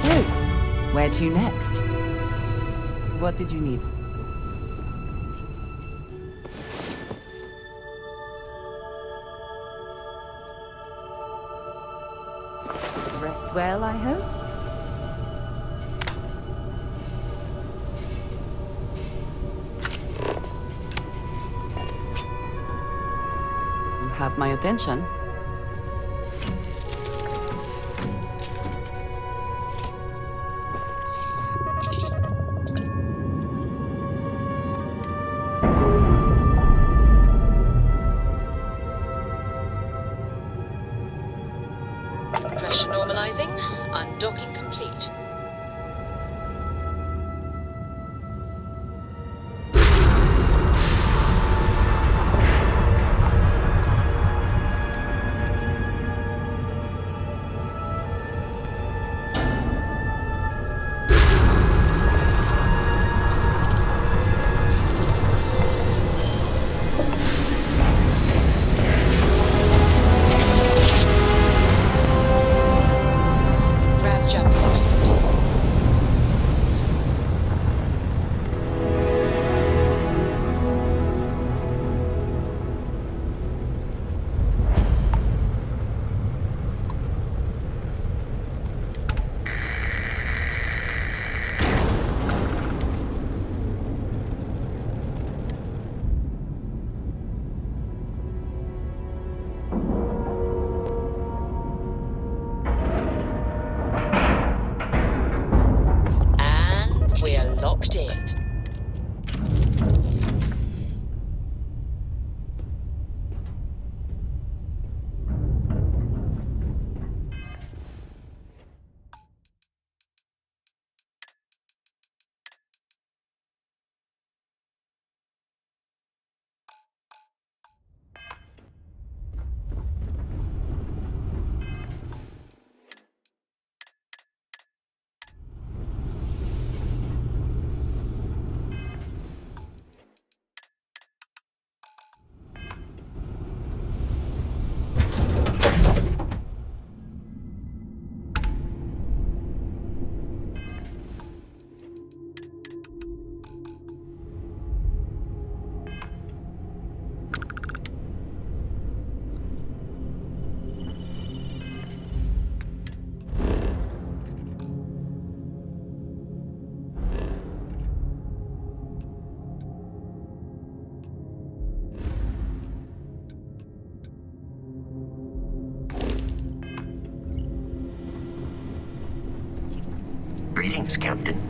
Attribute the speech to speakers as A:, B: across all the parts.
A: So, where to next?
B: What did you need?
A: Rest well, I hope?
B: You have my attention.
C: Pressure normalizing. Undocking complete. Grav jump complete. And we're locked in.
D: Greetings, Captain.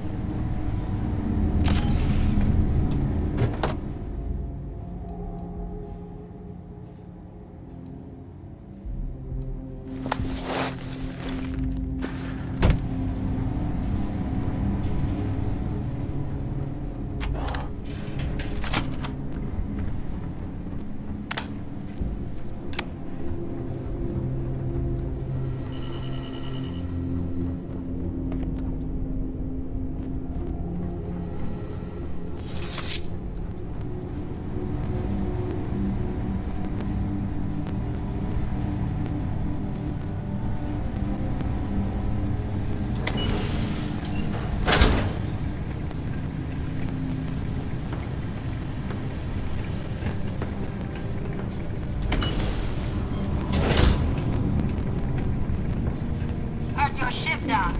E: Park your ship, Doc.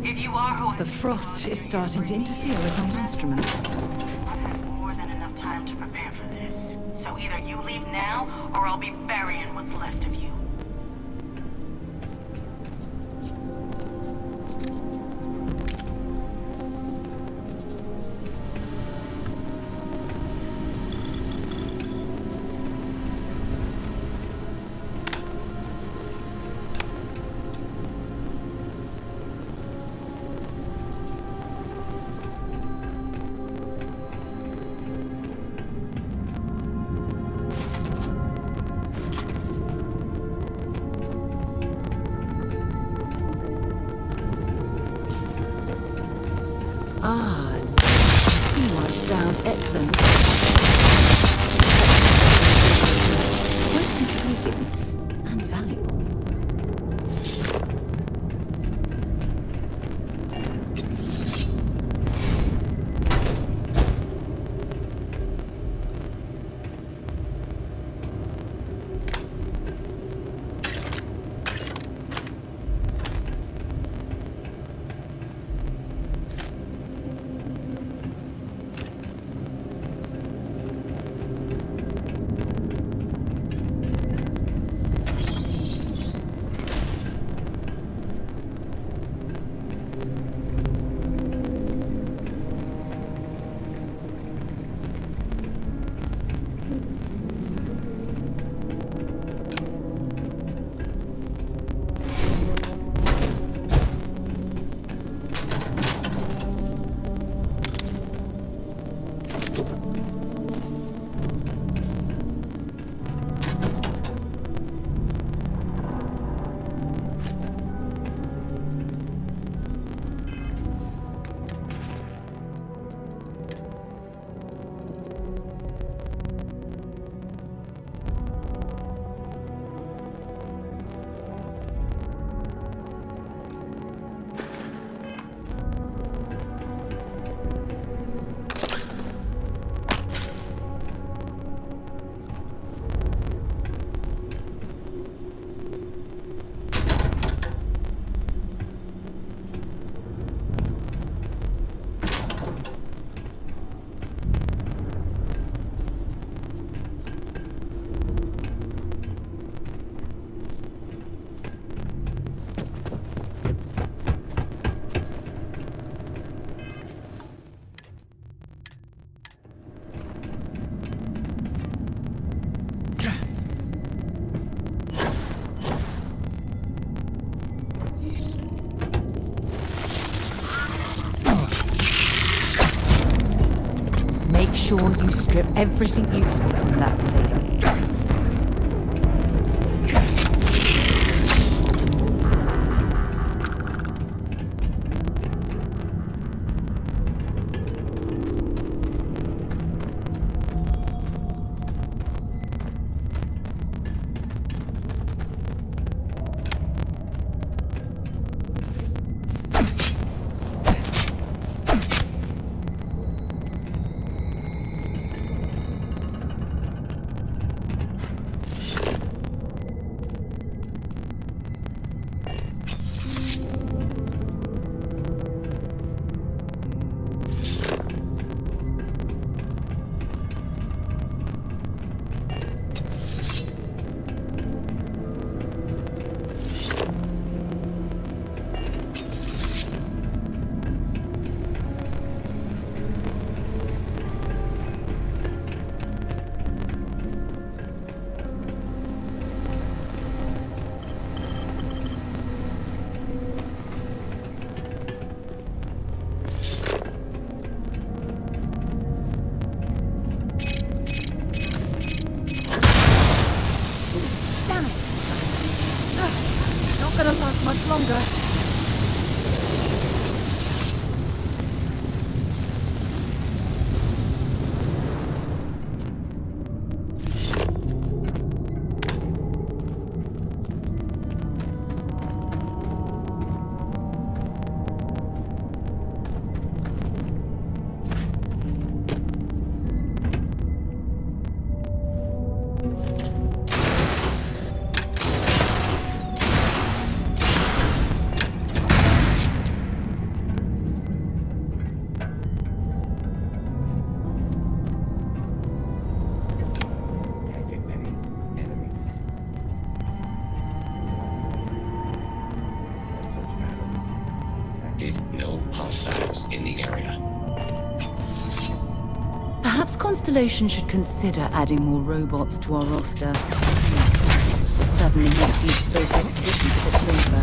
E: If you are who
A: The frost is starting to interfere with my instruments.
E: I've had more than enough time to prepare for this. So either you leave now, or I'll be burying what's left of you.
A: Ah, see what's found excellent. Quite intriguing and valuable. sure you strip everything useful from that thing. Gonna last much longer.
D: No hostiles in the area.
A: Perhaps Constellation should consider adding more robots to our roster. Suddenly have deep space expeditions a bit safer.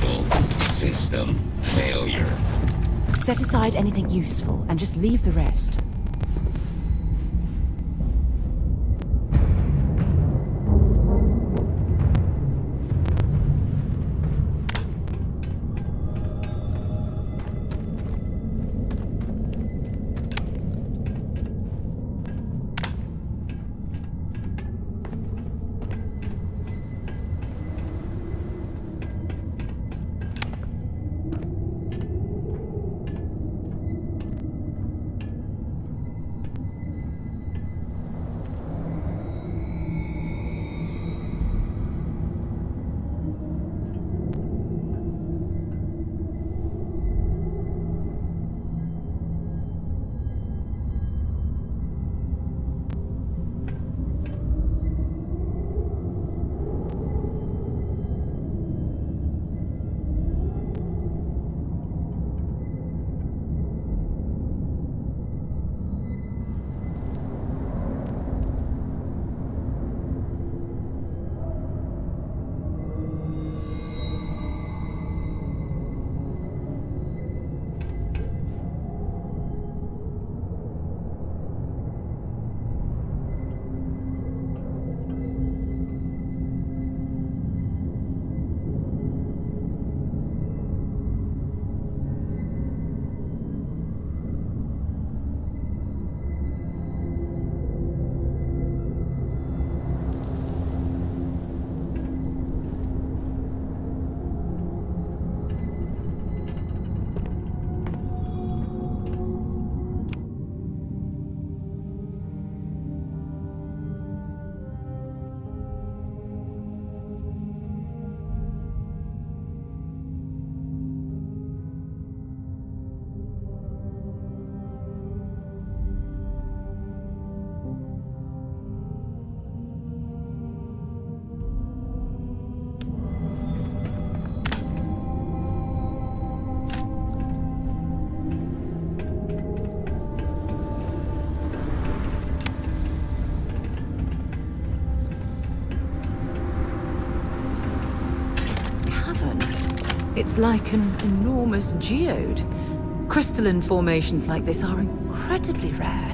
D: Total system failure.
A: Set aside anything useful and just leave the rest. It's like an enormous geode. Crystalline formations like this are incredible. incredibly rare.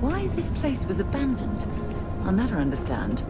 A: Why this place was abandoned, I'll never understand.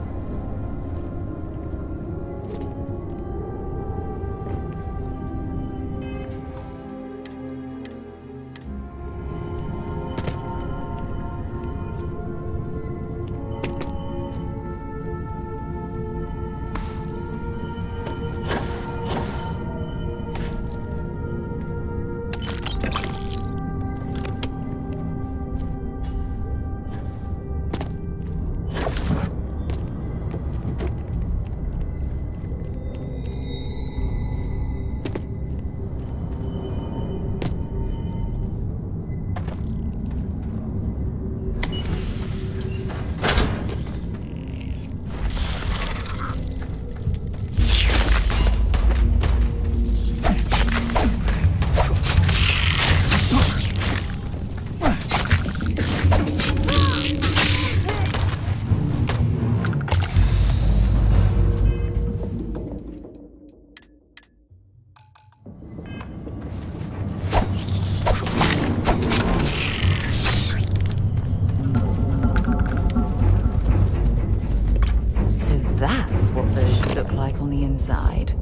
A: So that's what those look like on the inside.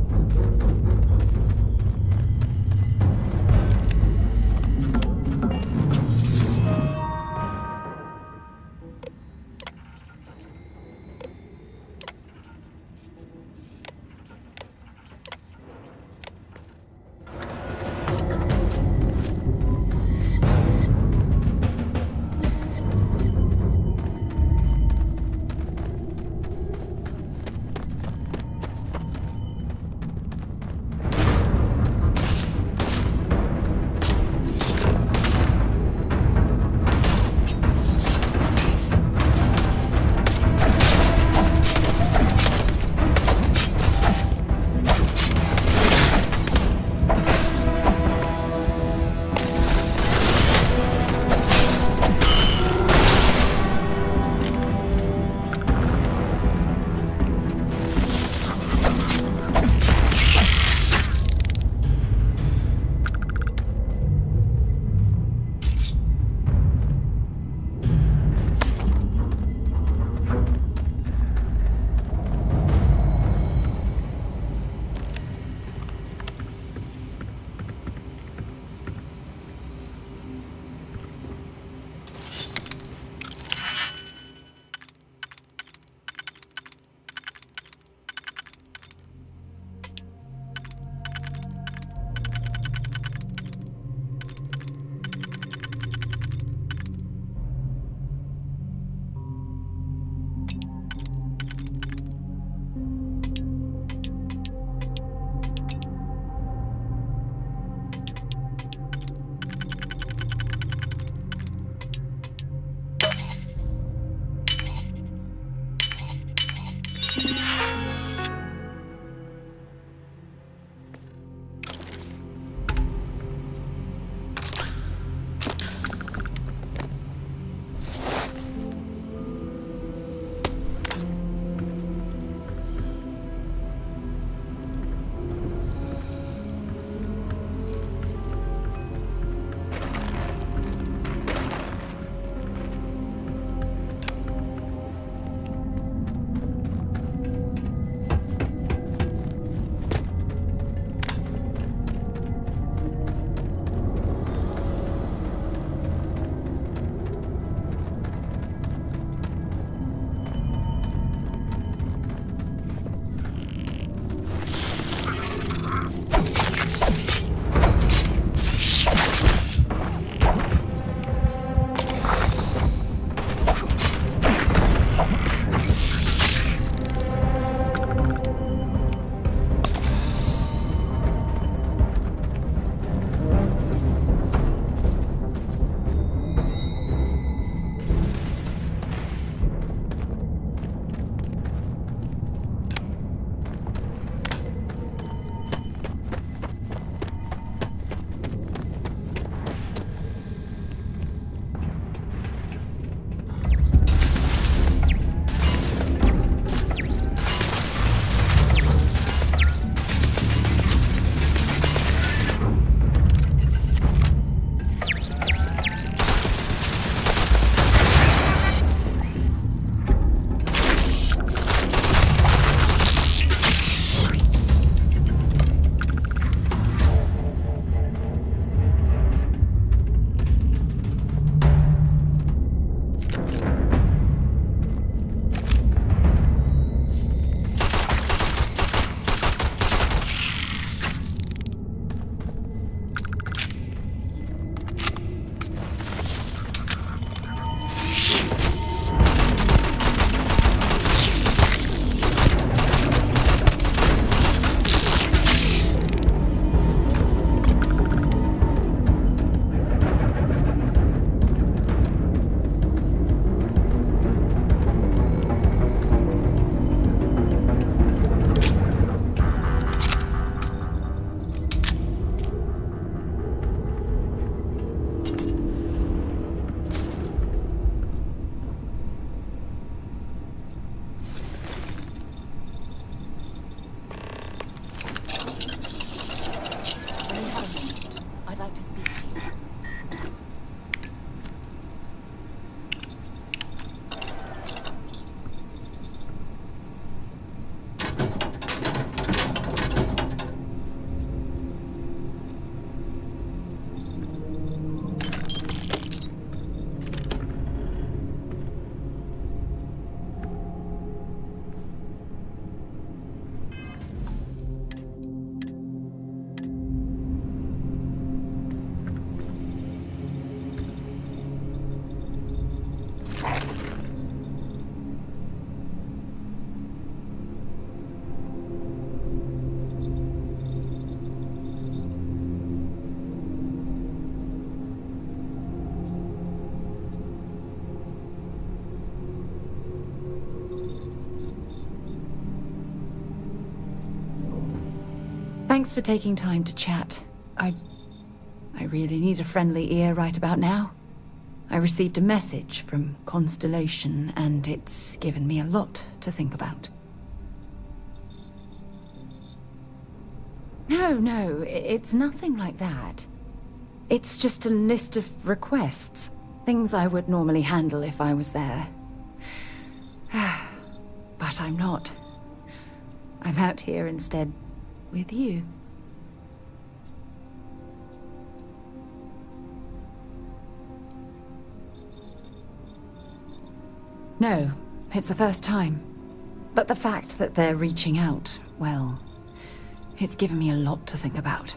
A: Thanks for taking time to chat. I really need a friendly ear right about now. I received a message from Constellation, and it's given me a lot to think about. No, it's nothing like that. It's just a list of requests. Things I would normally handle if I was there. But I'm not. I'm out here instead with you. No, it's the first time. But the fact that they're reaching out, well, it's given me a lot to think about.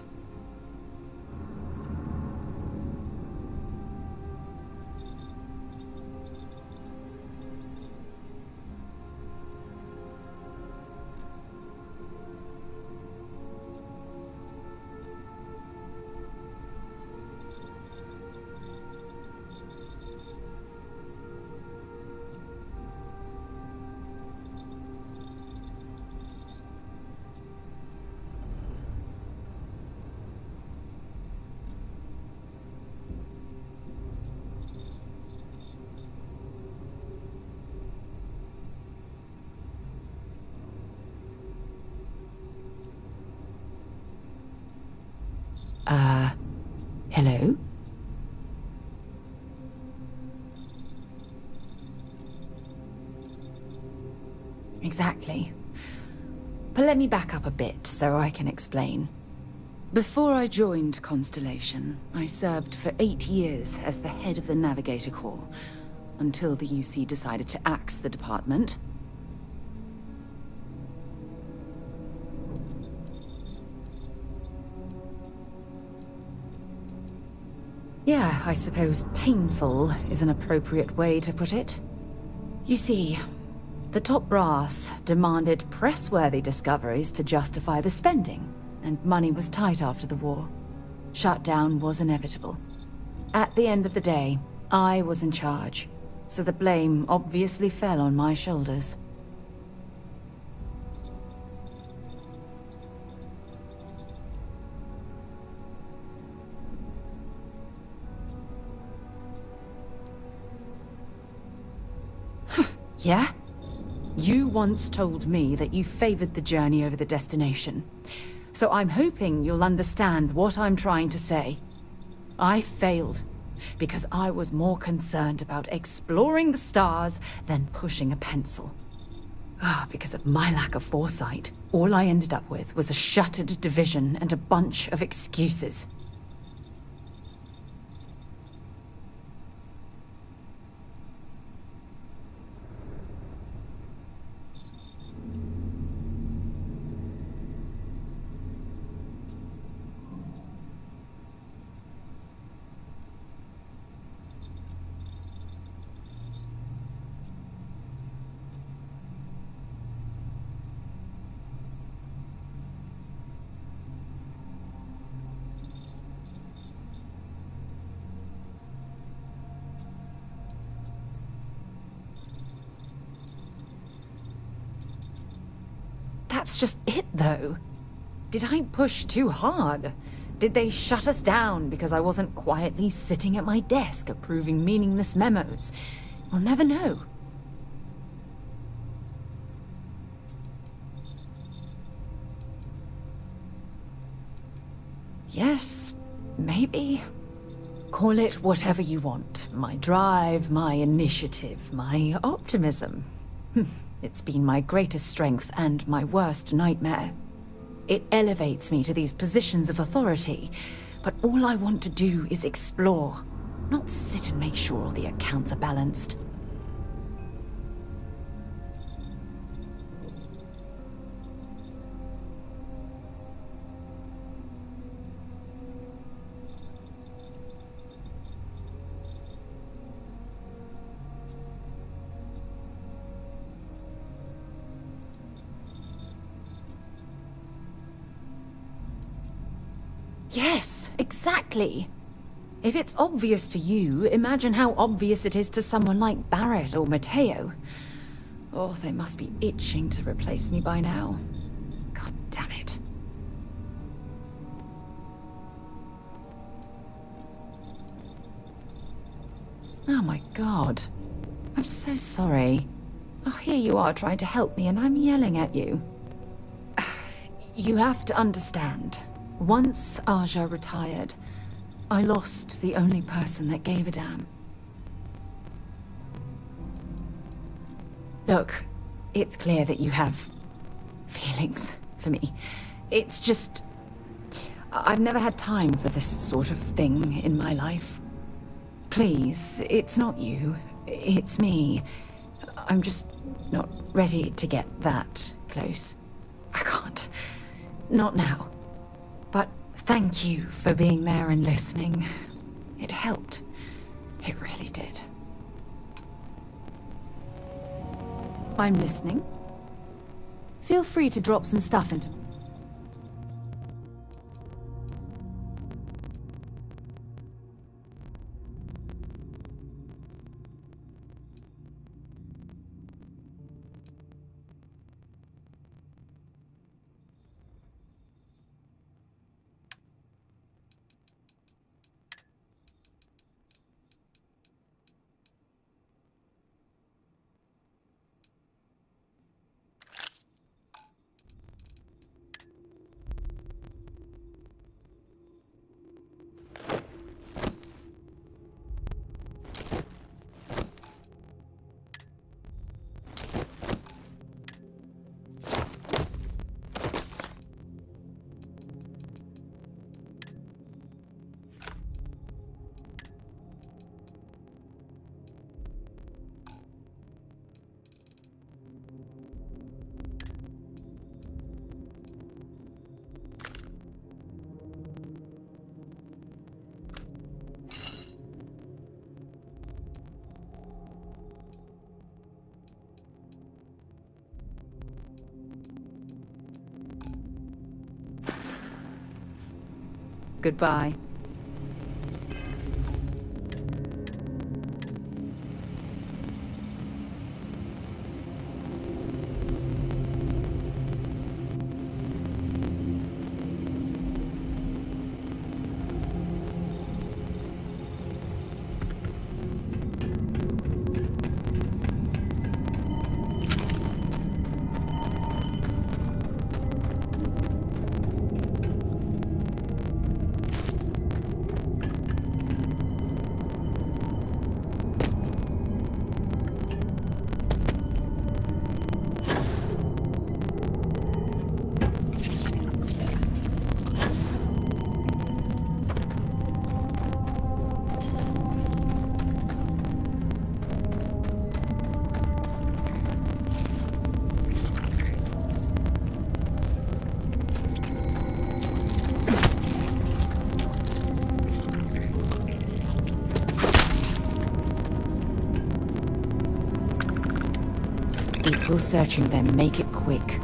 A: Hello? Exactly. But let me back up a bit so I can explain. Before I joined Constellation, I served for 8 years as the head of the Navigator Corps, until the UC decided to axe the department. Yeah, I suppose painful is an appropriate way to put it. You see, the top brass demanded press-worthy discoveries to justify the spending, and money was tight after the war. Shutdown was inevitable. At the end of the day, I was in charge, so the blame obviously fell on my shoulders. Yeah? You once told me that you favored the journey over the destination. So I'm hoping you'll understand what I'm trying to say. I failed because I was more concerned about exploring the stars than pushing a pencil. Because of my lack of foresight, all I ended up with was a shattered division and a bunch of excuses. That's just it, though. Did I push too hard? Did they shut us down because I wasn't quietly sitting at my desk approving meaningless memos? We'll never know. Yes, maybe. Call it whatever you want. My drive, my initiative, my optimism. It's been my greatest strength and my worst nightmare. It elevates me to these positions of authority, but all I want to do is explore, not sit and make sure all the accounts are balanced. Yes, exactly. If it's obvious to you, imagine how obvious it is to someone like Barrett or Mateo. Oh, they must be itching to replace me by now. God damn it. Oh my god. I'm so sorry. Oh, here you are trying to help me and I'm yelling at you. You have to understand. Once Aja retired, I lost the only person that gave a damn. Look, it's clear that you have feelings for me. It's just... I've never had time for this sort of thing in my life. Please, it's not you. It's me. I'm just not ready to get that close. I can't. Not now. But thank you for being there and listening. It helped. It really did. I'm listening. Feel free to drop some stuff into... Goodbye. If you're searching them, make it quick.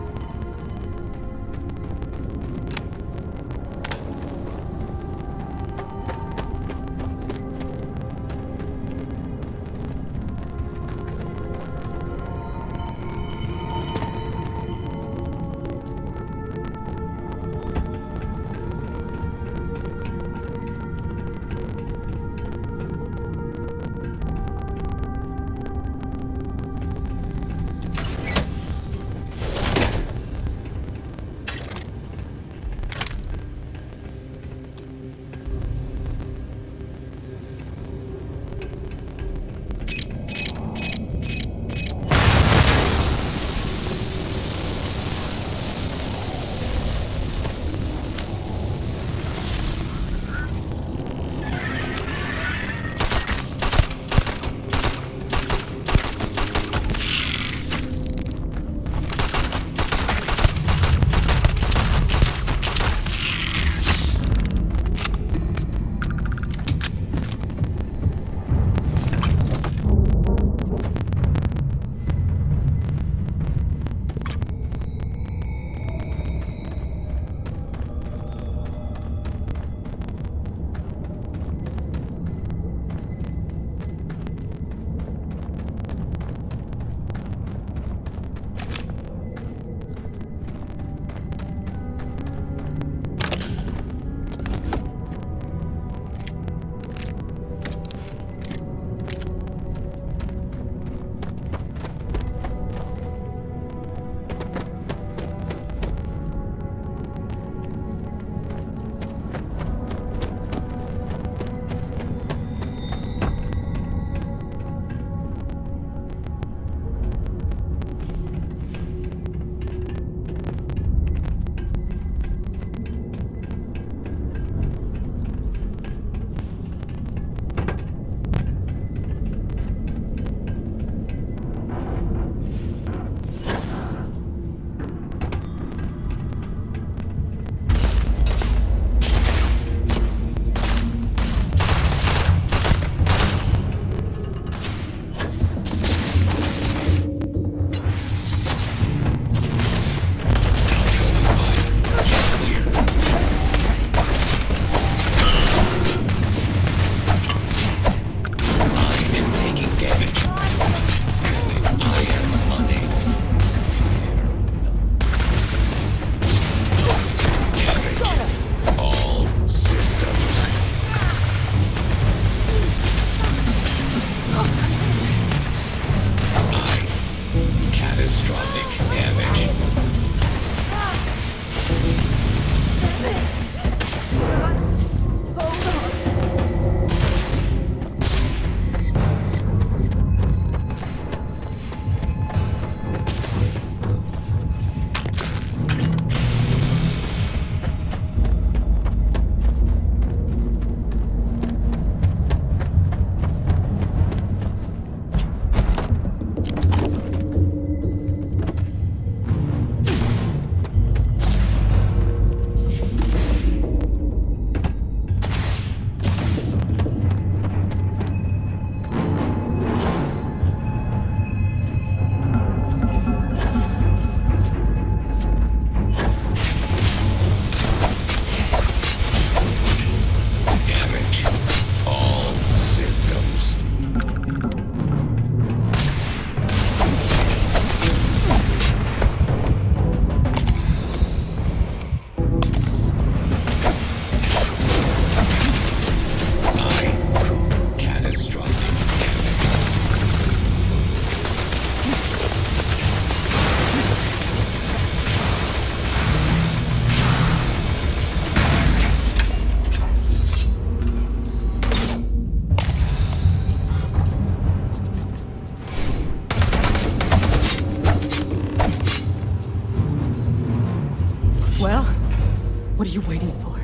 F: What are you waiting for?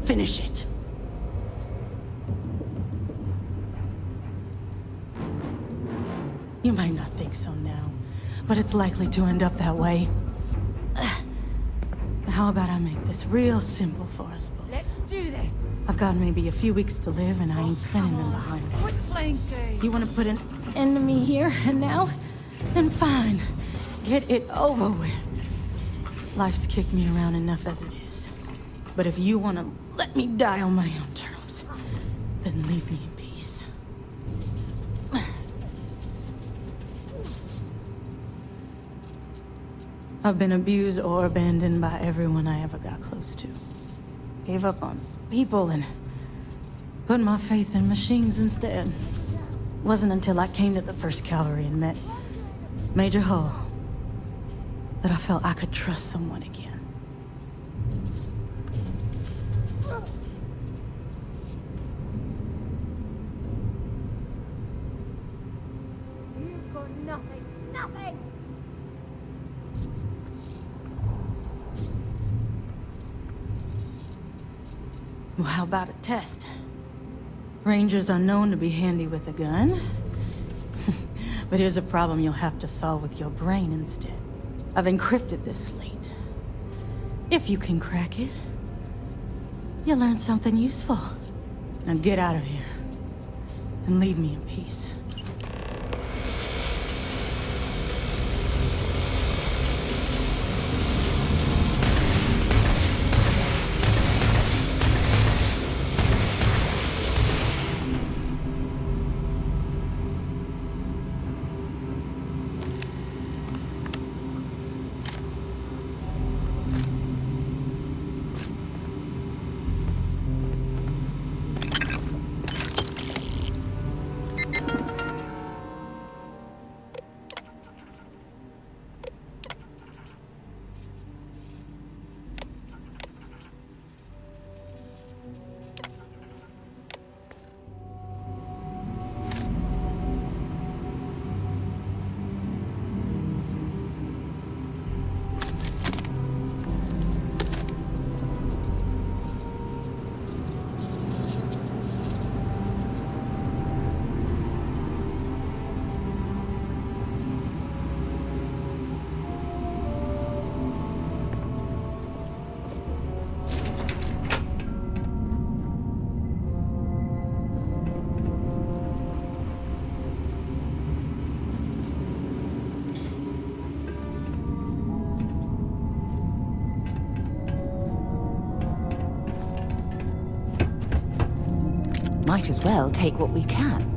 F: Finish it. You might not think so now, but it's likely to end up that way. How about I make this real simple for us both?
A: Let's do this.
F: I've got maybe a few weeks to live, and I ain't spending them behind bars.
A: Quit playing games.
F: You want to put an end to me here and now? Then fine. Get it over with. Life's kicked me around enough as it is. But if you want to let me die on my own terms, then leave me in peace. I've been abused or abandoned by everyone I ever got close to. Gave up on people and put my faith in machines instead. Wasn't until I came to the 1st Cavalry and met Major Hull that I felt I could trust someone again.
G: You've got nothing. Nothing!
F: Well, how about a test? Rangers are known to be handy with a gun. But here's a problem you'll have to solve with your brain instead. I've encrypted this slate. If you can crack it, you'll learn something useful. Now get out of here and leave me in peace.
A: Might as well take what we can.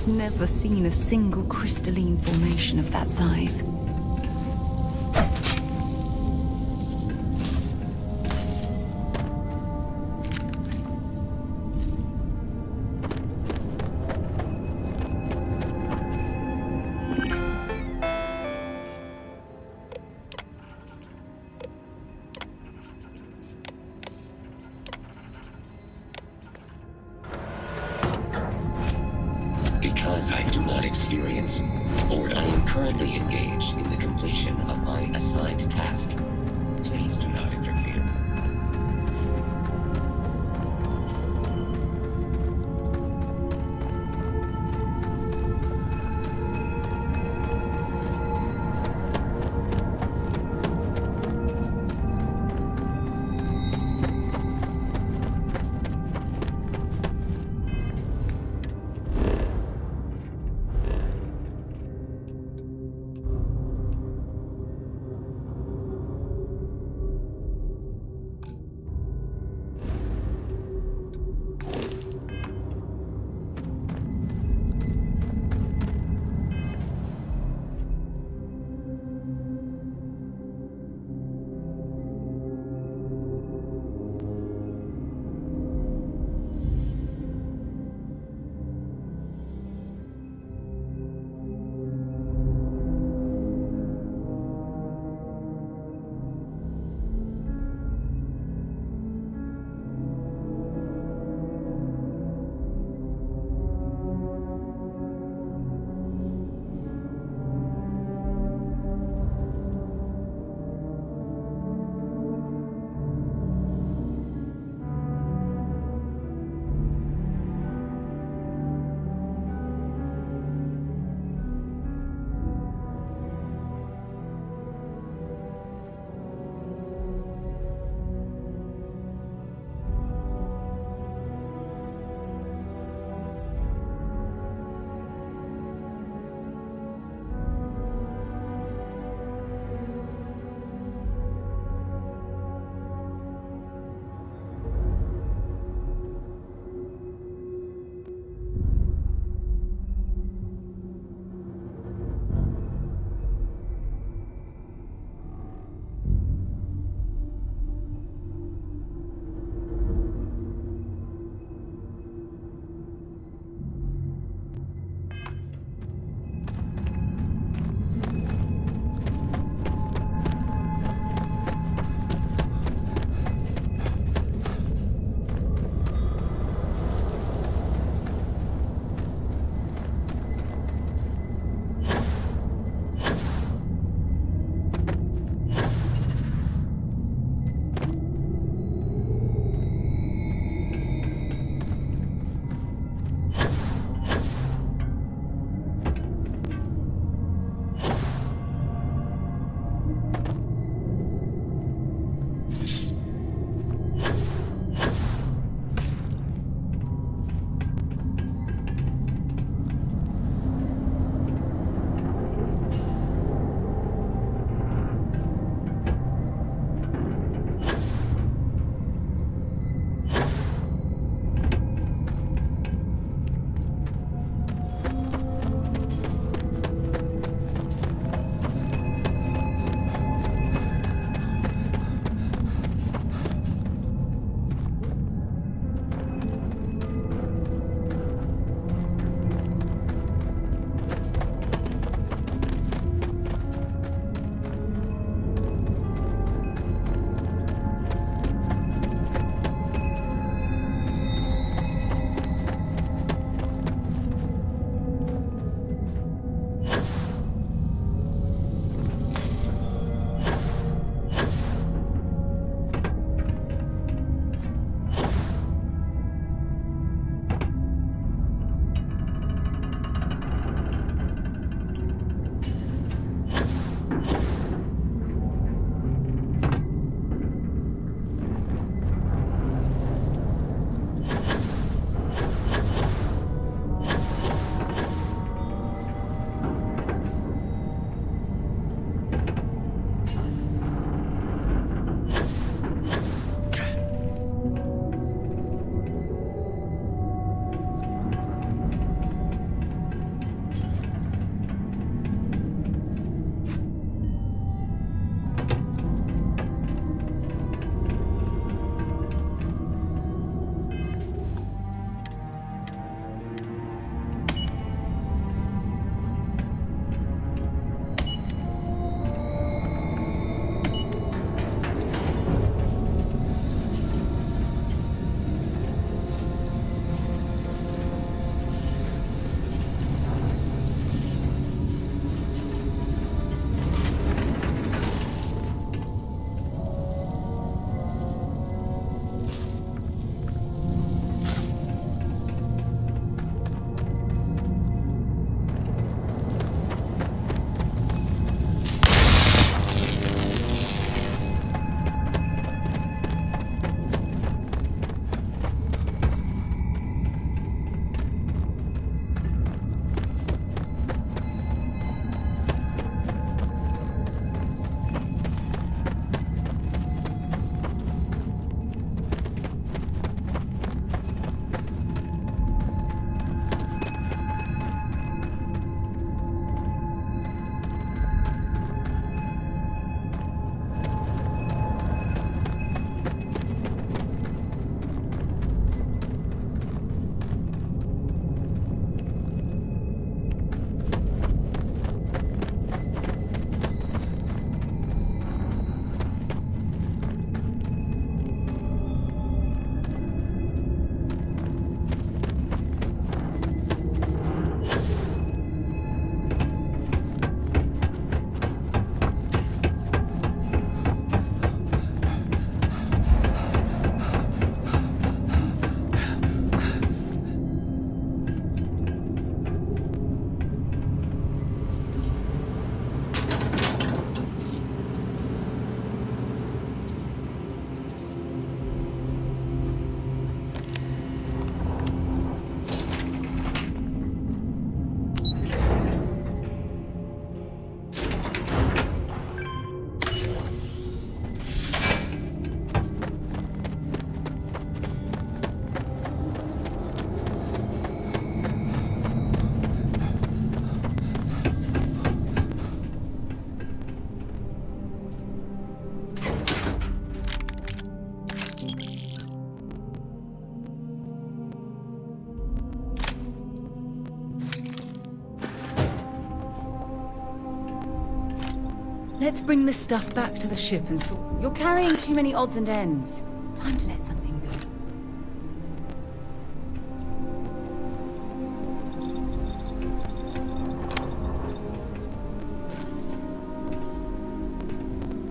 A: I've never seen a single crystalline formation of that size.
D: Because I do not experience, or I am currently engaged in the completion of my assigned task, please do not interfere.
A: Let's bring this stuff back to the ship and sort. You're carrying too many odds and ends. Time to let something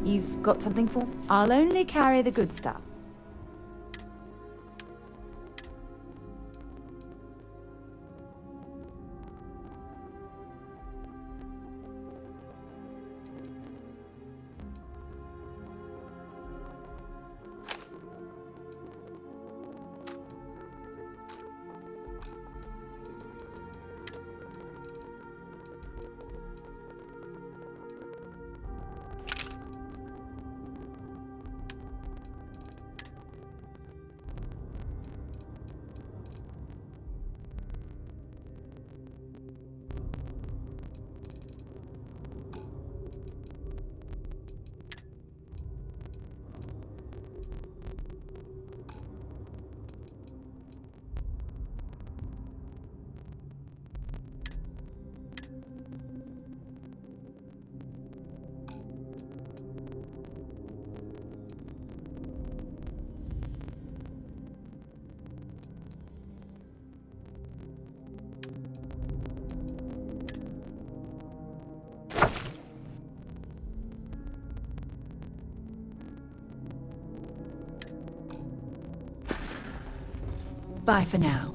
A: go. You've got something for me? I'll only carry the good stuff. Bye for now.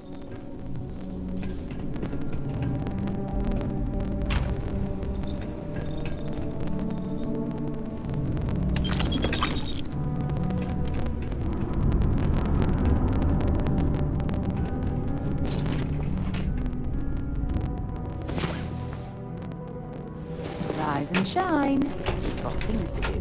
A: Rise and shine. We've got things to do.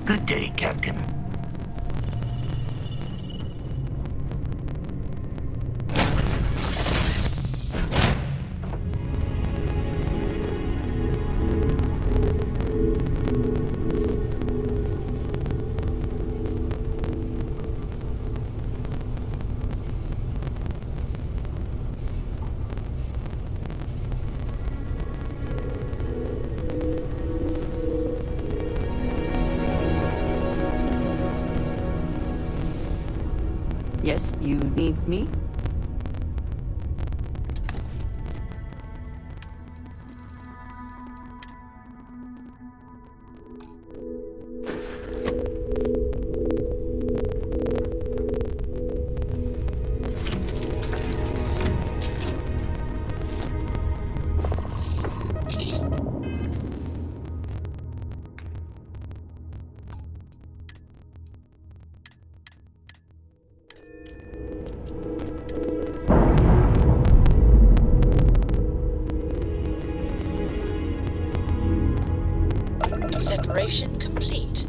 H: Good day, Captain.
B: Yes, you need me?
C: Separation complete.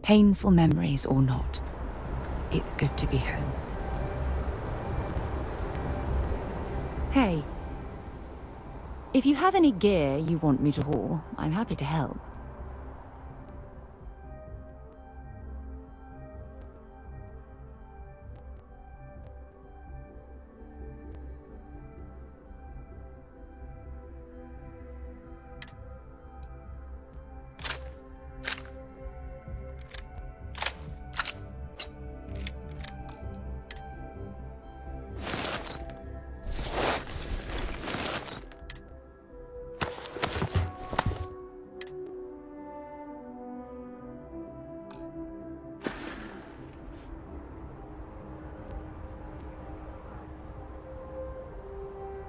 A: Painful memories or not, it's good to be home. Hey, if you have any gear you want me to haul, I'm happy to help.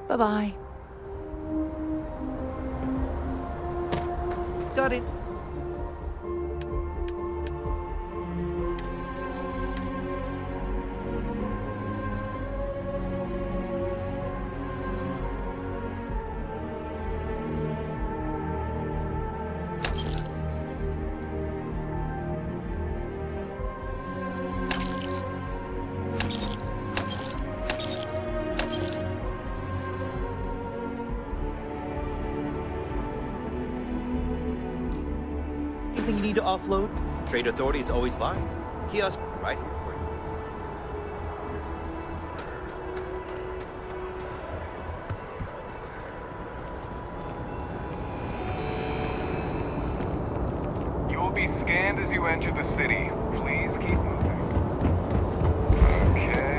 A: Bye-bye.
B: Got it. Anything you need to offload? Trade Authority is always buying. Kiosk right here for you.
I: You will be scanned as you enter the city. Please keep moving. Okay.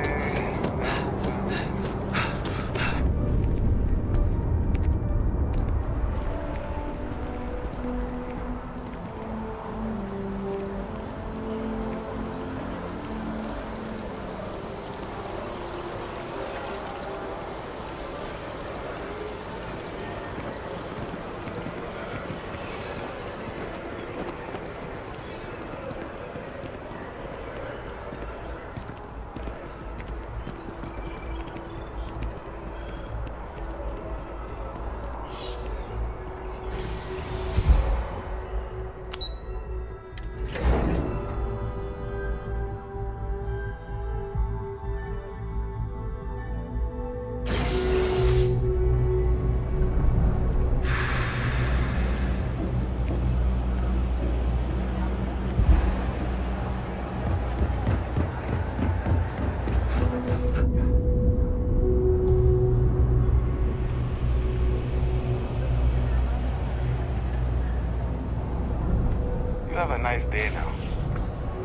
I: You have a nice day now.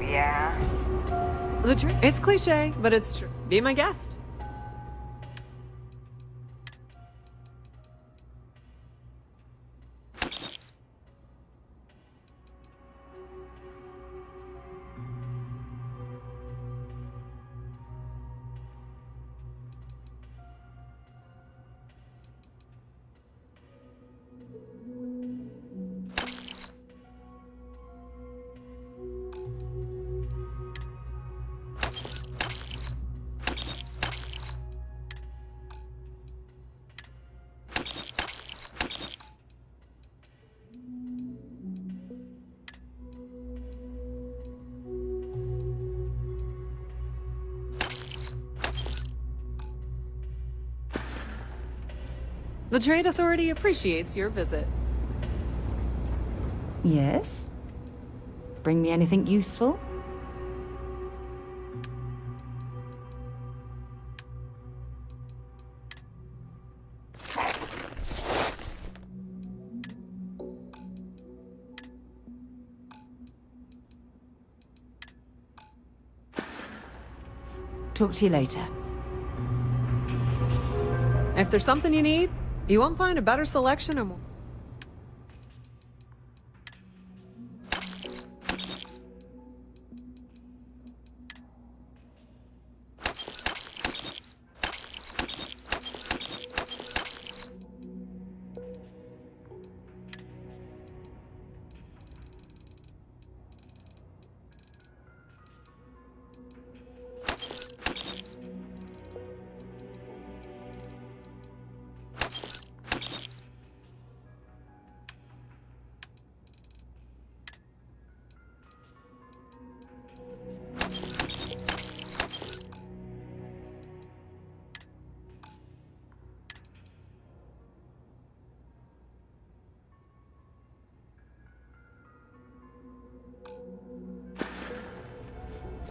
E: Yeah?
J: It's cliche, but it's true. Be my guest. The Trade Authority appreciates your visit.
A: Yes? Bring me anything useful? Talk to you later.
J: If there's something you need, you won't find a better selection or more.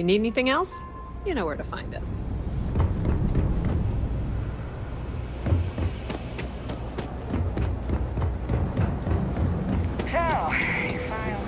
J: you need anything else, you know where to find us.
E: So, your files.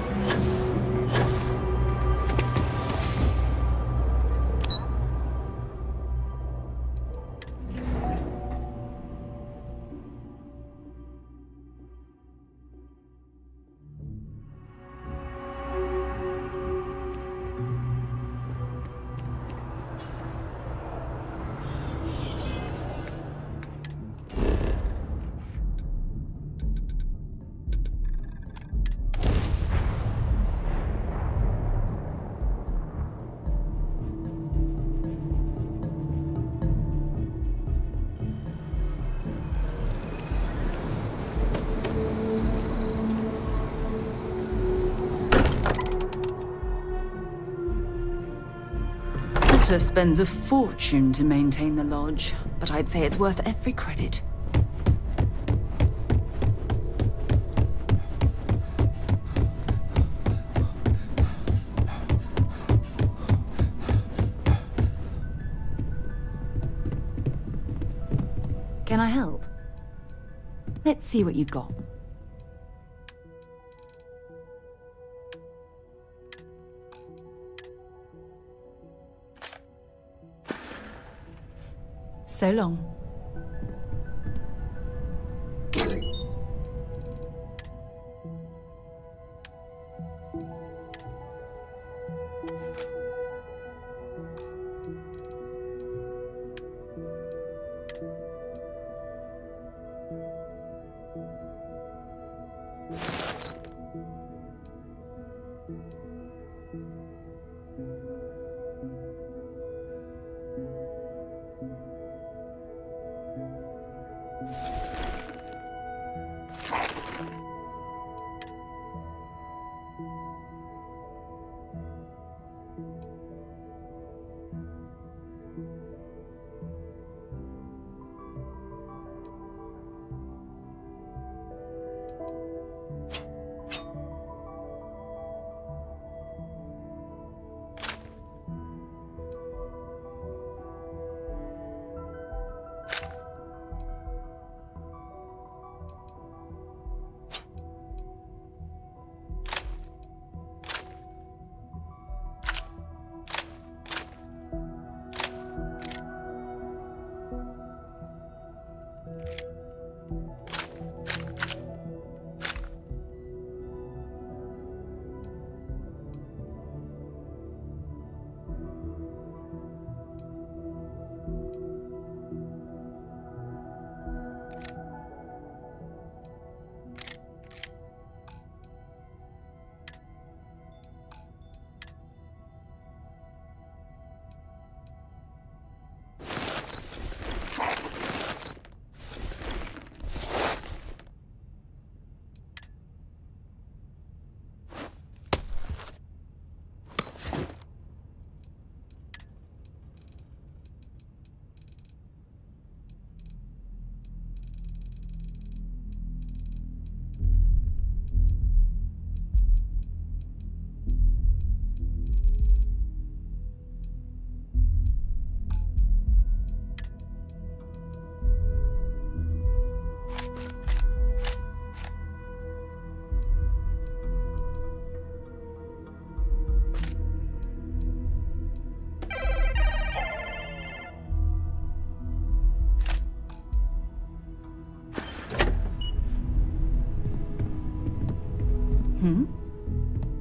A: Potter spends a fortune to maintain the lodge, but I'd say it's worth every credit. Can I help? Let's see what you've got. So long.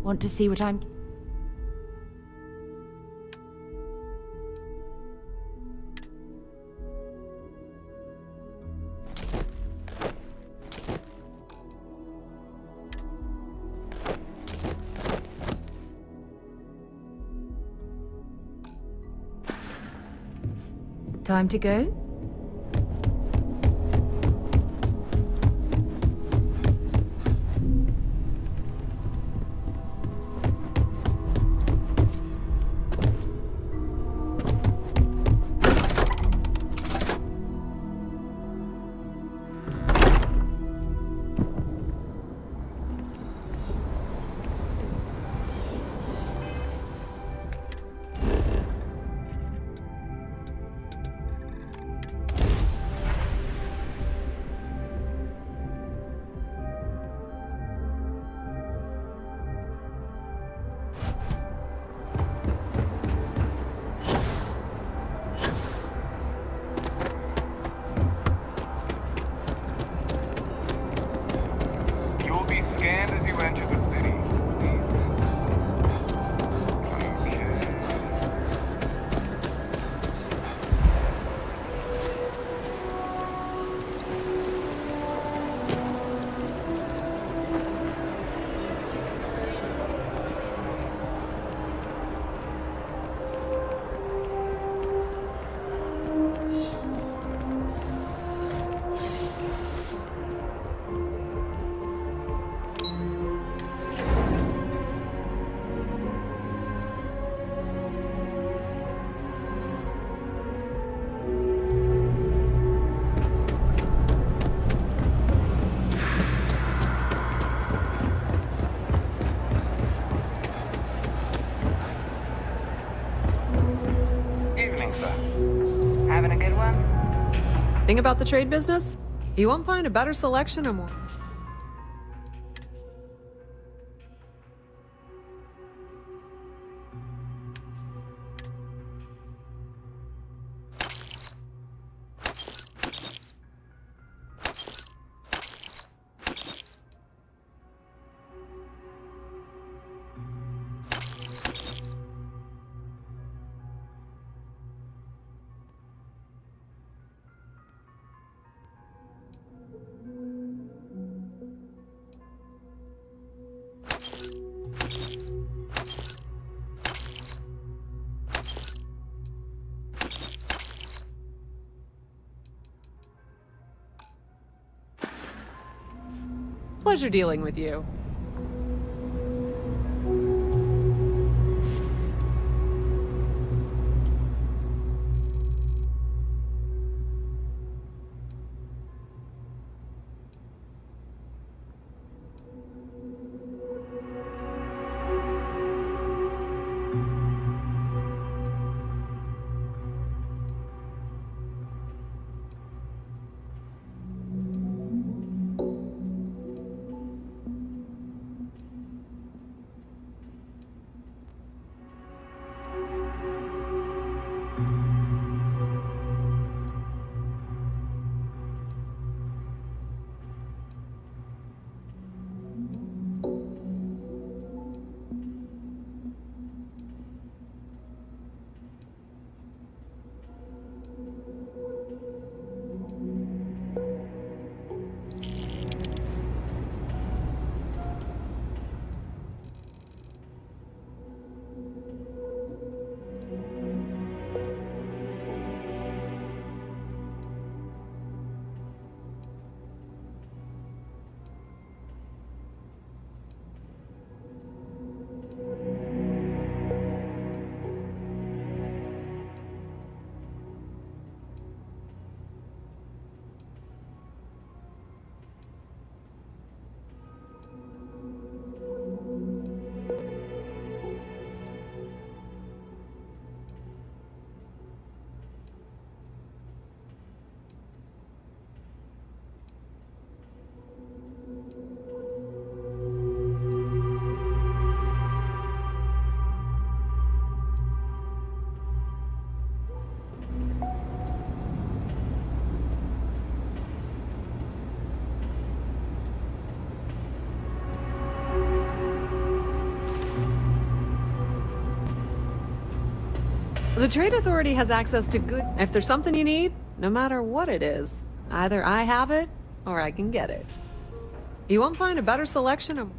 A: Want to see what I'm... Time to go?
I: versa.
E: Having a good one?
J: Thing about the trade business? You won't find a better selection or more. Pleasure dealing with you. The Trade Authority has access to good... If there's something you need, no matter what it is, either I have it, or I can get it. You won't find a better selection of...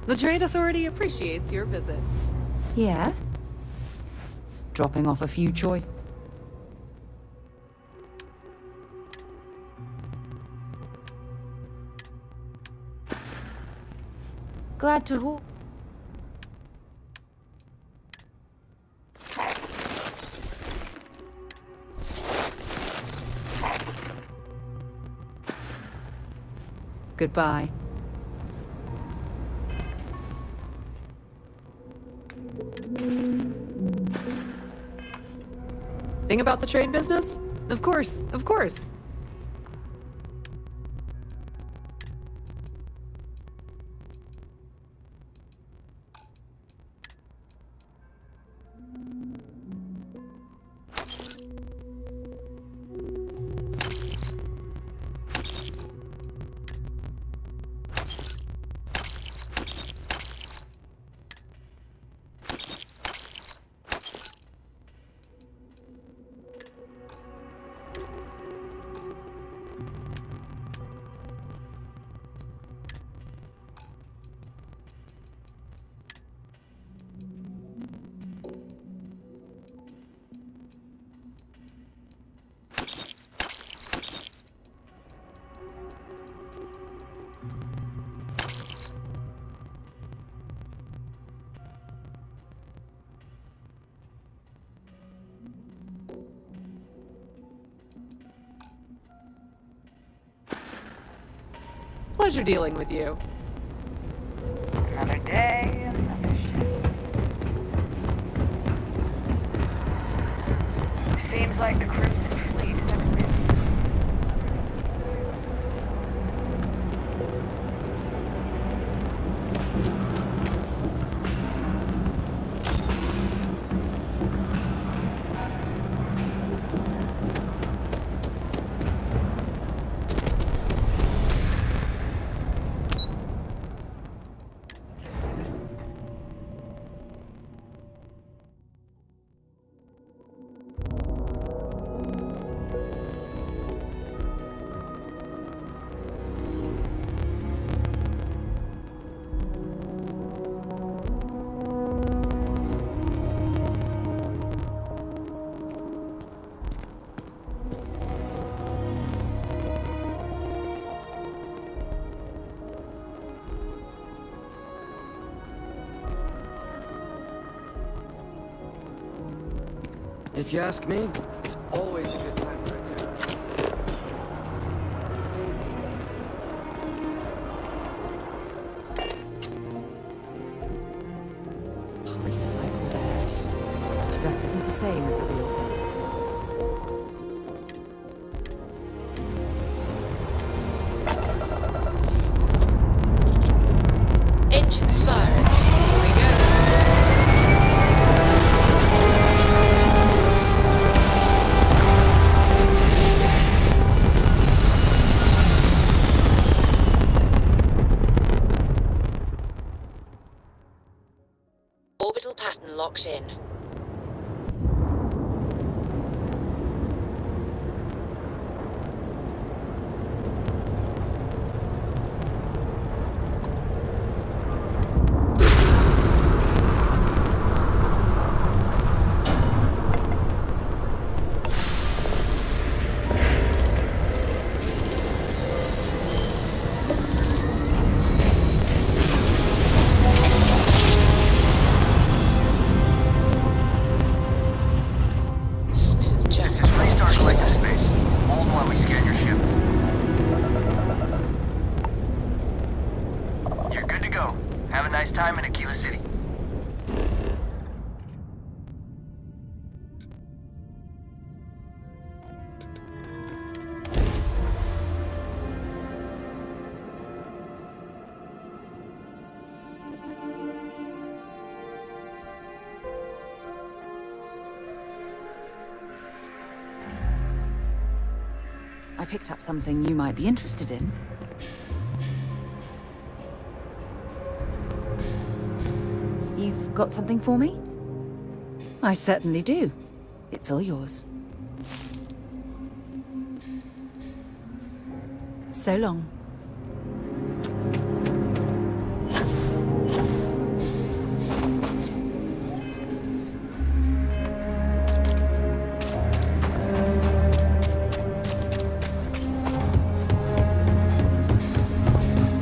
J: The Trade Authority appreciates your visit.
A: Yeah? Dropping off a few choice... Glad to ho- Goodbye.
J: Thing about the trade business? Of course, of course. Pleasure dealing with you.
E: Another day, another ship. Seems like the Crimson Fleet is everywhere.
K: If you ask me, it's always a good time for a tour.
A: Recycled air. Just isn't the same as the real thing.
C: Engines firing. Here we go. Orbital pattern locked in. Smooth jack.
H: This is Restart Collective Space. Hold while we scan your ship. You're good to go. Have a nice time in Aquila City.
A: I picked up something you might be interested in. You've got something for me? I certainly do. It's all yours. So long.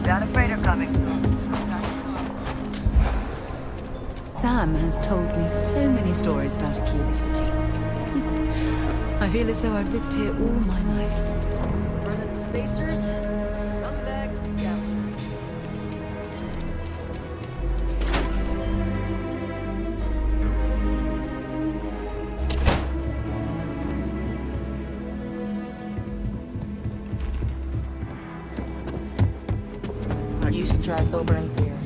E: Got a freighter coming.
A: Sam has told me so many stories about Aquila City. I feel as though I've lived here all my life.
J: Berlin spacers, scumbags, and scavengers.
L: You should try Thoburn's beer.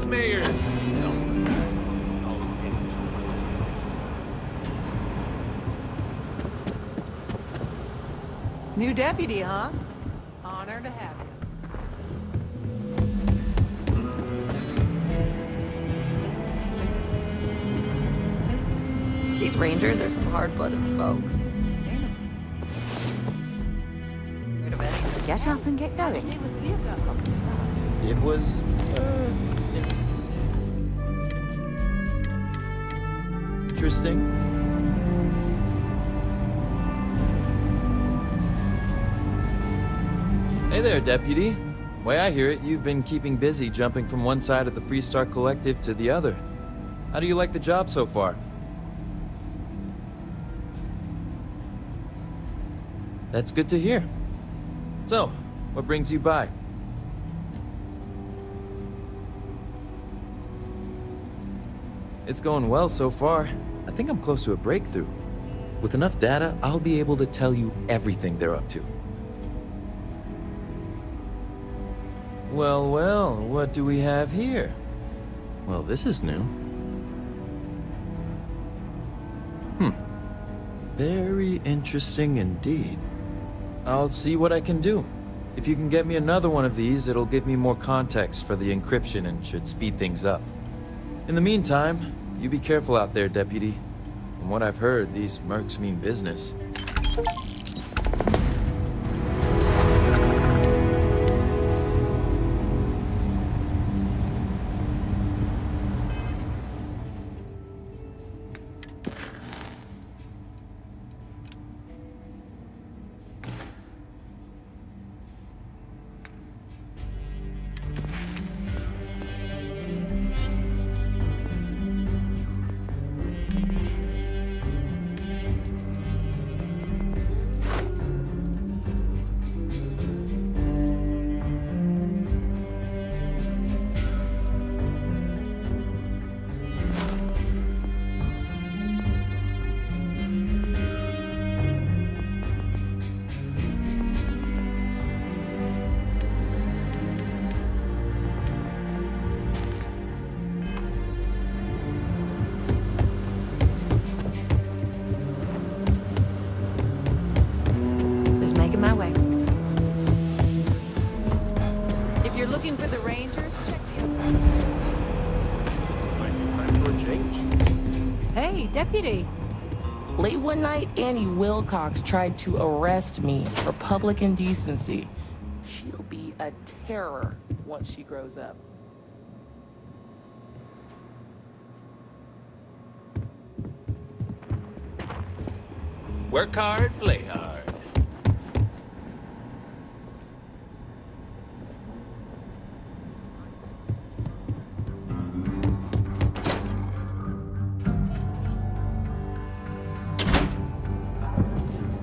I: Mayors.
L: New deputy, huh? Honor to have you.
J: These rangers are some hard-blooded folk. Wait a minute.
A: Get up and get going.
M: It was... interesting. Hey there, Deputy. Way I hear it, you've been keeping busy jumping from one side of the Freestar Collective to the other. How do you like the job so far? That's good to hear. So, what brings you by? It's going well so far. I think I'm close to a breakthrough. With enough data, I'll be able to tell you everything they're up to. Well, well, what do we have here? Well, this is new. Very interesting indeed. I'll see what I can do. If you can get me another one of these, it'll give me more context for the encryption and should speed things up. In the meantime, you be careful out there, Deputy. From what I've heard, these mercs mean business.
A: Making my way.
L: If you're looking for the Rangers, check the
K: Might be time for a change.
L: Hey, Deputy.
N: Late one night, Annie Wilcox tried to arrest me for public indecency. She'll be a terror once she grows up.
O: Work hard, play hard.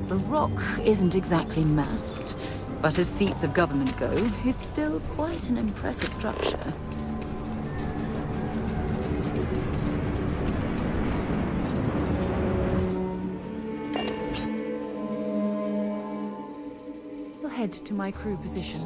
A: The Rock isn't exactly massed, but as seats of government go, it's still quite an impressive structure. We'll head to my crew position.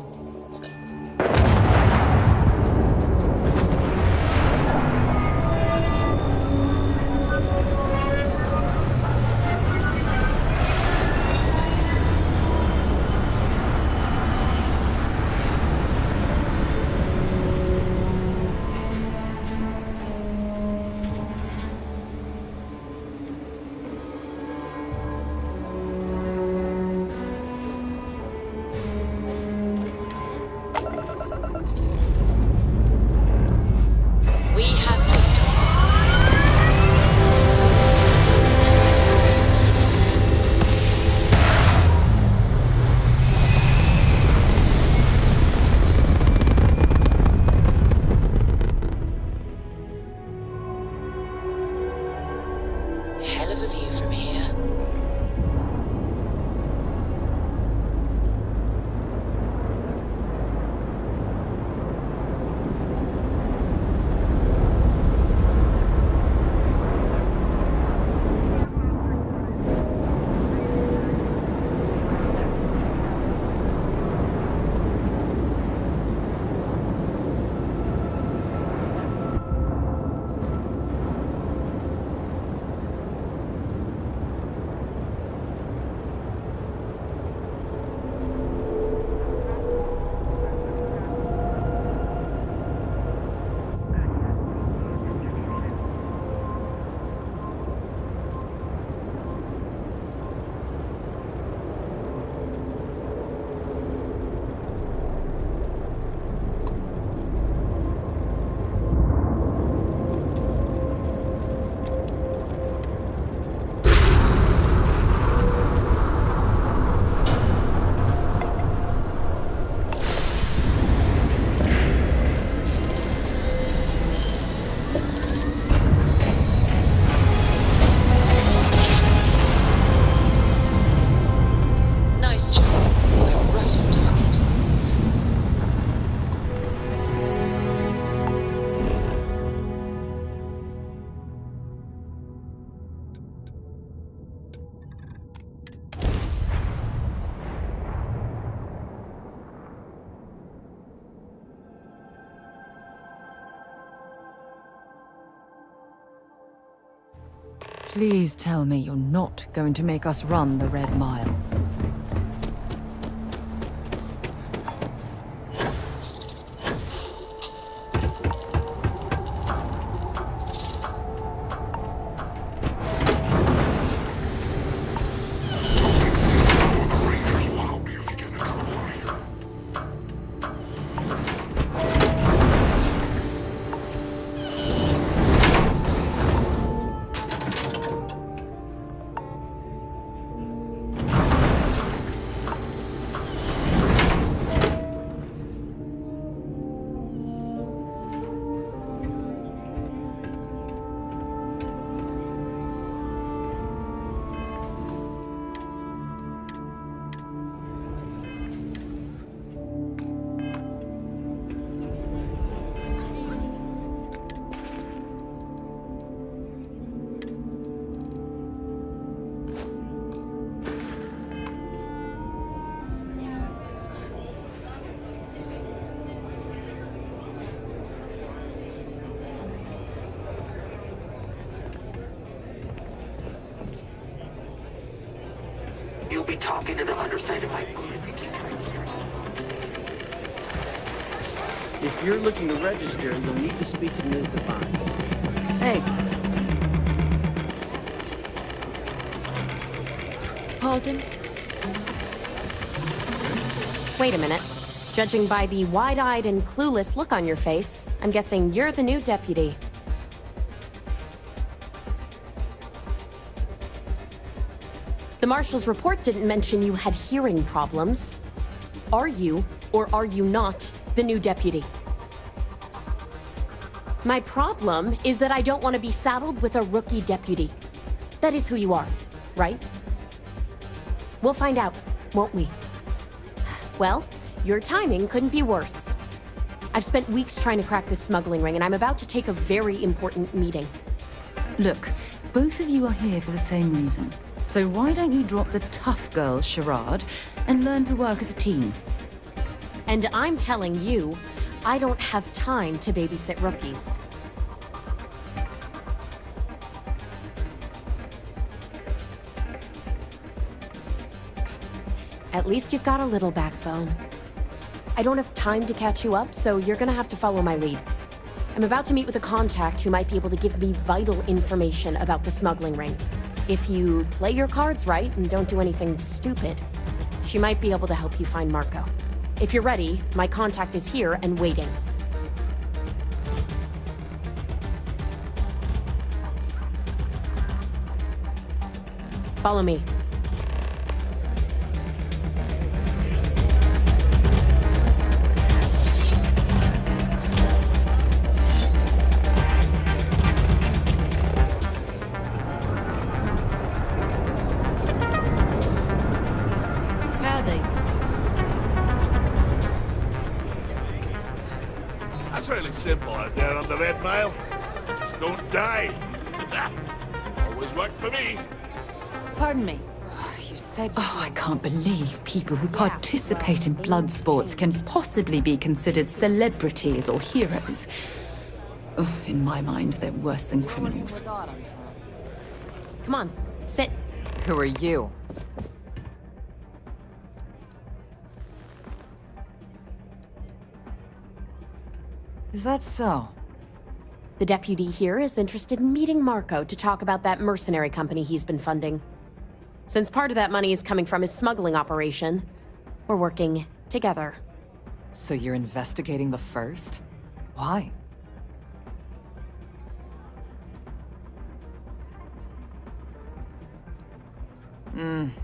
A: Please tell me you're not going to make us run the Red Mile.
P: You'll be talking to the underside of my boot if you keep trying to string.
K: If you're looking to register, you'll need to speak to Ms. Devine.
F: Hey.
Q: Halden? Wait a minute. Judging by the wide-eyed and clueless look on your face, I'm guessing you're the new deputy. The marshal's report didn't mention you had hearing problems. Are you, or are you not, the new deputy? My problem is that I don't want to be saddled with a rookie deputy. That is who you are, right? We'll find out, won't we? Well, your timing couldn't be worse. I've spent weeks trying to crack this smuggling ring, and I'm about to take a very important meeting.
A: Look, both of you are here for the same reason. So why don't you drop the tough girl charade and learn to work as a team?
Q: And I'm telling you, I don't have time to babysit rookies. At least you've got a little backbone. I don't have time to catch you up, so you're gonna have to follow my lead. I'm about to meet with a contact who might be able to give me vital information about the smuggling ring. If you play your cards right and don't do anything stupid, she might be able to help you find Marco. If you're ready, my contact is here and waiting. Follow me.
R: Really simple out there on the Red Mile. Just don't die. Always worked for me.
L: Pardon me.
A: You said... Oh, I can't believe people who participate in blood sports can possibly be considered celebrities or heroes. Oh, in my mind, they're worse than criminals.
Q: Come on, sit.
L: Who are you? Is that so?
Q: The deputy here is interested in meeting Marco to talk about that mercenary company he's been funding. Since part of that money is coming from his smuggling operation, we're working together.
L: So you're investigating the first? Why?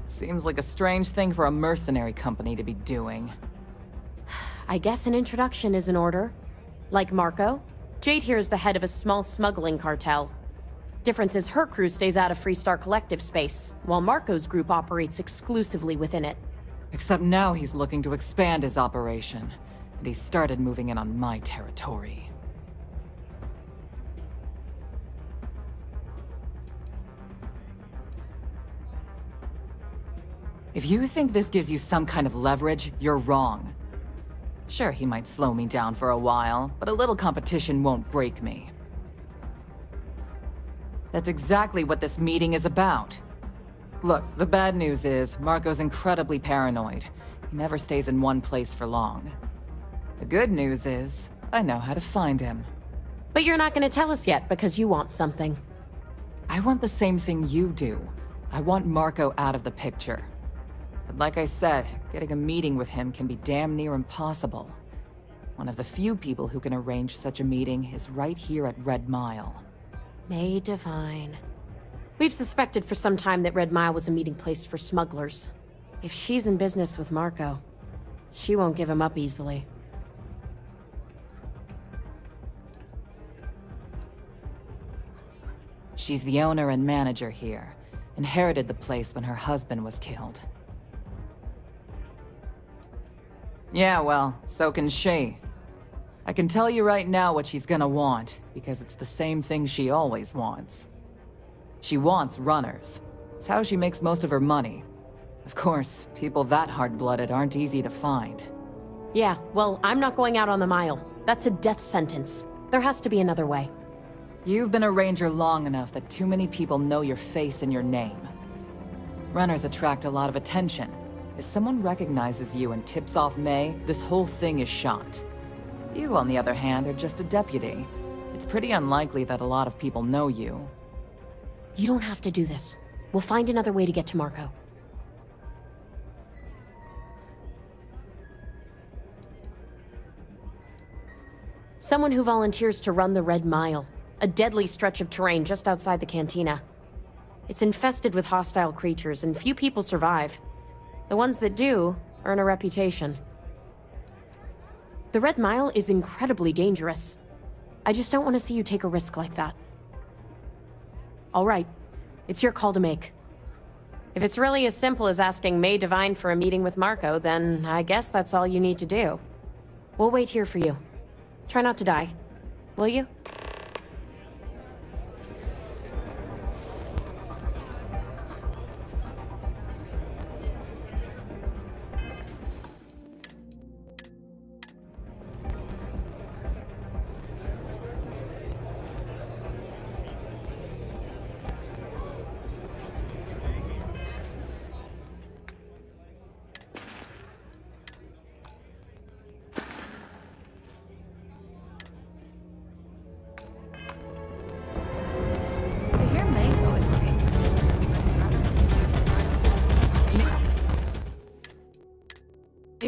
L: Seems like a strange thing for a mercenary company to be doing.
Q: I guess an introduction is in order. Like Marco, Jade here is the head of a small smuggling cartel. Difference is her crew stays out of Freestar Collective space, while Marco's group operates exclusively within it.
L: Except now he's looking to expand his operation, and he started moving in on my territory. If you think this gives you some kind of leverage, you're wrong. Sure, he might slow me down for a while, but a little competition won't break me. That's exactly what this meeting is about. Look, the bad news is, Marco's incredibly paranoid. He never stays in one place for long. The good news is, I know how to find him.
Q: But you're not gonna tell us yet because you want something.
L: I want the same thing you do. I want Marco out of the picture. But like I said, getting a meeting with him can be damn near impossible. One of the few people who can arrange such a meeting is right here at Red Mile.
Q: May Divine. We've suspected for some time that Red Mile was a meeting place for smugglers. If she's in business with Marco, she won't give him up easily.
L: She's the owner and manager here. Inherited the place when her husband was killed. Yeah, well, so can she. I can tell you right now what she's gonna want, because it's the same thing she always wants. She wants runners. It's how she makes most of her money. Of course, people that hard-blooded aren't easy to find.
Q: Yeah, well, I'm not going out on the mile. That's a death sentence. There has to be another way.
L: You've been a ranger long enough that too many people know your face and your name. Runners attract a lot of attention. If someone recognizes you and tips off May, this whole thing is shot. You, on the other hand, are just a deputy. It's pretty unlikely that a lot of people know you.
Q: You don't have to do this. We'll find another way to get to Marco. Someone who volunteers to run the Red Mile, a deadly stretch of terrain just outside the cantina. It's infested with hostile creatures, and few people survive. The ones that do earn a reputation. The Red Mile is incredibly dangerous. I just don't want to see you take a risk like that. All right, it's your call to make. If it's really as simple as asking May Divine for a meeting with Marco, then I guess that's all you need to do. We'll wait here for you. Try not to die, will you?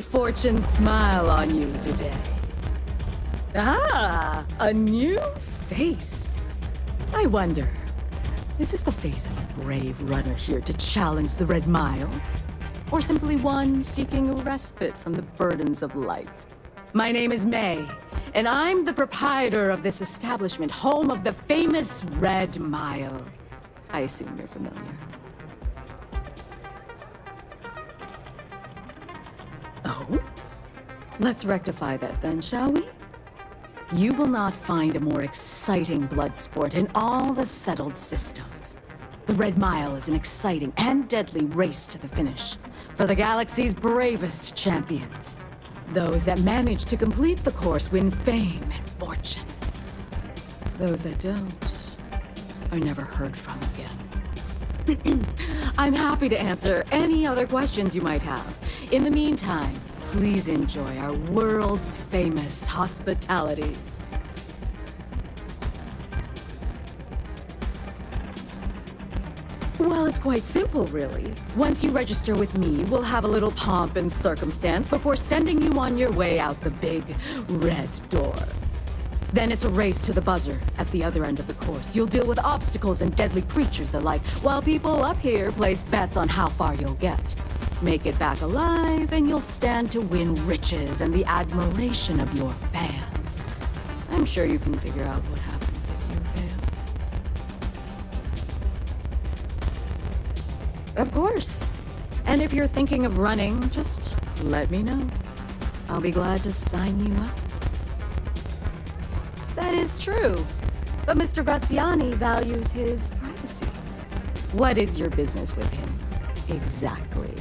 A: Fortune smile on you today. Ah, a new face. I wonder, is this the face of a brave runner here to challenge the Red Mile? Or simply one seeking a respite from the burdens of life? My name is May, and I'm the proprietor of this establishment, home of the famous Red Mile. I assume you're familiar. Oh? Let's rectify that then, shall we? You will not find a more exciting blood sport in all the settled systems. The Red Mile is an exciting and deadly race to the finish for the galaxy's bravest champions. Those that manage to complete the course win fame and fortune. Those that don't are never heard from again. I'm happy to answer any other questions you might have. In the meantime, please enjoy our world's famous hospitality. Well, it's quite simple, really. Once you register with me, we'll have a little pomp and circumstance before sending you on your way out the big red door. Then it's a race to the buzzer at the other end of the course. You'll deal with obstacles and deadly creatures alike, while people up here place bets on how far you'll get. Make it back alive, and you'll stand to win riches and the admiration of your fans. I'm sure you can figure out what happens if you fail. Of course. And if you're thinking of running, just let me know. I'll be glad to sign you up. That is true. But Mr. Graziani values his privacy. What is your business with him? Exactly.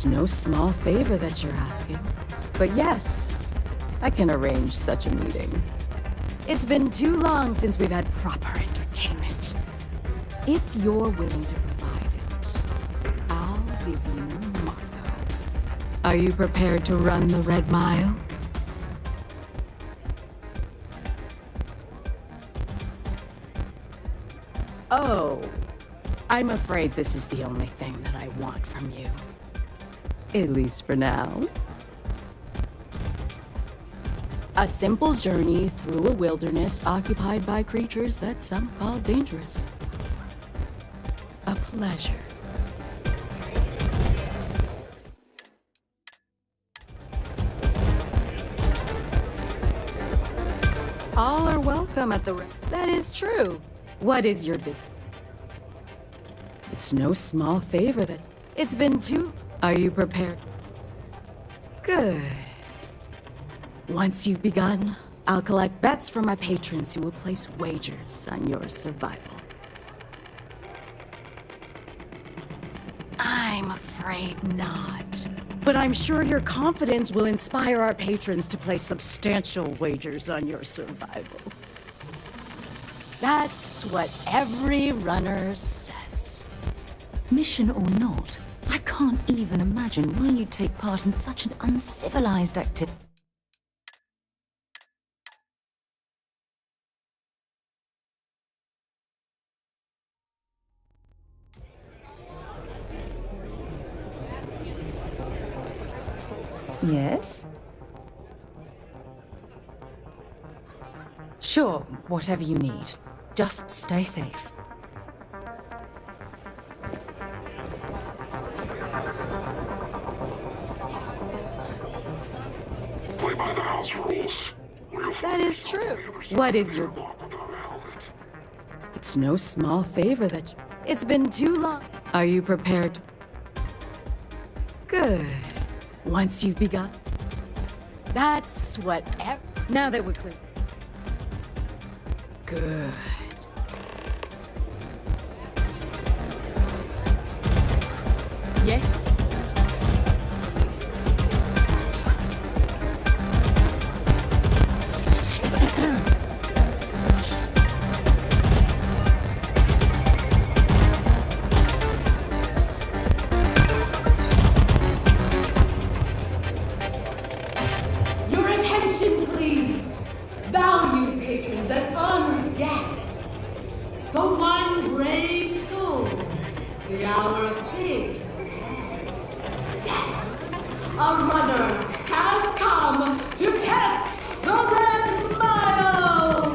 A: It's no small favor that you're asking. But yes, I can arrange such a meeting. It's been too long since we've had proper entertainment. If you're willing to provide it, I'll give you Marco. Are you prepared to run the Red Mile? Oh, I'm afraid this is the only thing that I want from you. At least for now. A simple journey through a wilderness occupied by creatures that some call dangerous. A pleasure. All are welcome at the... That is true. What is your business? It's no small favor that... It's been too... Are you prepared? Good. Once you've begun, I'll collect bets from my patrons who will place wagers on your survival. I'm afraid not. But I'm sure your confidence will inspire our patrons to place substantial wagers on your survival. That's what every runner says. Mission or not, I can't even imagine why you take part in such an uncivilized activity. Yes? Sure, whatever you need. Just stay safe.
R: Play by the house rules.
A: That is true. What is your... It's no small favor that... It's been too long. Are you prepared? Good. Once you've begun... That's what... Now that we're clear... Good. Yes?
S: Your attention, please. Valued patrons and honored guests. For one brave soul, the hour of things ahead. Yes! A runner has come to test the Red Mile!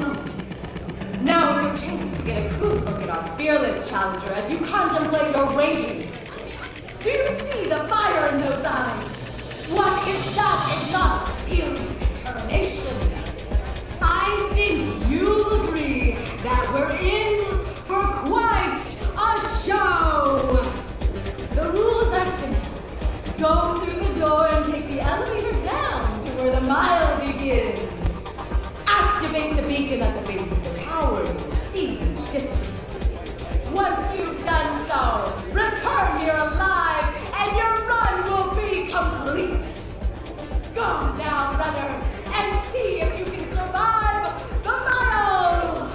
S: Now is your chance to get a good look at our fearless challenger as you contemplate your wagers. Do you see the fire in those eyes? What is that if not steely determination? I think you'll agree that we're in for quite a show! The rules are simple. Go through the door and take the elevator down to where the mile begins. Activate the beacon at the base of the tower and you'll see in the distance. Once you've done so, return here alive and your run will be complete. Go now, runner, and see if you can survive the mile!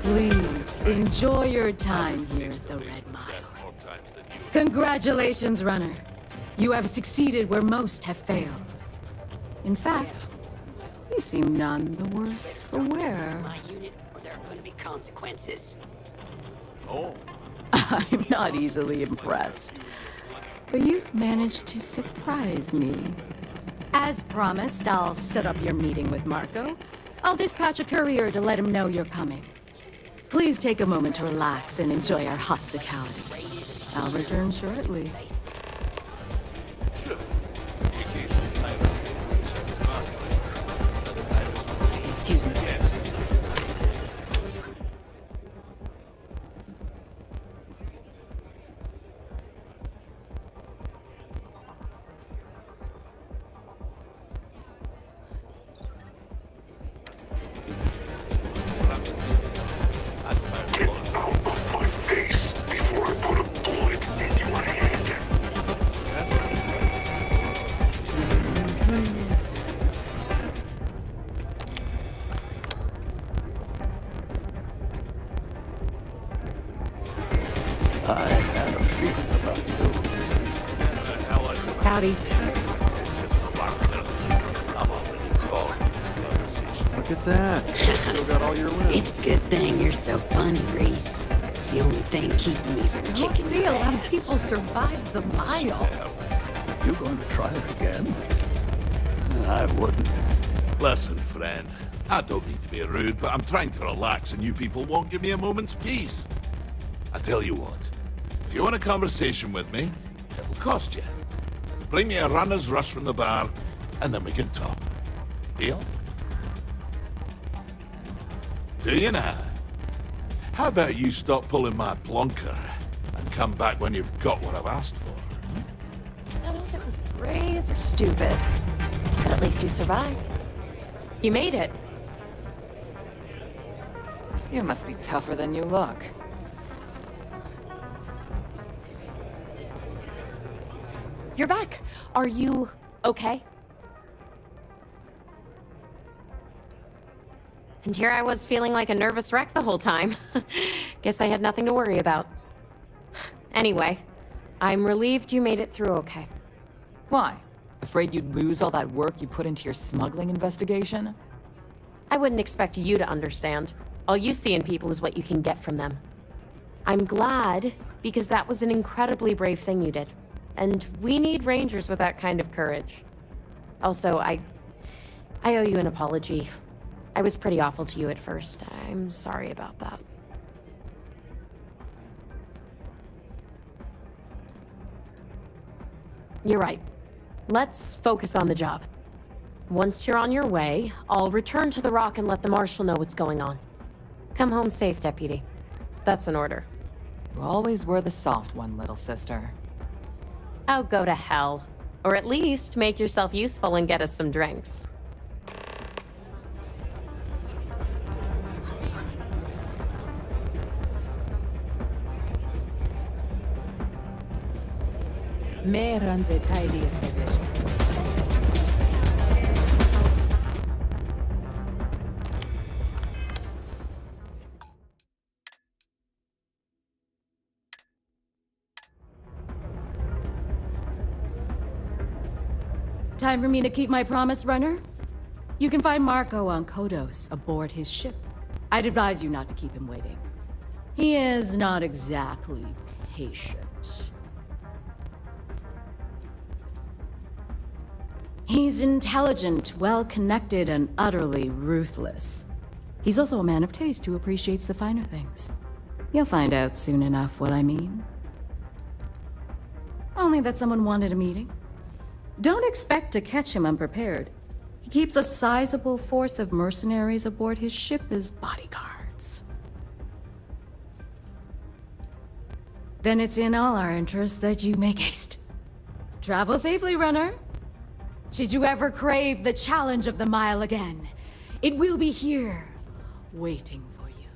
A: Please, enjoy your time here at the Red Mile. Congratulations, Runner. You have succeeded where most have failed. In fact, you seem none the worse for wear.
P: My unit, or there are going to be consequences.
R: Oh.
A: I'm not easily impressed. But you've managed to surprise me. As promised, I'll set up your meeting with Marco. I'll dispatch a courier to let him know you're coming. Please take a moment to relax and enjoy our hospitality. I'll return shortly.
P: Excuse me.
T: I had a feeling about you.
A: Howdy.
M: Look at that. Still got all your limbs.
P: It's a good thing you're so funny, Reese. It's the only thing keeping me from
A: I don't
P: kicking
A: see
P: your
A: a lot of
P: ass.
A: people survive the mile.
T: You going to try it again? I wouldn't.
R: Listen, friend. I don't mean to be rude, but I'm trying to relax and you people won't give me a moment's peace. I tell you what. If you want a conversation with me, it'll cost you. Bring me a runner's rush from the bar, and then we can talk. Deal? Do you now? How about you stop pulling my plonker and come back when you've got what I've asked for?
Q: I don't know if it was brave or stupid, but at least you survived. You made it.
L: You must be tougher than you look.
Q: You're back. Are you okay? And here I was feeling like a nervous wreck the whole time. Guess I had nothing to worry about. Anyway, I'm relieved you made it through okay.
L: Why? Afraid you'd lose all that work you put into your smuggling investigation?
Q: I wouldn't expect you to understand. All you see in people is what you can get from them. I'm glad, because that was an incredibly brave thing you did. And we need rangers with that kind of courage. Also, I owe you an apology. I was pretty awful to you at first. I'm sorry about that. You're right. Let's focus on the job. Once you're on your way, I'll return to the Rock and let the Marshal know what's going on. Come home safe, Deputy. That's an order.
L: You always were the soft one, little sister.
Q: Oh, go to hell. Or at least make yourself useful and get us some drinks.
L: May runs a tidy establishment.
A: Time for me to keep my promise, Runner? You can find Marco on Kodos aboard his ship. I'd advise you not to keep him waiting. He is not exactly patient. He's intelligent, well-connected, and utterly ruthless. He's also a man of taste who appreciates the finer things. You'll find out soon enough what I mean. Only that someone wanted a meeting. Don't expect to catch him unprepared. He keeps a sizable force of mercenaries aboard his ship as bodyguards. Then it's in all our interests that you make haste. Travel safely, Runner. Should you ever crave the challenge of the mile again, it will be here, waiting for you.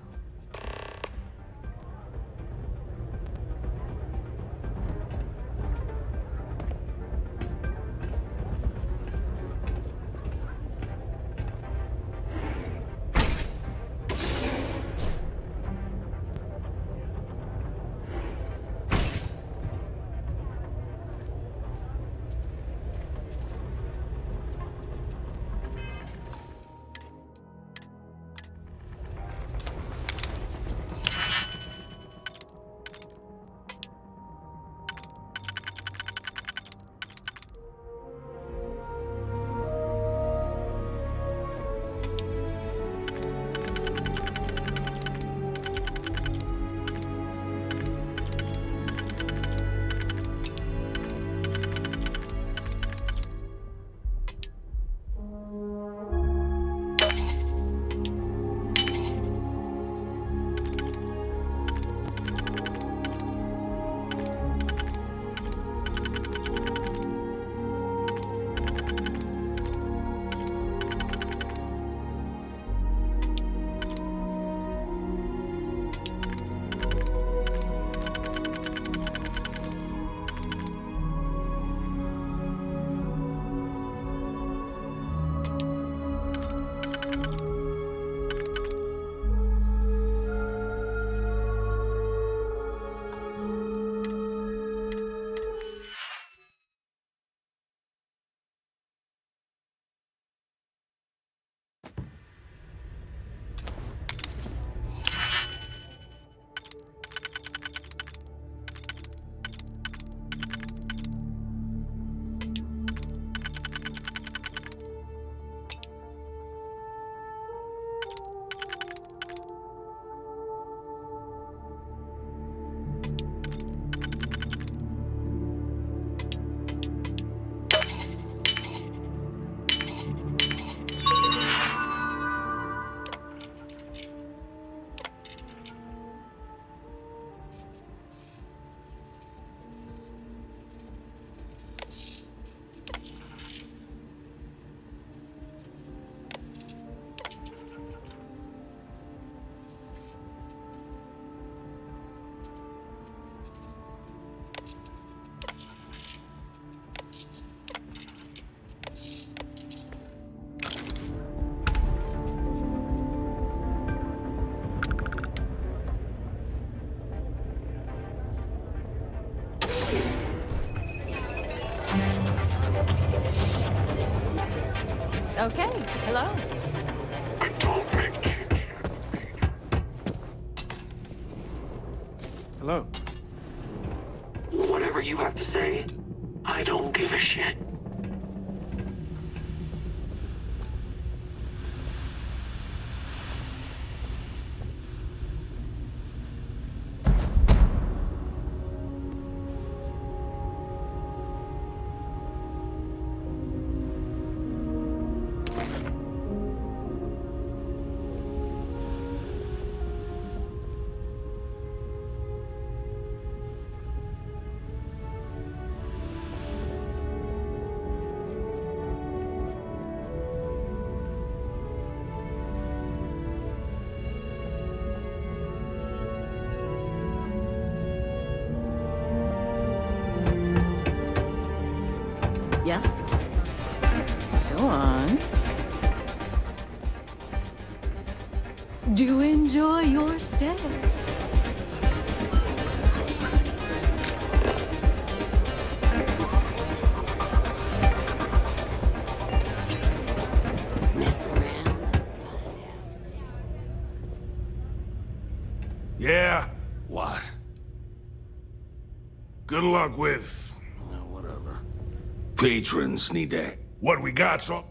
F: Okay, hello.
T: I don't make chit
I: Hello.
T: Whatever you have to say, I don't give a shit.
F: Yes? Go on. Do enjoy your stay.
P: Mess around.
T: Yeah? What? Good luck with... whatever. Patrons need that. What we got, so...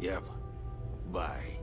T: Yep. Bye.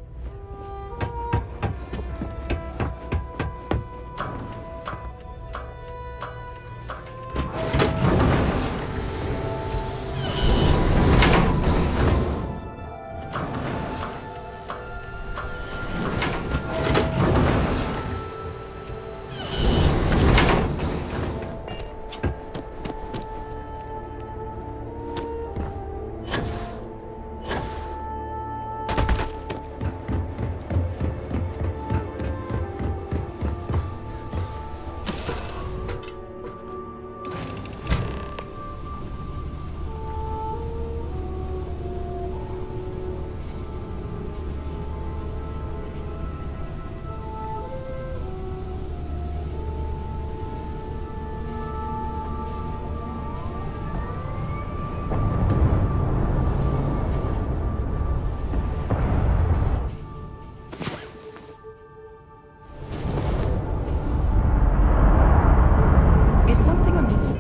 A: Is something amiss?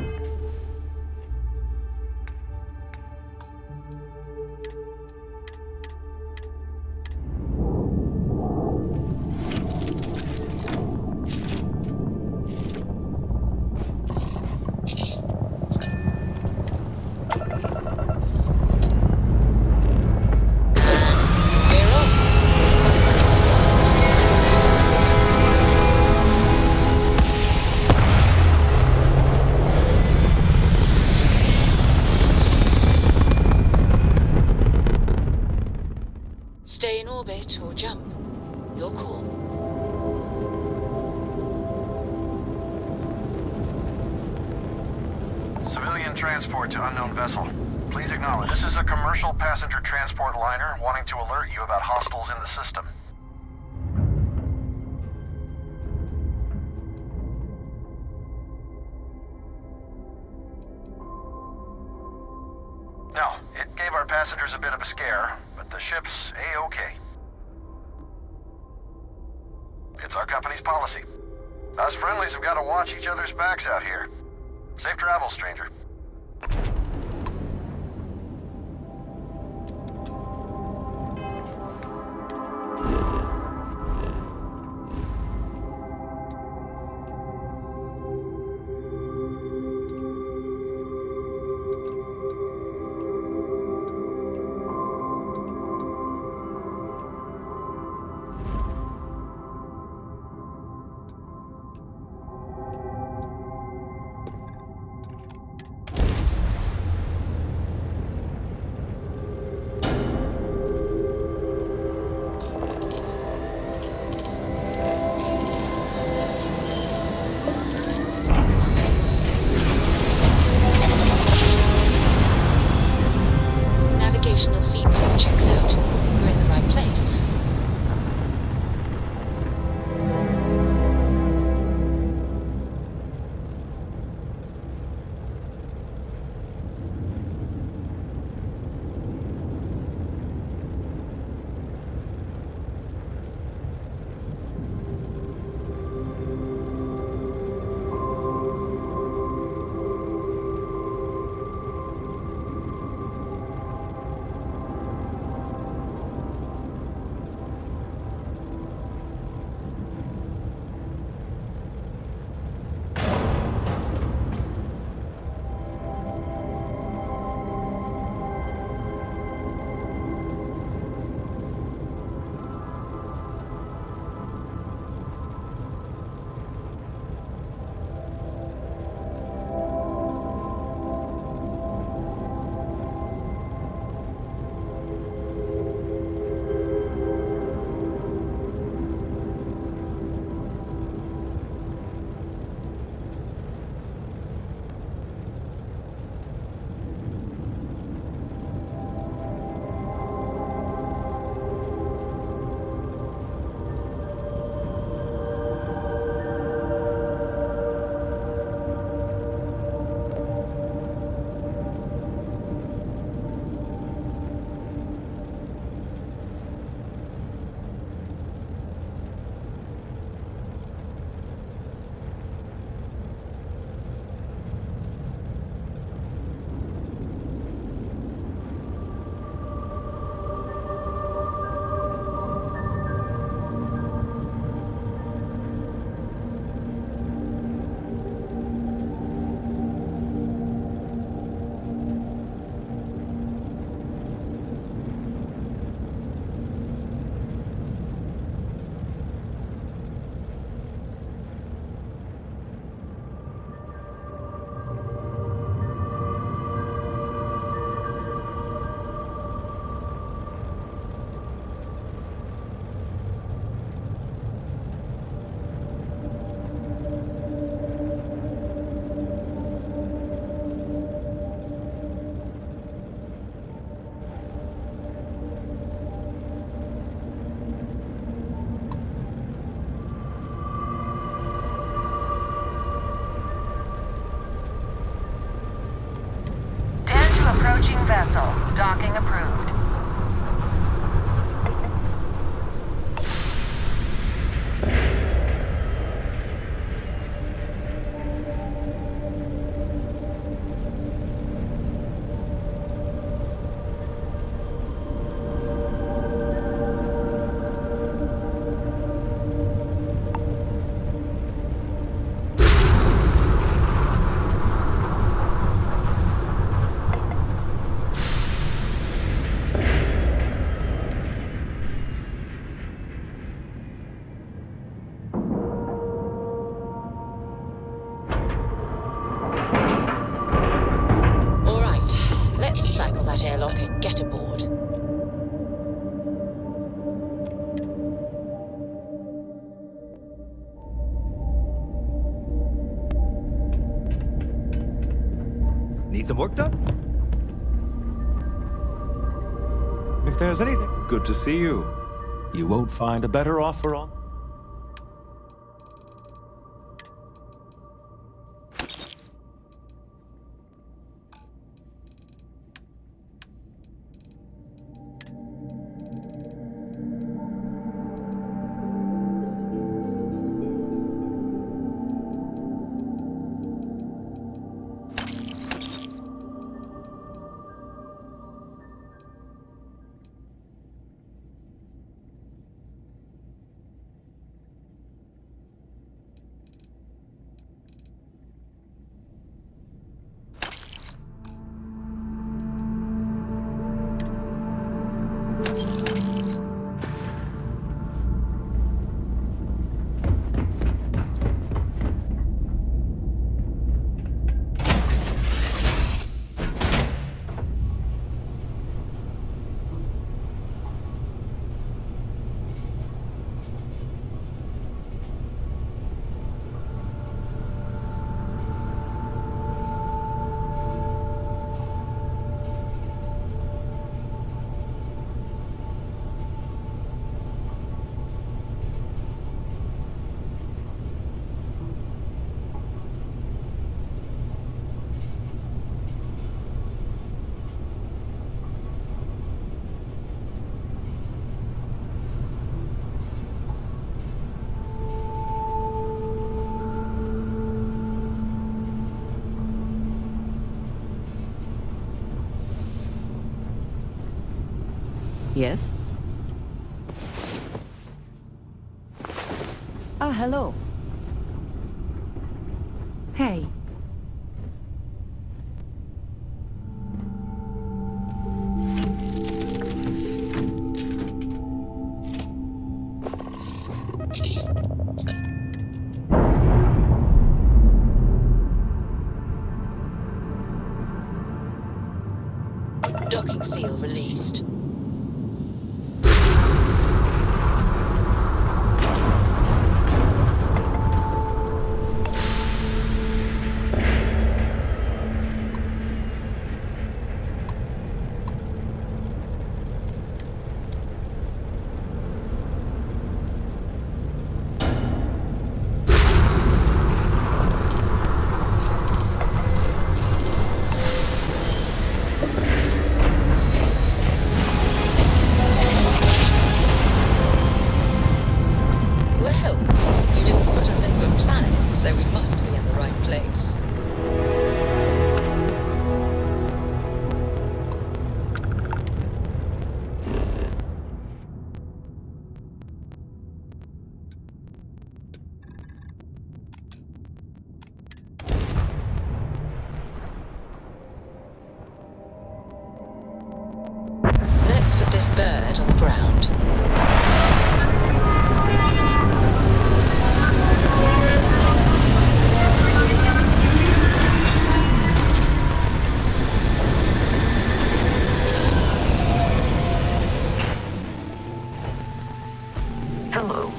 C: Stay in orbit or jump. Your call.
H: Civilian transport to unknown vessel. Please acknowledge. This is a commercial passenger transport liner wanting to alert you about hostiles in the system. No, it gave our passengers a bit of a scare, but the ship's A-okay. It's our company's policy. Us friendlies have got to watch each other's backs out here. Safe travels, stranger.
E: vessel. Docking approved.
C: Airlock and get aboard.
B: Need some work done?
O: If there's anything, good to see you. You won't find a better offer on.
U: Yes? Ah, hello.
A: Hey.
C: Docking seal released. This bird on the ground.
E: Hello.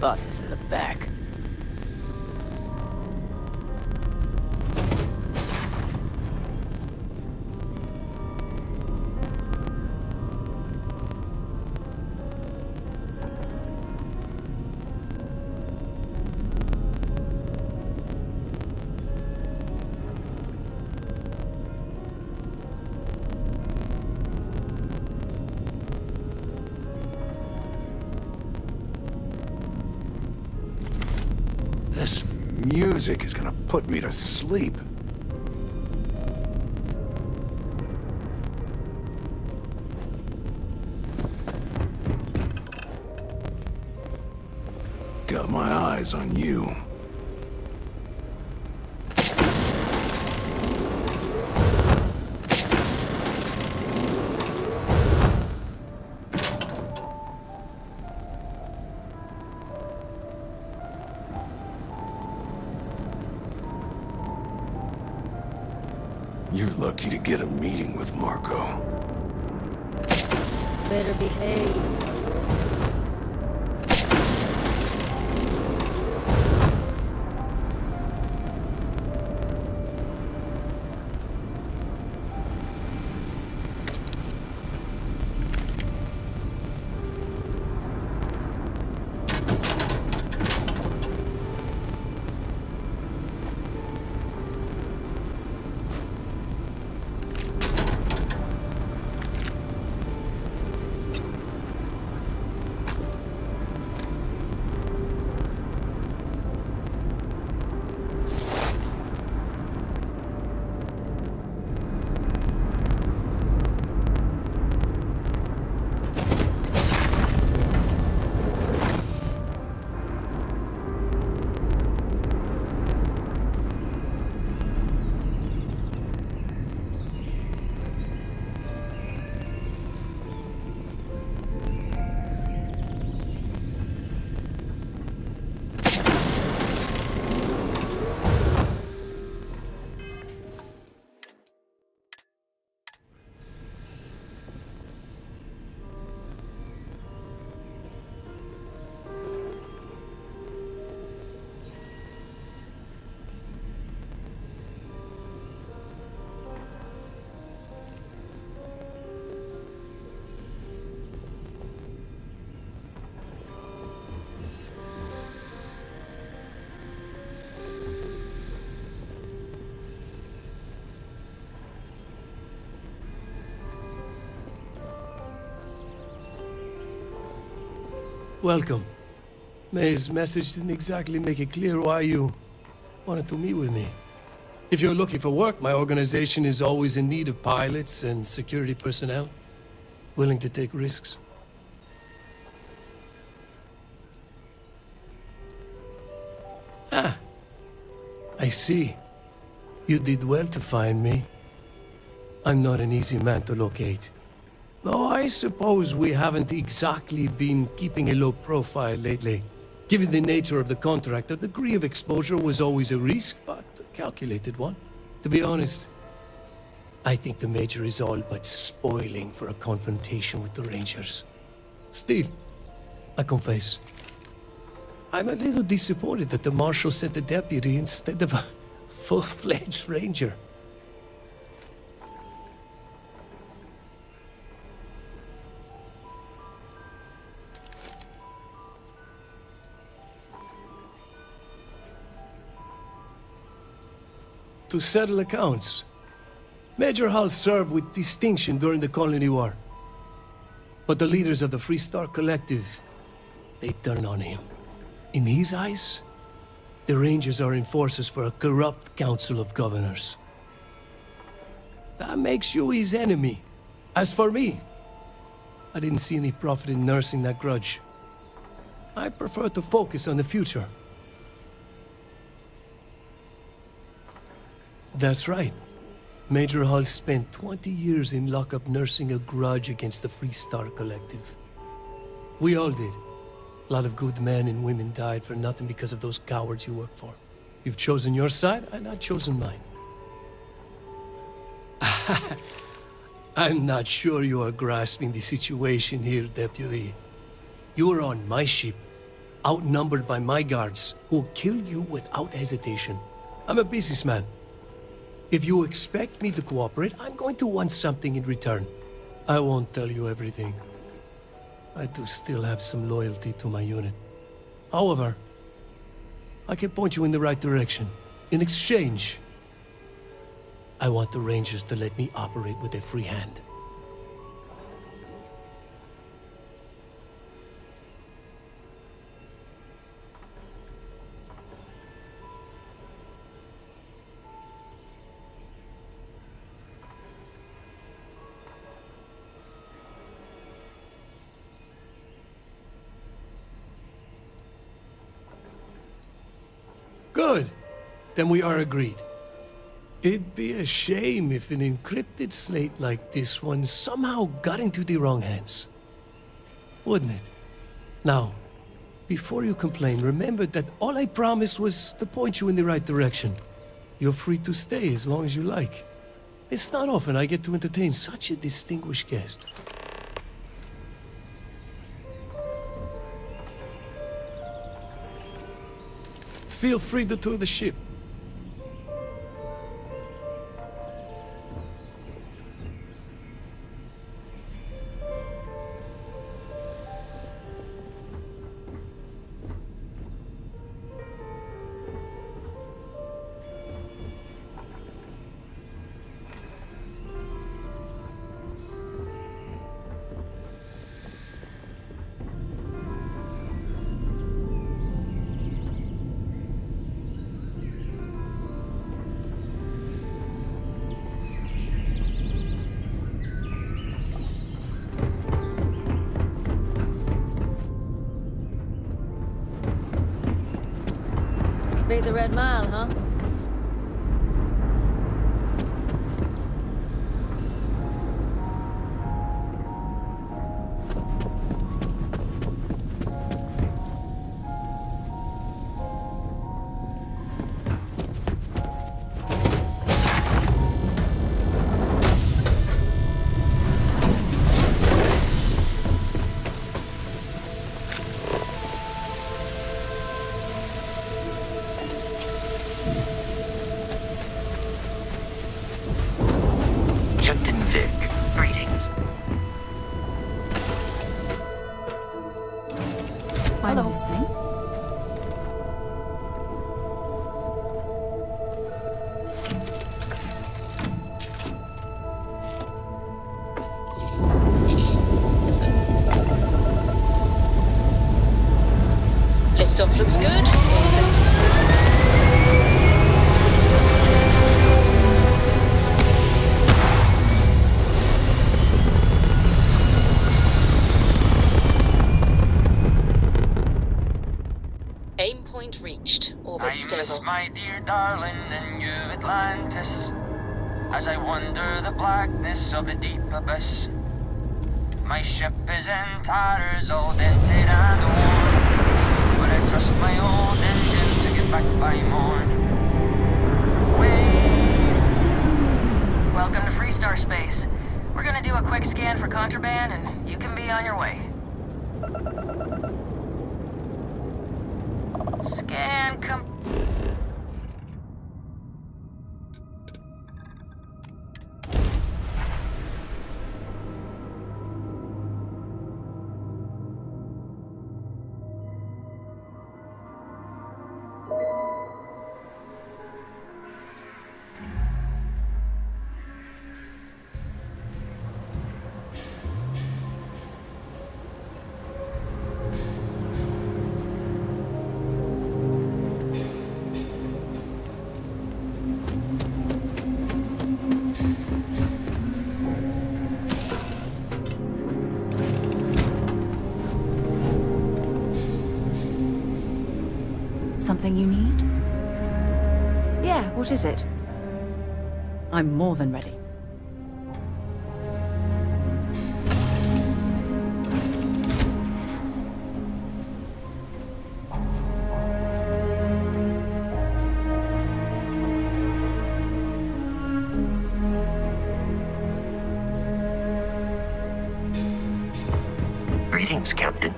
K: Boss is in the back.
T: This music is gonna put me to sleep. Got my eyes on you. You're lucky to get a meeting with Marco.
P: Better behave.
G: Welcome. May's message didn't exactly make it clear why you wanted to meet with me. If you're looking for work, my organization is always in need of pilots and security personnel, willing to take risks. Ah, I see. You did well to find me. I'm not an easy man to locate. Though I suppose we haven't exactly been keeping a low profile lately. Given the nature of the contract, a degree of exposure was always a risk, but a calculated one. To be honest, I think the Major is all but spoiling for a confrontation with the Rangers. Still, I confess, I'm a little disappointed that the Marshal sent a deputy instead of a full-fledged Ranger. To settle accounts. Major Hall served with distinction during the Colony War. But the leaders of the Free Star Collective, they turned on him. In his eyes, the Rangers are enforcers for a corrupt Council of Governors. That makes you his enemy. As for me, I didn't see any profit in nursing that grudge. I prefer to focus on the future. That's right. Major Hall spent 20 years in lockup nursing a grudge against the Free Star Collective. We all did. A lot of good men and women died for nothing because of those cowards you work for. You've chosen your side, and I've chosen mine. I'm not sure you are grasping the situation here, Deputy. You're on my ship, outnumbered by my guards, who'll kill you without hesitation. I'm a businessman. If you expect me to cooperate, I'm going to want something in return. I won't tell you everything. I do still have some loyalty to my unit. However, I can point you in the right direction. In exchange, I want the Rangers to let me operate with a free hand. Good. Then we are agreed. It'd be a shame if an encrypted slate like this one somehow got into the wrong hands. Wouldn't it? Now, before you complain, remember that all I promised was to point you in the right direction. You're free to stay as long as you like. It's not often I get to entertain such a distinguished guest. Feel free to tour the ship.
D: Made the Red Mile, huh?
A: I'm listening.
C: Liftoff looks good. All systems Aim point reached. Orbit stable.
V: My dear darling, and you Atlantis, as I wander the blackness of the deep abyss. My ship is in tatters, all dented and worn, but I trust my old engine to get back by morn. Wait!
E: Welcome to Freestar Space. We're gonna do a quick scan for contraband, and you can be on your way. Scan
A: Something you need? Yeah, what is it? I'm more than ready.
W: Greetings, Captain.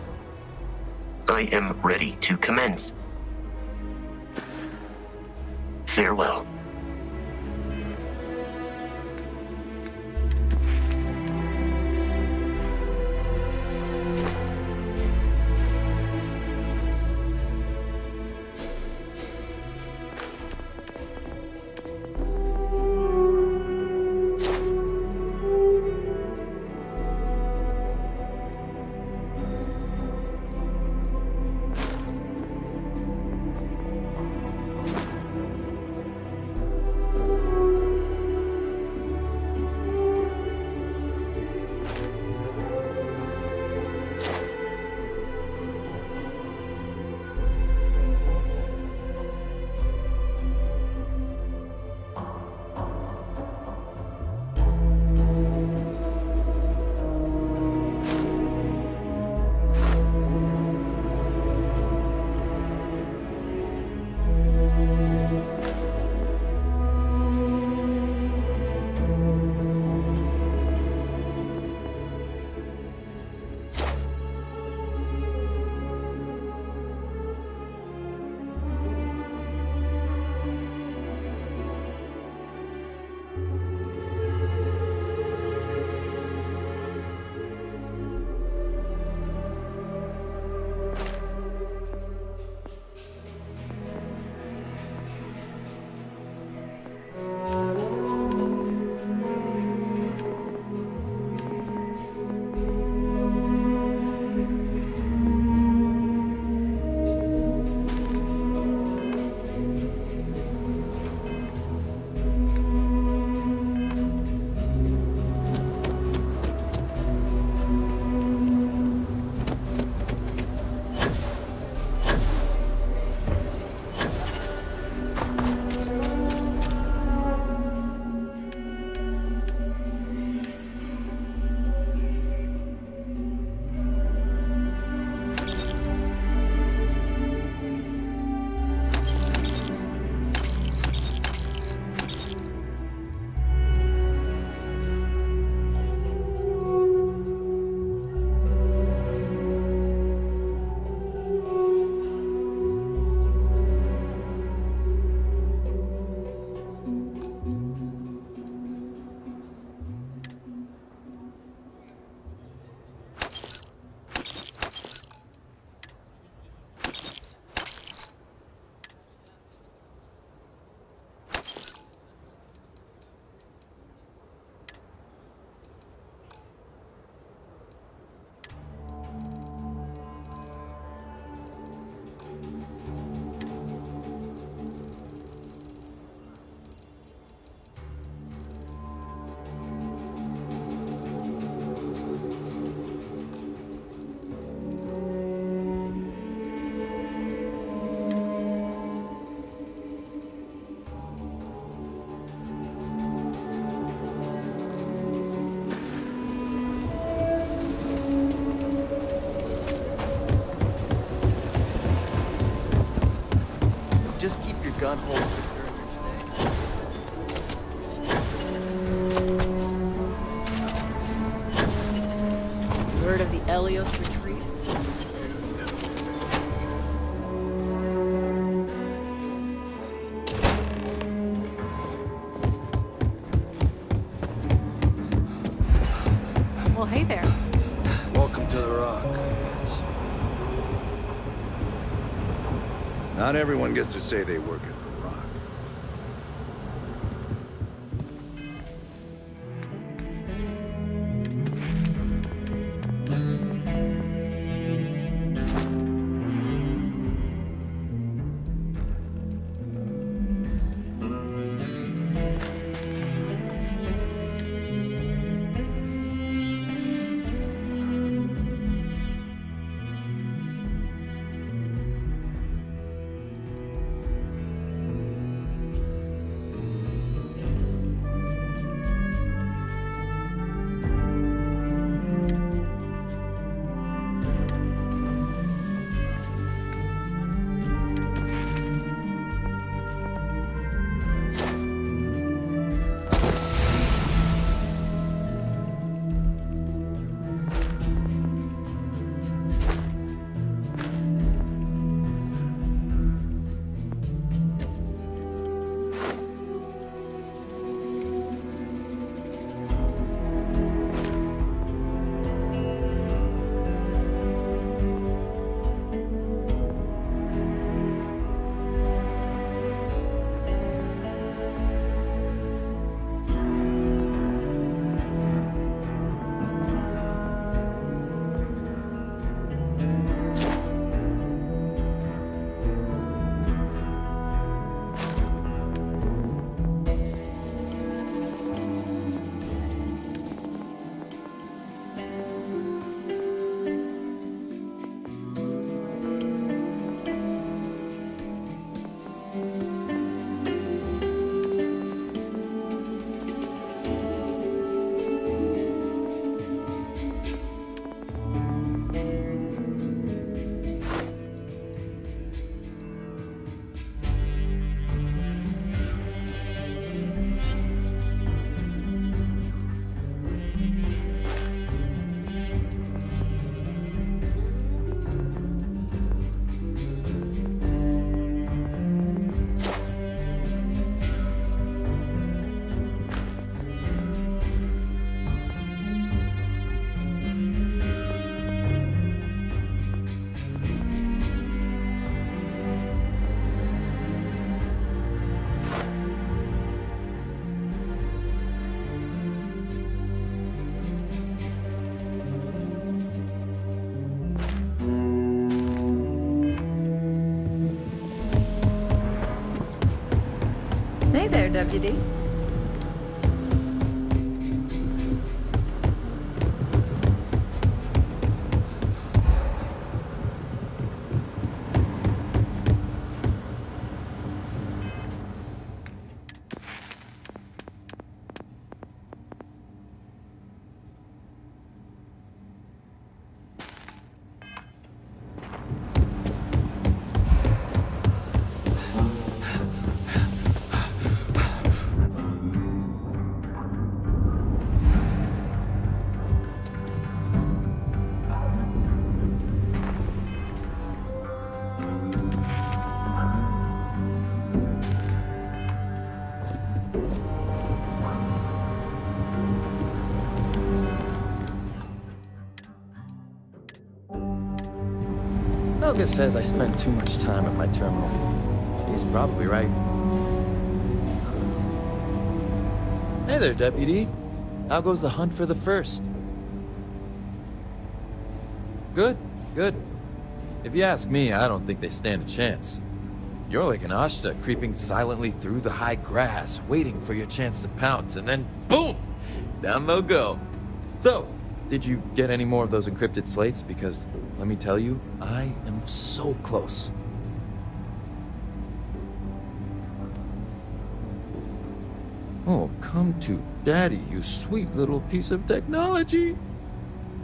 D: I am ready to commence. Farewell.
K: Just keep your gun holstered during your stay.
L: Heard of the Elios retreat?
A: Well, hey there.
T: Welcome to the Rock, I guess. Not everyone gets to say they work at the Rock.
J: there, Deputy.
M: Helga says I spend too much time at my terminal. She's probably right. Hey there, Deputy. How goes the hunt for the first? Good, good. If you ask me, I don't think they stand a chance. You're like an Ashta creeping silently through the high grass, waiting for your chance to pounce, and then boom! Down they'll go. So, did you get any more of those encrypted slates? Because, let me tell you, I am so close. Oh, come to Daddy, you sweet little piece of technology.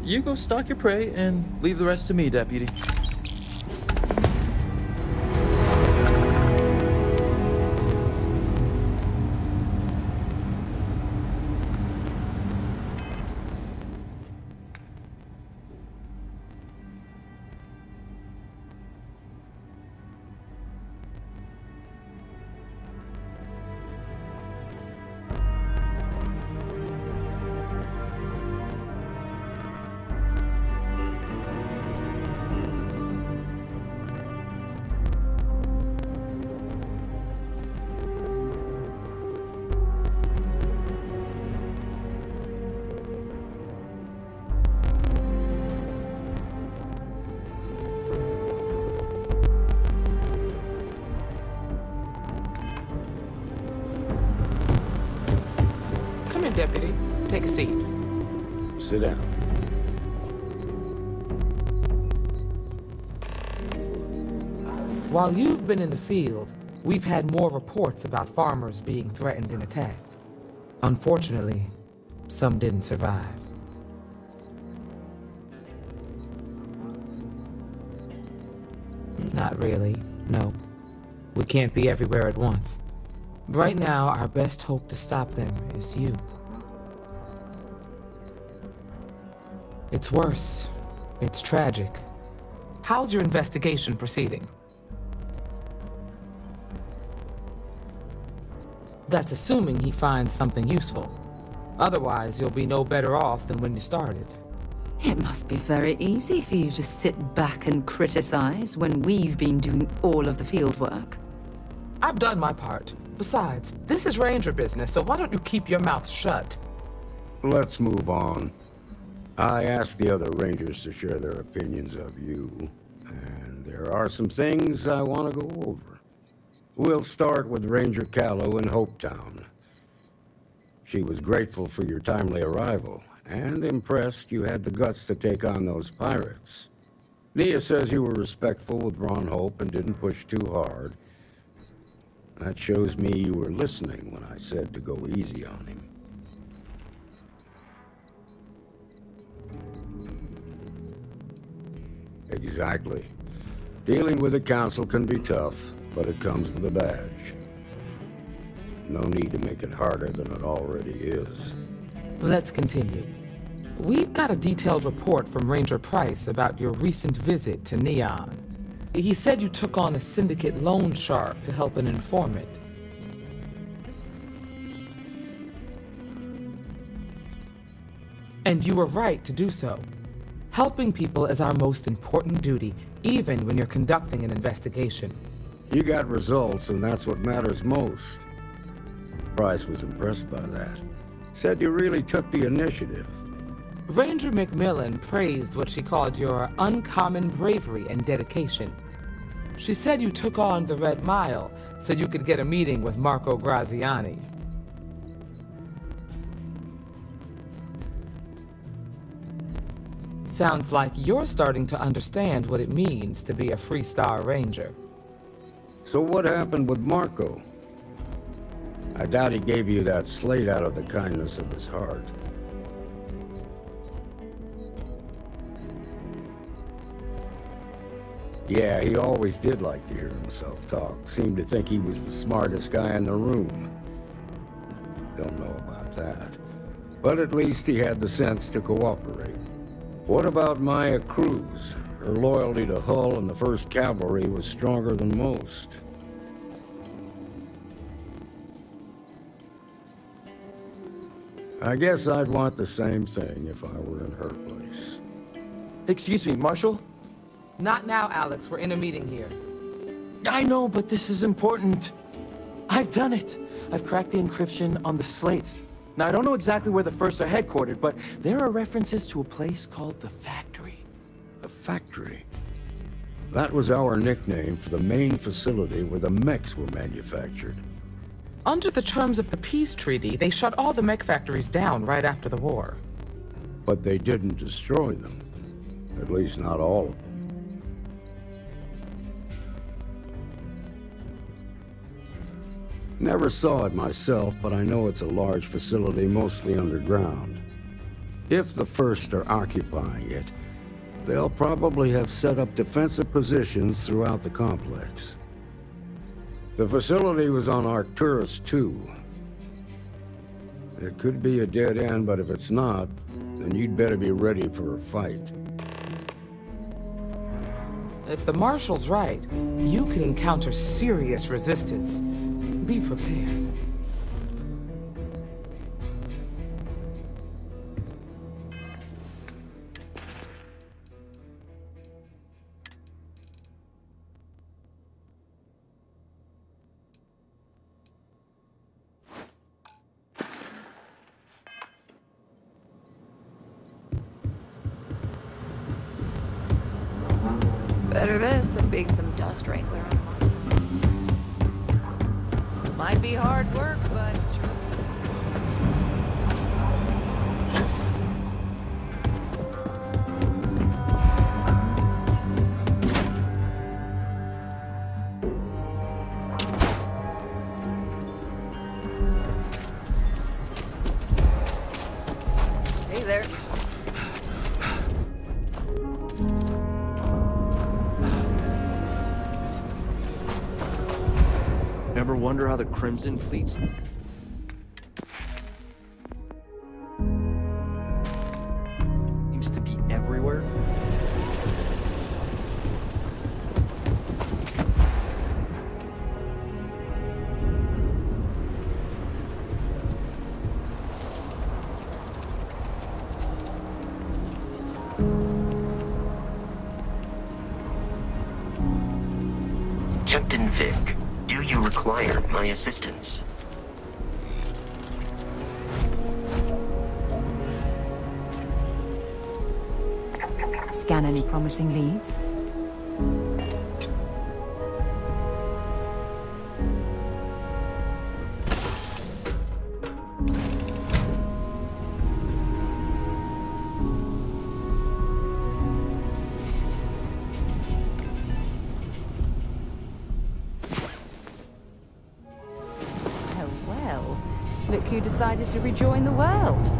M: You go stalk your prey and leave the rest to me, Deputy.
N: Deputy. Take a seat.
T: Sit down.
N: While you've been in the field, we've had more reports about farmers being threatened and attacked. Unfortunately, some didn't survive. Not really, no. We can't be everywhere at once. Right now, our best hope to stop them is you. It's worse. It's tragic. How's your investigation proceeding? That's assuming he finds something useful. Otherwise, you'll be no better off than when you started.
A: It must be very easy for you to sit back and criticize when we've been doing all of the field work.
N: I've done my part. Besides, this is Ranger business, so why don't you keep your mouth shut?
T: Let's move on. I asked the other Rangers to share their opinions of you, and there are some things I want to go over. We'll start with Ranger Callow in Hopetown. She was grateful for your timely arrival, and impressed you had the guts to take on those pirates. Nia says you were respectful with Ron Hope and didn't push too hard. That shows me you were listening when I said to go easy on him. Exactly. Dealing with the Council can be tough, but it comes with a badge. No need to make it harder than it already is.
N: Let's continue. We've got a detailed report from Ranger Price about your recent visit to Neon. He said you took on a syndicate loan shark to help an informant. And you were right to do so. Helping people is our most important duty, even when you're conducting an investigation.
T: You got results, and that's what matters most. Price was impressed by that. Said you really took the initiative.
N: Ranger McMillan praised what she called your uncommon bravery and dedication. She said you took on the Red Mile so you could get a meeting with Marco Graziani. Sounds like you're starting to understand what it means to be a Freestar Ranger.
T: So what happened with Marco? I doubt he gave you that slate out of the kindness of his heart. Yeah, he always did like to hear himself talk. Seemed to think he was the smartest guy in the room. Don't know about that. But at least he had the sense to cooperate. What about Maya Cruz? Her loyalty to Hull and the 1st Cavalry was stronger than most. I guess I'd want the same thing if I were in her place.
M: Excuse me, Marshal?
N: Not now, Alex. We're in a meeting here.
M: I know, but this is important. I've done it. I've cracked the encryption on the slates. Now, I don't know exactly where the First are headquartered, but there are references to a place called the Factory.
T: The Factory? That was our nickname for the main facility where the mechs were manufactured.
N: Under the terms of the peace treaty, they shut all the mech factories down right after the war.
T: But they didn't destroy them. At least not all of them. Never saw it myself, but I know it's a large facility mostly underground. If the First are occupying it, they'll probably have set up defensive positions throughout the complex. The facility was on Arcturus 2. It could be a dead end, but if it's not, then you'd better be ready for a fight.
N: If the Marshal's right, you could encounter serious resistance. Be prepared.
J: Better this than being some dust wrangler on a monkey. Might be hard work, but hey there.
B: Ever wonder how the Crimson Fleet's seems to be everywhere?
D: Captain Vic, do you require my assistance?
A: Scan any promising leads? Look who decided to rejoin the world.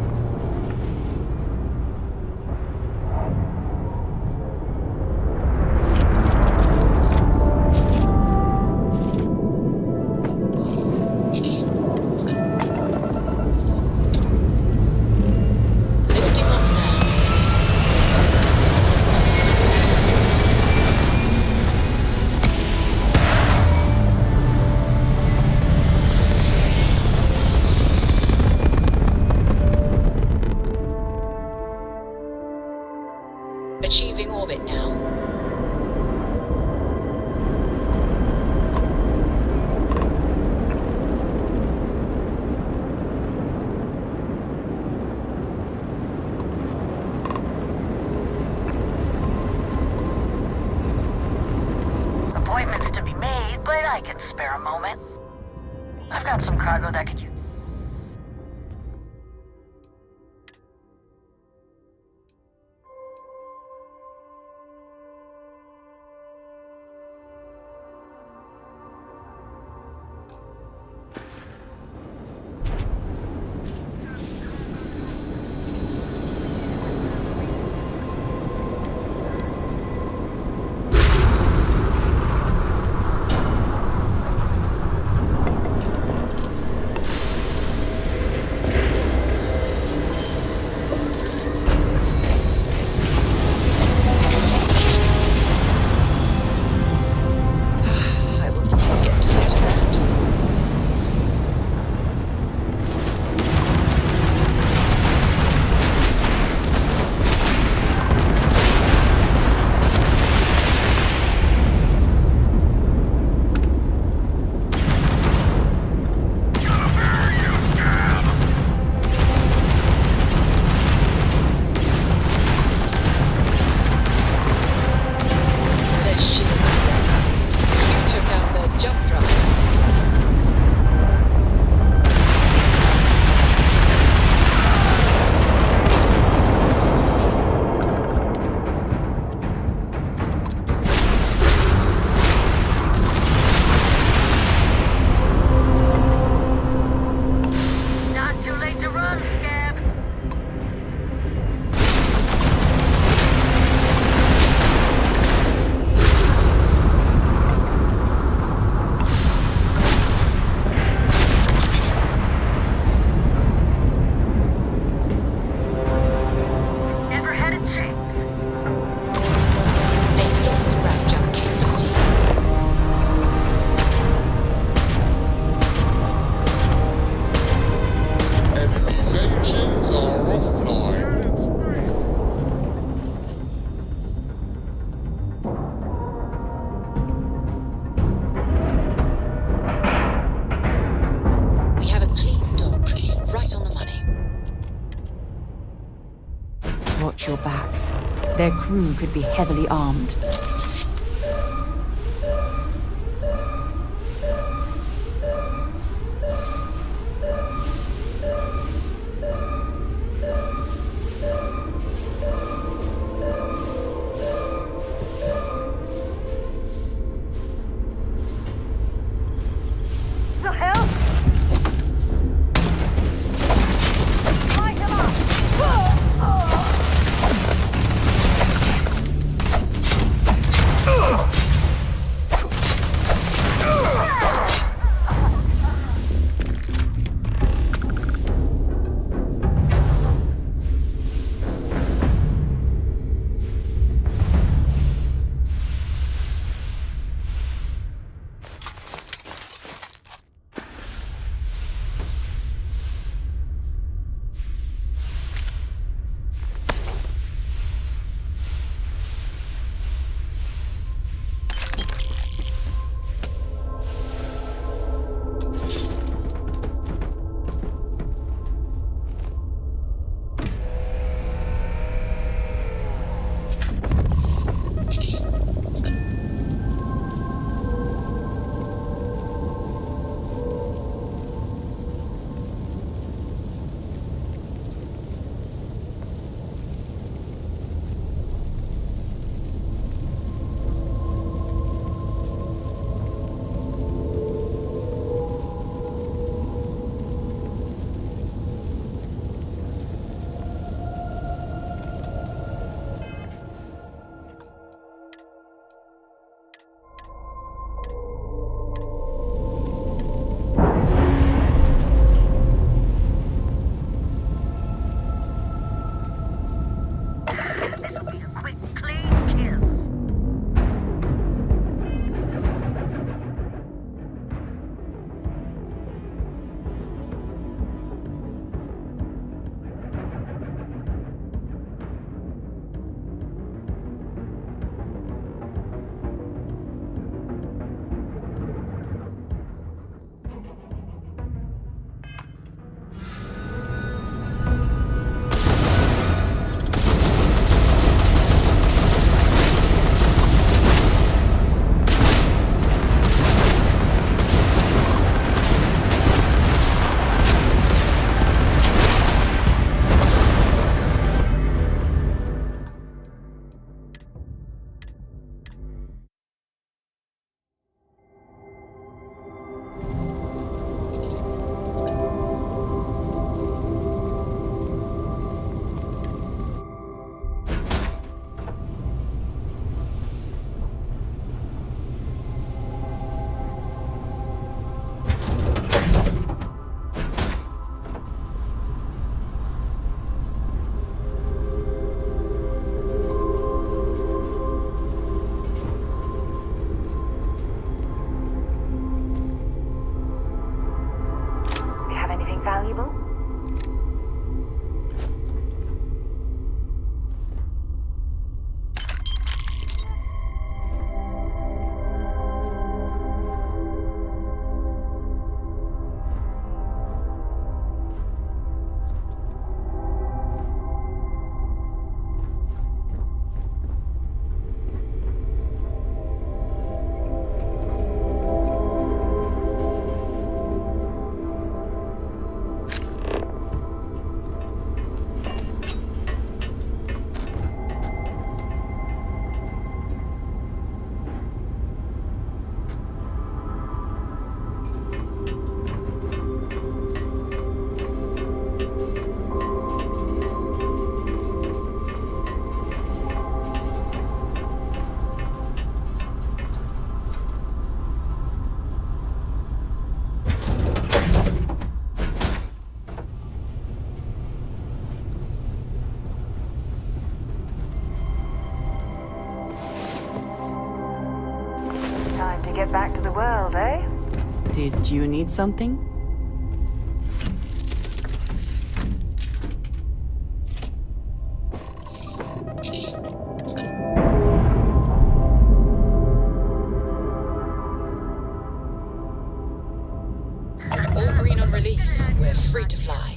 C: Achieving orbit now.
E: Appointment spare a moment? I've got some cargo that could use.
A: Watch your backs. Their crew could be heavily armed.
J: get back to the world, eh?
U: Did you need something?
C: All green on release. We're free to fly.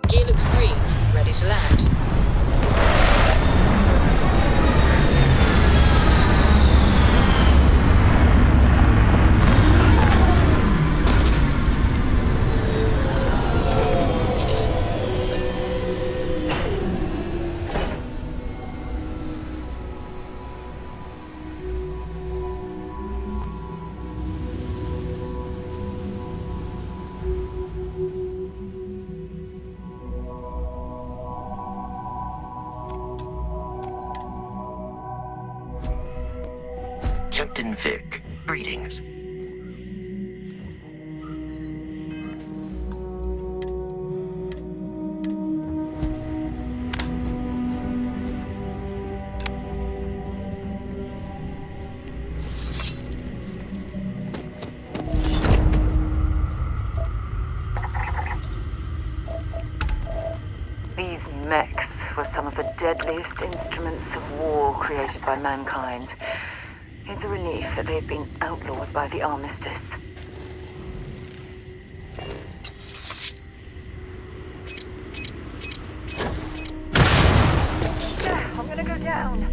C: Gear looks green, ready to land.
D: Captain Vic, greetings.
J: These mechs were some of
C: deadliest instruments of war created by mankind. It's a relief that they've been outlawed by the Armistice. I'm gonna go down.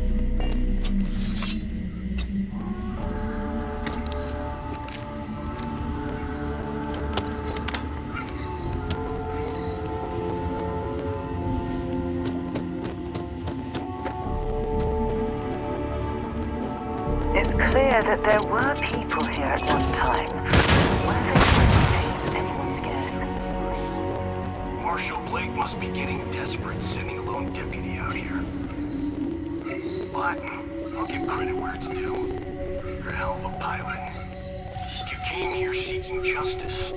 C: It's clear that there were people here at one time. One of those days of anyone's guess.
R: Marshal Blake must be getting desperate sending a lone deputy out here. But I'll give credit where it's due. You're a hell of a pilot. If you came here seeking justice,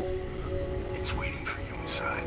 R: it's waiting for you inside.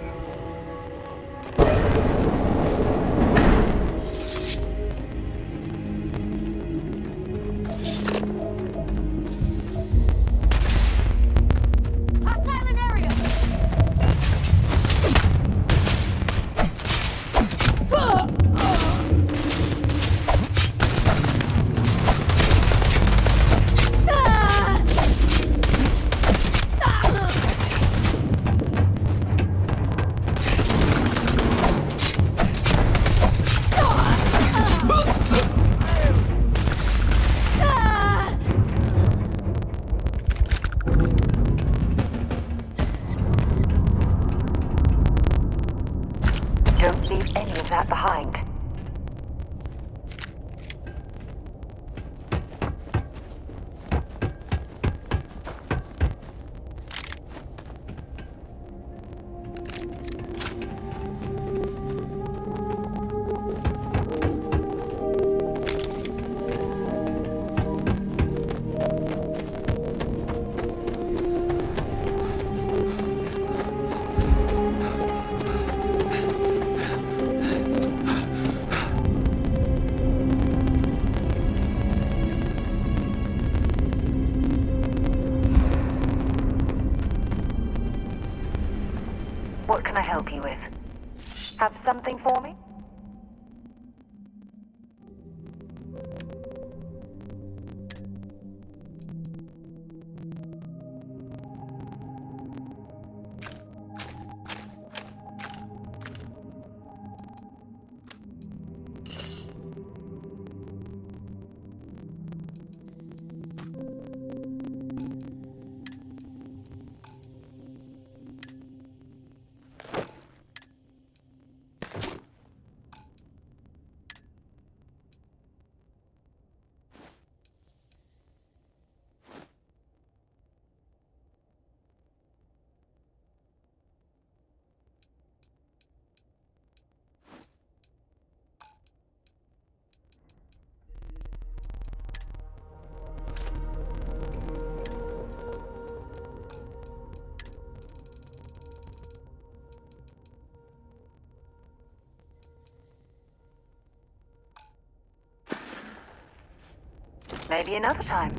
C: Don't leave any of that behind. What can I help you with? Have something for me? Maybe another time.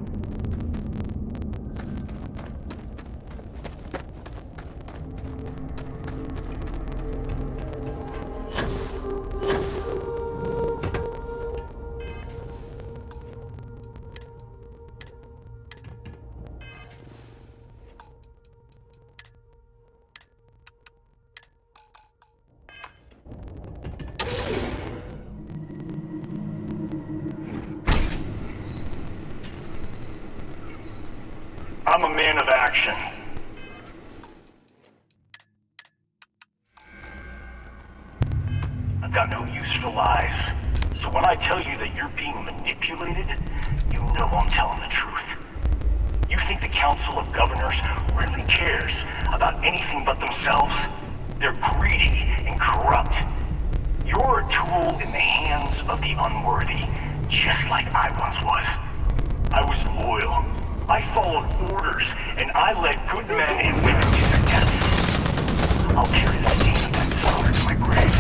R: I'm a man of action. I've got no use for lies. So when I tell you that you're being manipulated, you know I'm telling the truth. You think the Council of Governors really cares about anything but themselves? They're greedy and corrupt. You're a tool in the hands of the unworthy, just like I once was. I was loyal. I followed orders, and I led good men and women to their deaths. I'll carry the stain of that valor to my grave.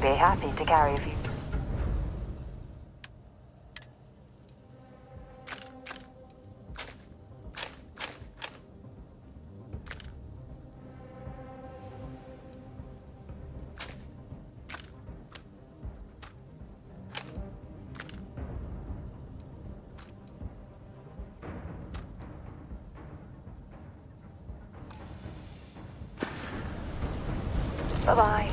C: be happy to carry a few. Bye-bye.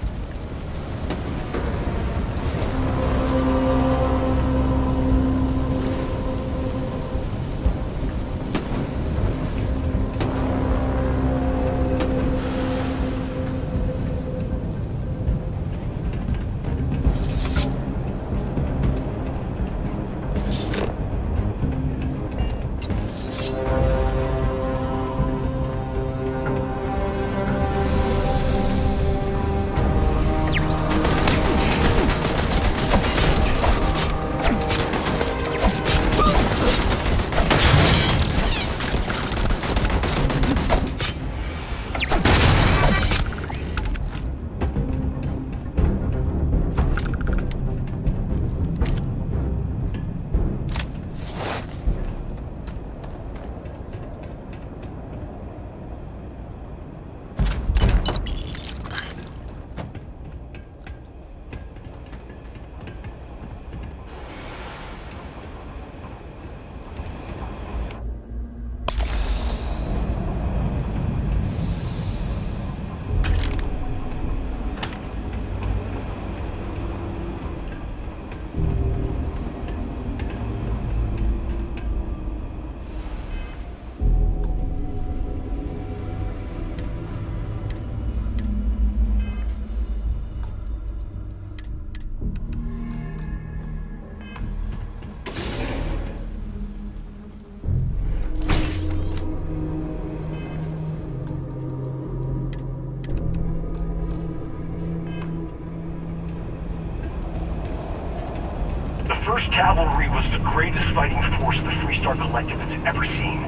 R: The 1st Cavalry was the greatest fighting force the Freestar Collective has ever seen.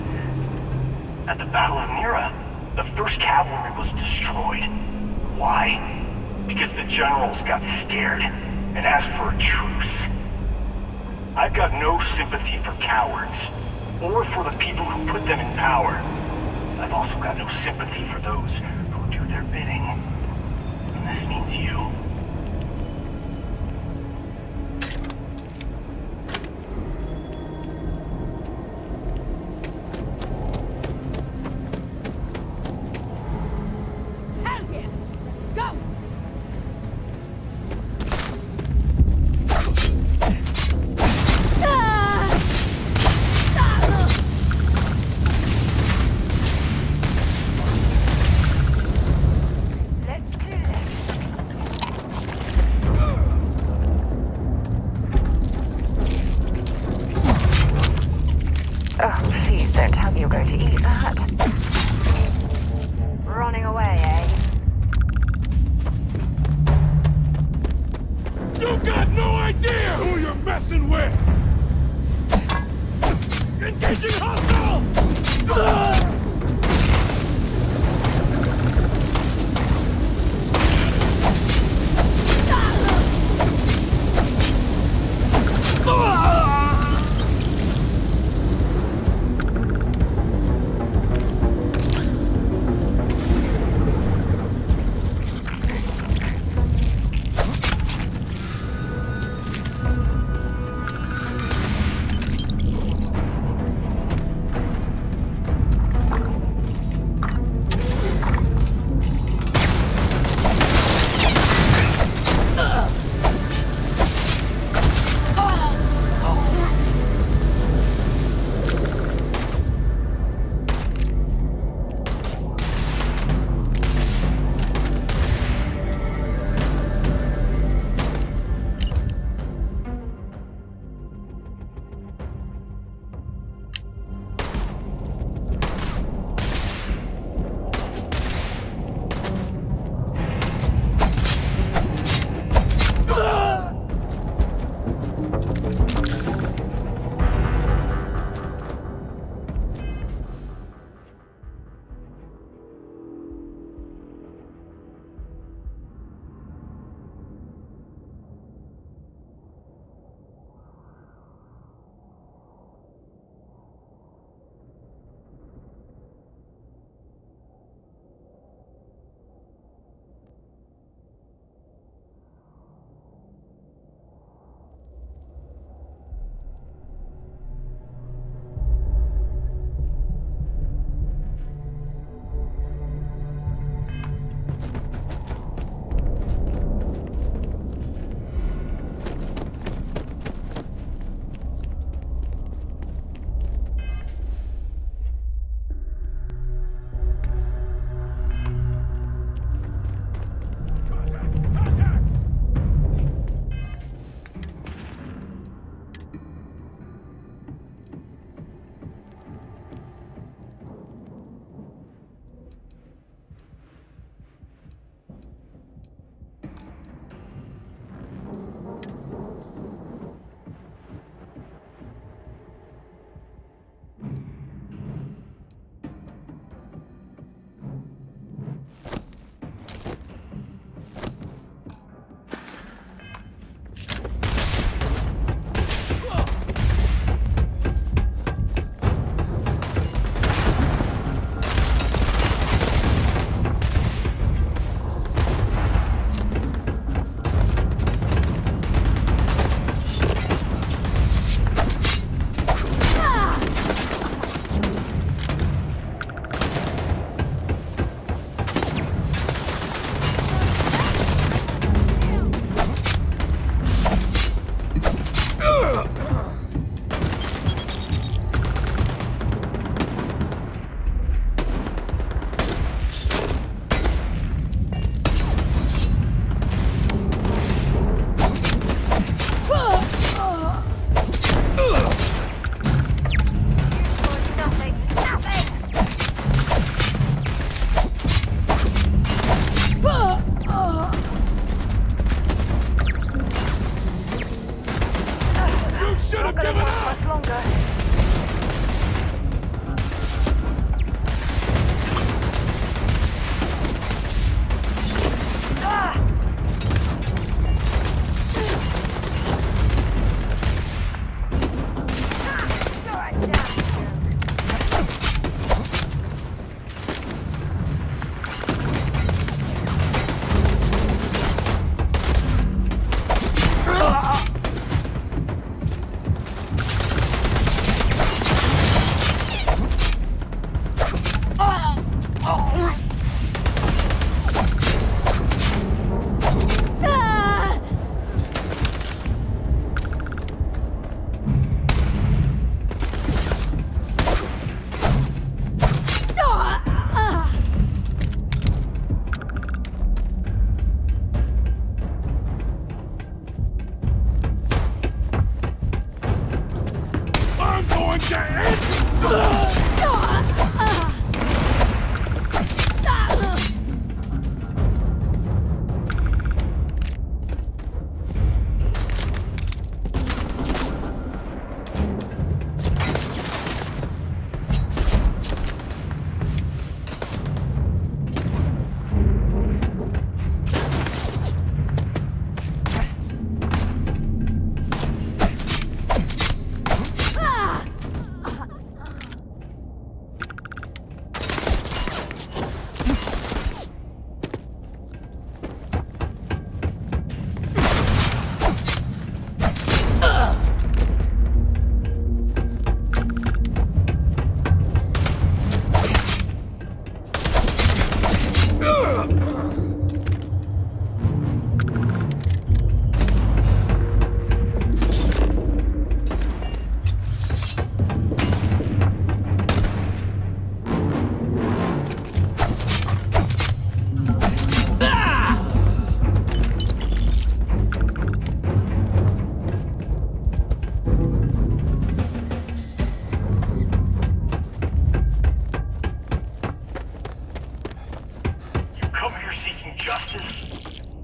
R: At the Battle of Nira, the 1st Cavalry was destroyed. Why? Because the generals got scared and asked for a truce. I've got no sympathy for cowards, or for the people who put them in power. I've also got no sympathy for those who do their bidding. And this means you.
C: Oh, please don't tell me you're going to eat that. Running away, eh?
G: You got no idea who you're messing with! Engaging hostile!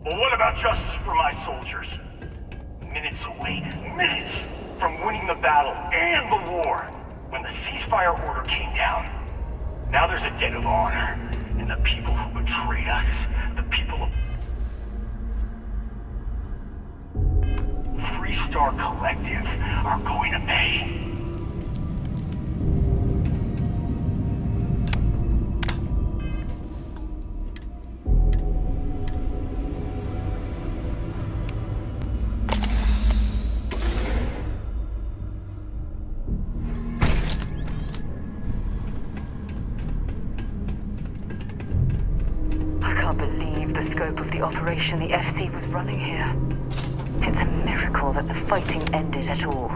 R: Well, what about justice for my soldiers? Minutes away, minutes from winning the battle and the war, when the ceasefire order came down. Now there's a debt of honor, and the people who betrayed us, the people of Freestar Collective, are going to pay.
C: The operation the FC was running here. It's a miracle that the fighting ended at all.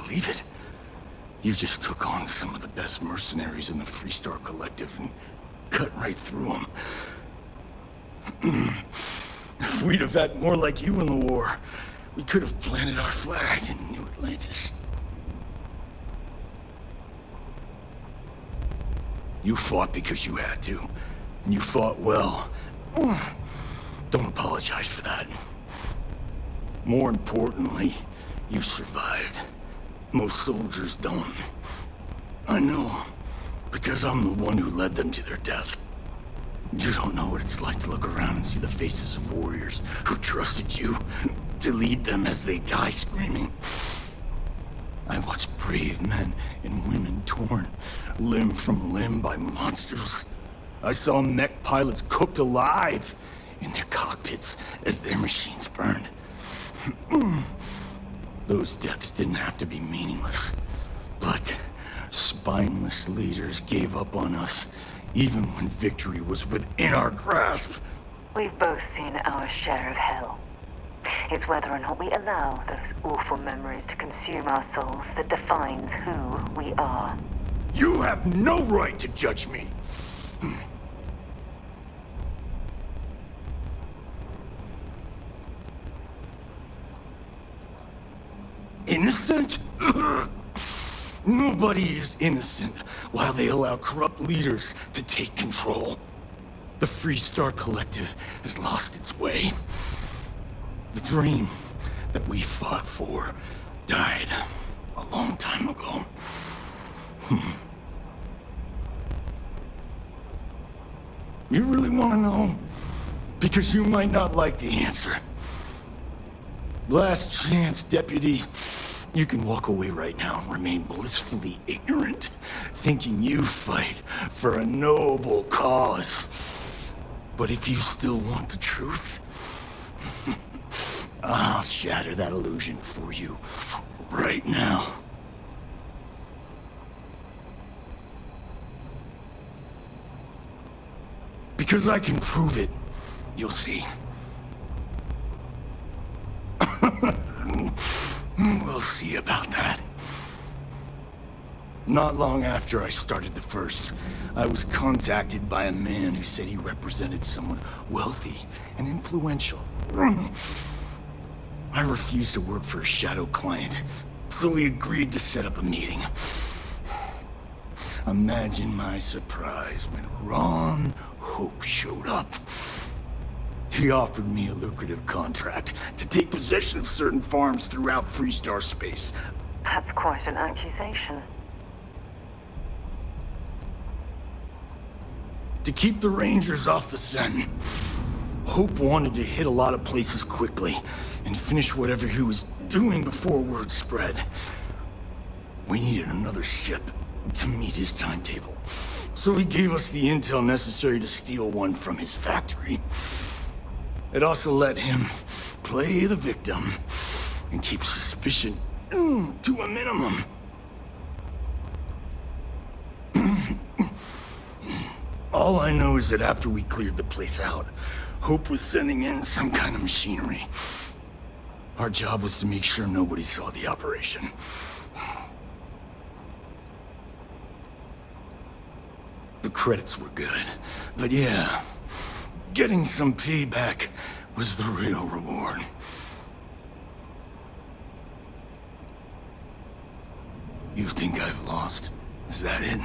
R: believe it? You just took on some of the best mercenaries in the Freestar Collective and cut right through them. If we'd have had more like you in the war, we could have planted our flag in New Atlantis. You fought because you had to, and you fought well. Don't apologize for that. More importantly, you survived. Most soldiers don't. I know, because I'm the one who led them to their death. You don't know what it's like to look around and see the faces of warriors who trusted you to lead them as they die screaming. I watched brave men and women torn limb from limb by monsters. I saw mech pilots cooked alive in their cockpits as their machines burned. Those deaths didn't have to be meaningless, but spineless leaders gave up on us, even when victory was within our grasp.
C: We've both seen our share of hell. It's whether or not we allow those awful memories to consume our souls that defines who we are.
R: You have no right to judge me! Innocent? Nobody is innocent while they allow corrupt leaders to take control. The Freestar Collective has lost its way. The dream that we fought for died a long time ago. You really want to know? Because you might not like the answer. Last chance, Deputy. You can walk away right now and remain blissfully ignorant, thinking you fight for a noble cause. But if you still want the truth, I'll shatter that illusion for you right now. Because I can prove it. You'll see. We'll see about that. Not long after I started the First, I was contacted by a man who said he represented someone wealthy and influential. I refused to work for a shadow client, so he agreed to set up a meeting. Imagine my surprise when Ron Hope showed up. He offered me a lucrative contract to take possession of certain farms throughout Freestar space.
C: That's quite an accusation.
R: To keep the Rangers off the scent, Hope wanted to hit a lot of places quickly and finish whatever he was doing before word spread. We needed another ship to meet his timetable, so he gave us the intel necessary to steal one from his factory. It also let him play the victim and keep suspicion to a minimum. All I know is that after we cleared the place out, Hope was sending in some kind of machinery. Our job was to make sure nobody saw the operation. The credits were good, but yeah, getting some payback was the real reward. You think I've lost? Is that it?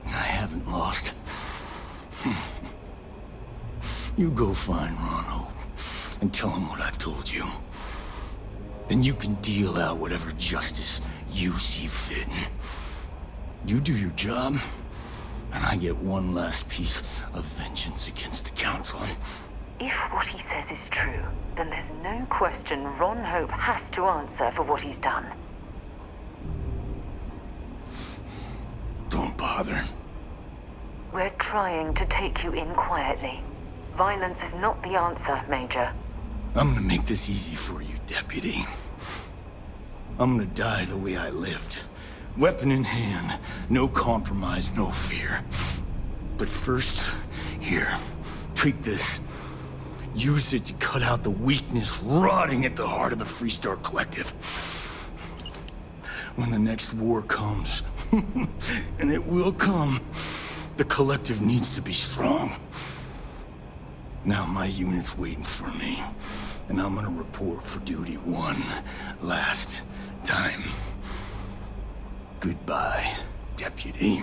R: I haven't lost. You go find Ron Hope and tell him what I've told you. Then you can deal out whatever justice you see fit. You do your job, and I get one last piece of vengeance against the Council.
C: If what he says is true, then there's no question Ron Hope has to answer for what he's done.
R: Don't bother.
C: We're trying to take you in quietly. Violence is not the answer, Major.
R: I'm gonna make this easy for you, Deputy. I'm gonna die the way I lived. Weapon in hand, no compromise, no fear. But first, here, take this. Use it to cut out the weakness rotting at the heart of the Freestar Collective. When the next war comes, and it will come, the collective needs to be strong. Now my unit's waiting for me, and I'm gonna report for duty one last time. Goodbye, Deputy.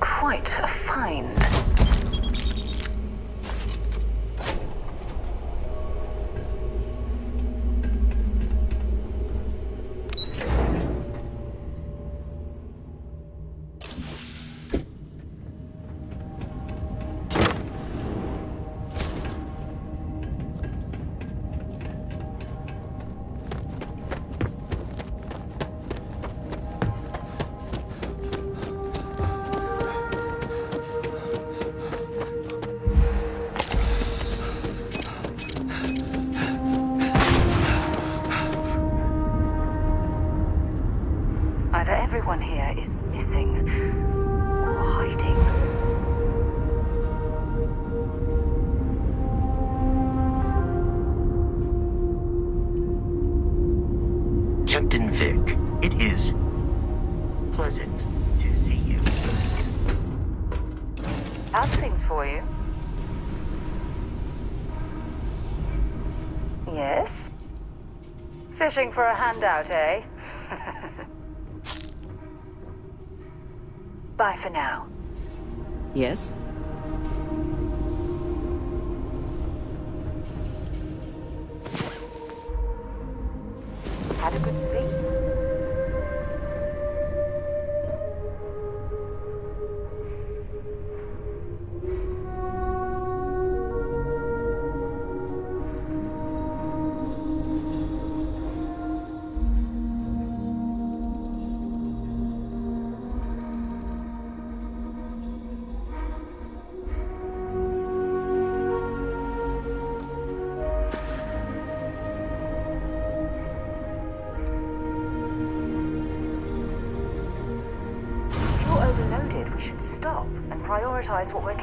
C: Quite a find. Either everyone here is missing or hiding.
D: Captain Vic, it is pleasant to see you.
C: How's things for you? Yes? Fishing for a handout, eh? Bye for now.
U: Yes?
C: Had a good sleep? Overloaded, we should stop and prioritize what we're...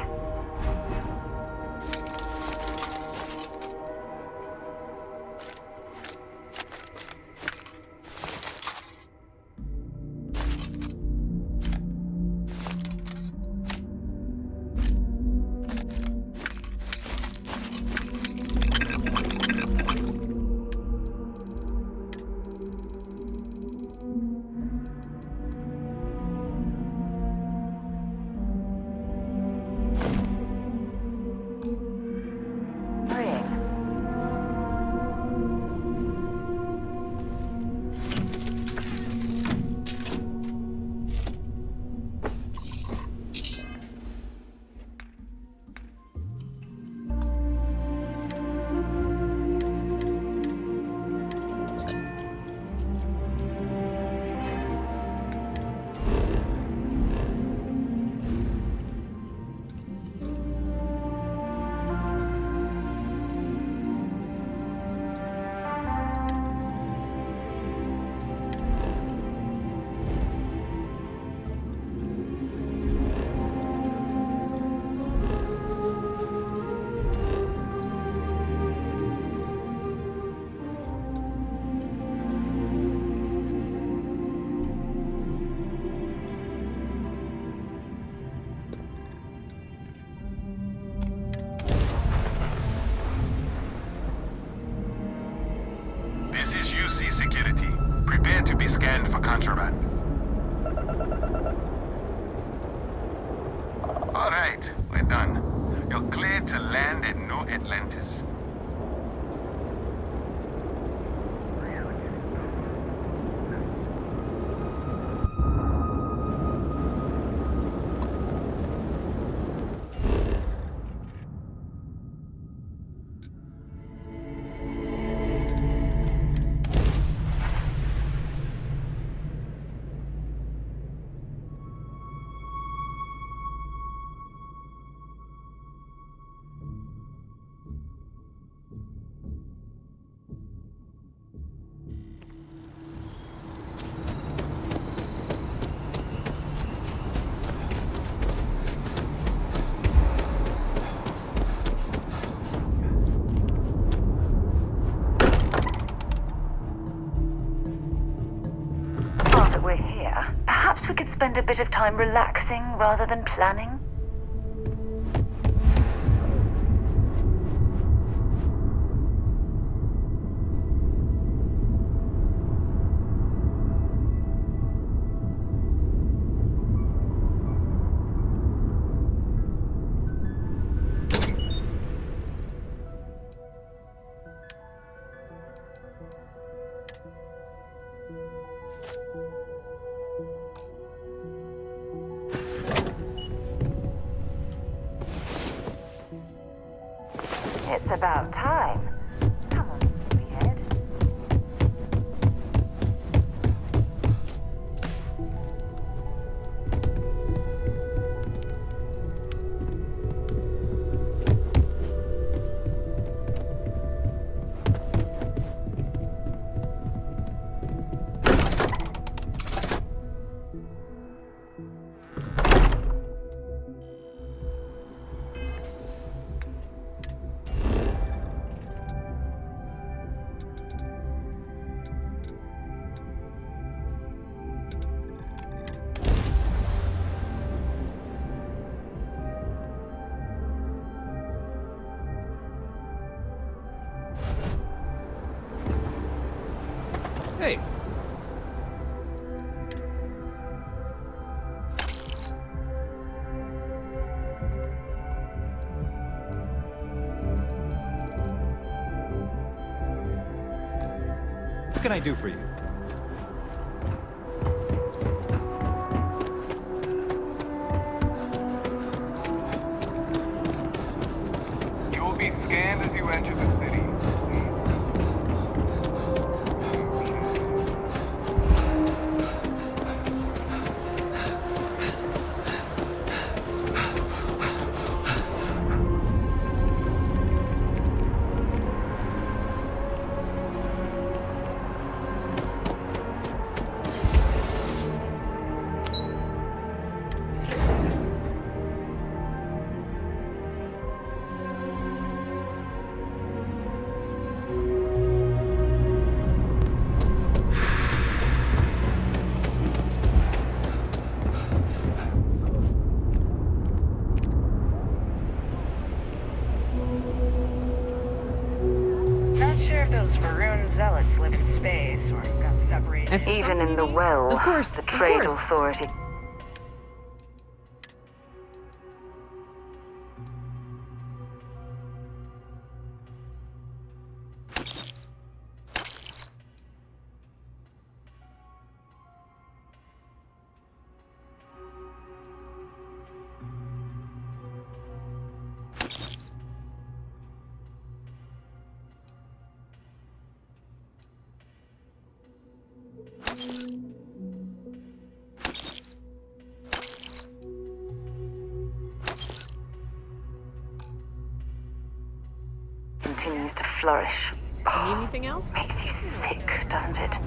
H: to be scanned for contraband. All right, we're done. You're cleared to land at New Atlantis.
C: Now that we're here, perhaps we could spend a bit of time relaxing rather than planning? It's about time. Come on, sleepyhead.
B: Hey. What can I do for you?
I: You will be scanned as you enter the city.
E: Not sure if those Varun zealots live in space or got separated.
C: Even in the well,
J: Of course,
C: the
J: of
C: trade
J: course.
C: authority. Continues to flourish.
J: Need anything else?
C: Makes you sick, doesn't it?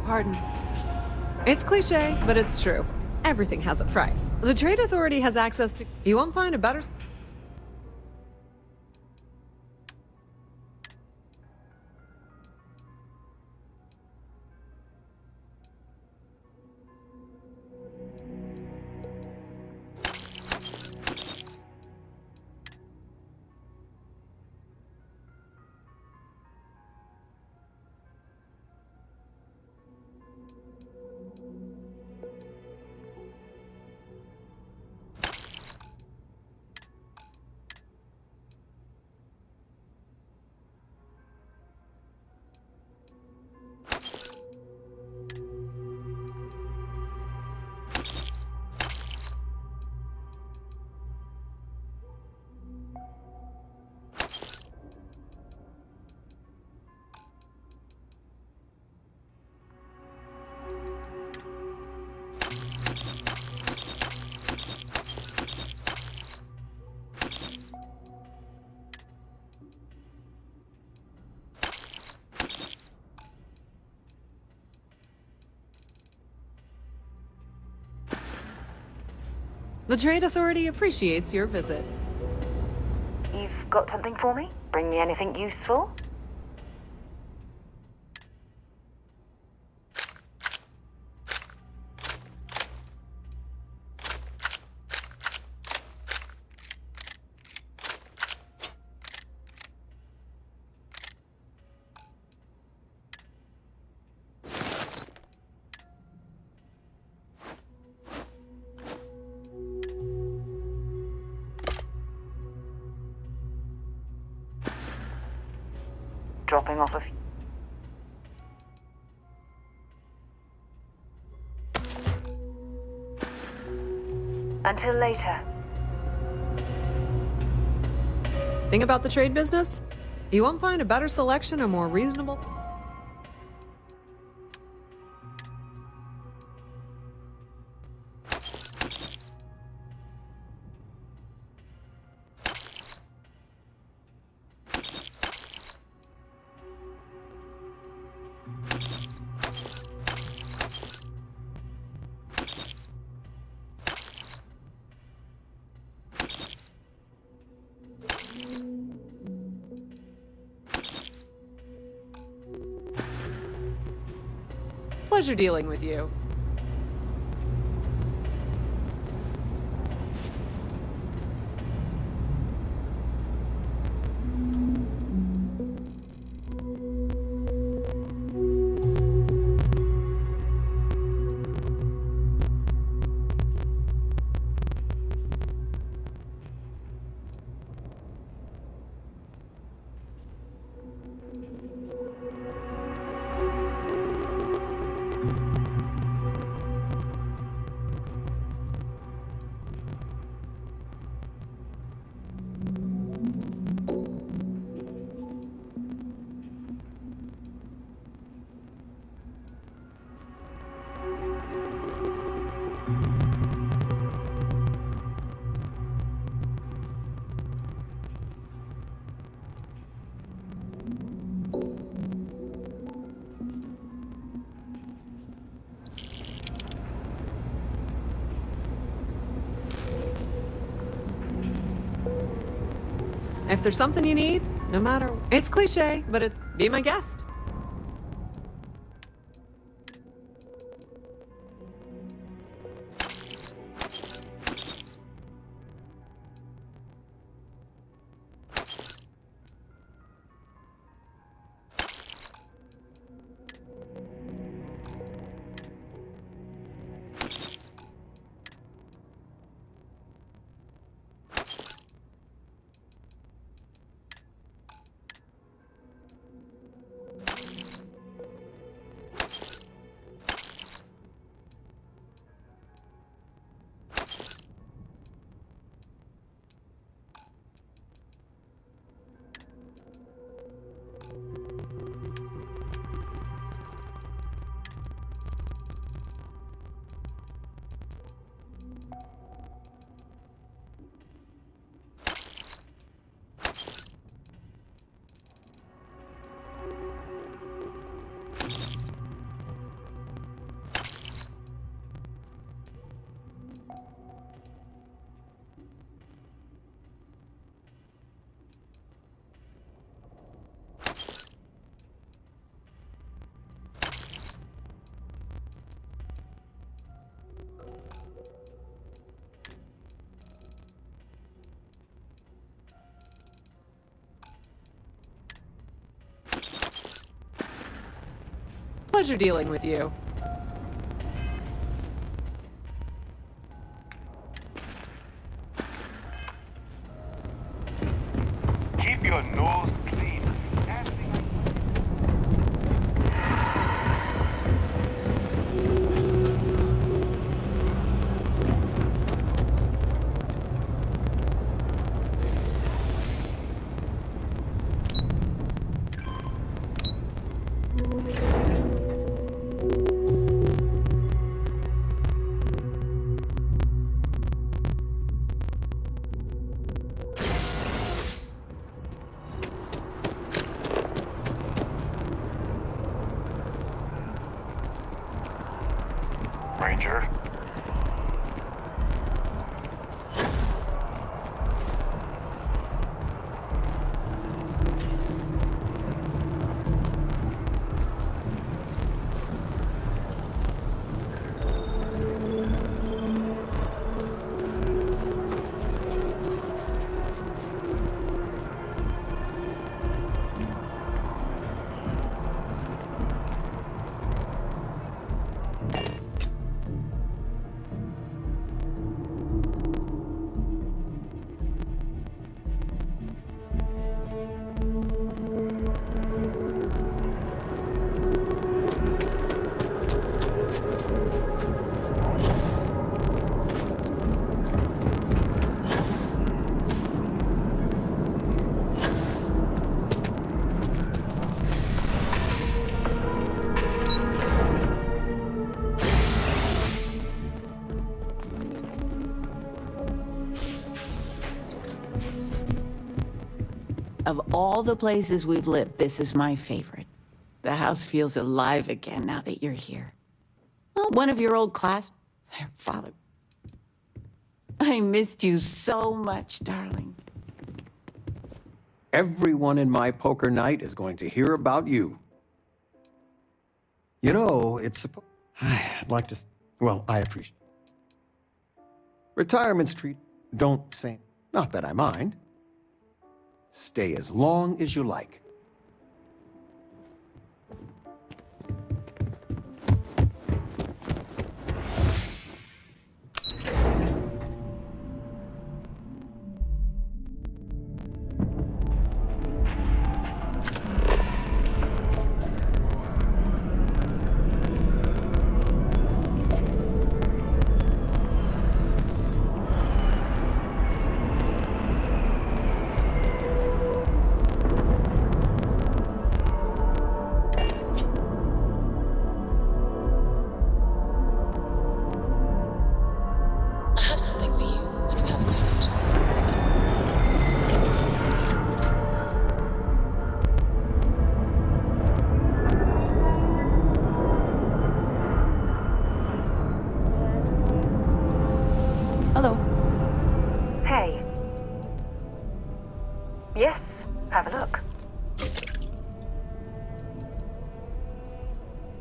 J: Pardon. It's cliche, but it's true. Everything has a price. The Trade Authority has access to... You won't find a better... The Trade Authority appreciates your visit.
C: You've got something for me? Bring me anything useful? Dropping off a few... Until later.
J: Think about the trade business? You won't find a better selection or more reasonable... Pleasure dealing with you. If there's something you need, no matter... It's cliche, but it's... Be my guest. Pleasure dealing with you.
I: Keep your nose clean. Ranger.
Q: Of all the places we've lived, this is my favorite. The house feels alive again now that you're here. Oh, one of your old class... Their father... I missed you so much, darling.
S: Everyone in my poker night is going to hear about you. You know, it's I'd like to... Well, I appreciate... Retirement Street, don't say... Not that I mind. Stay as long as you like.
C: Yes, have a look.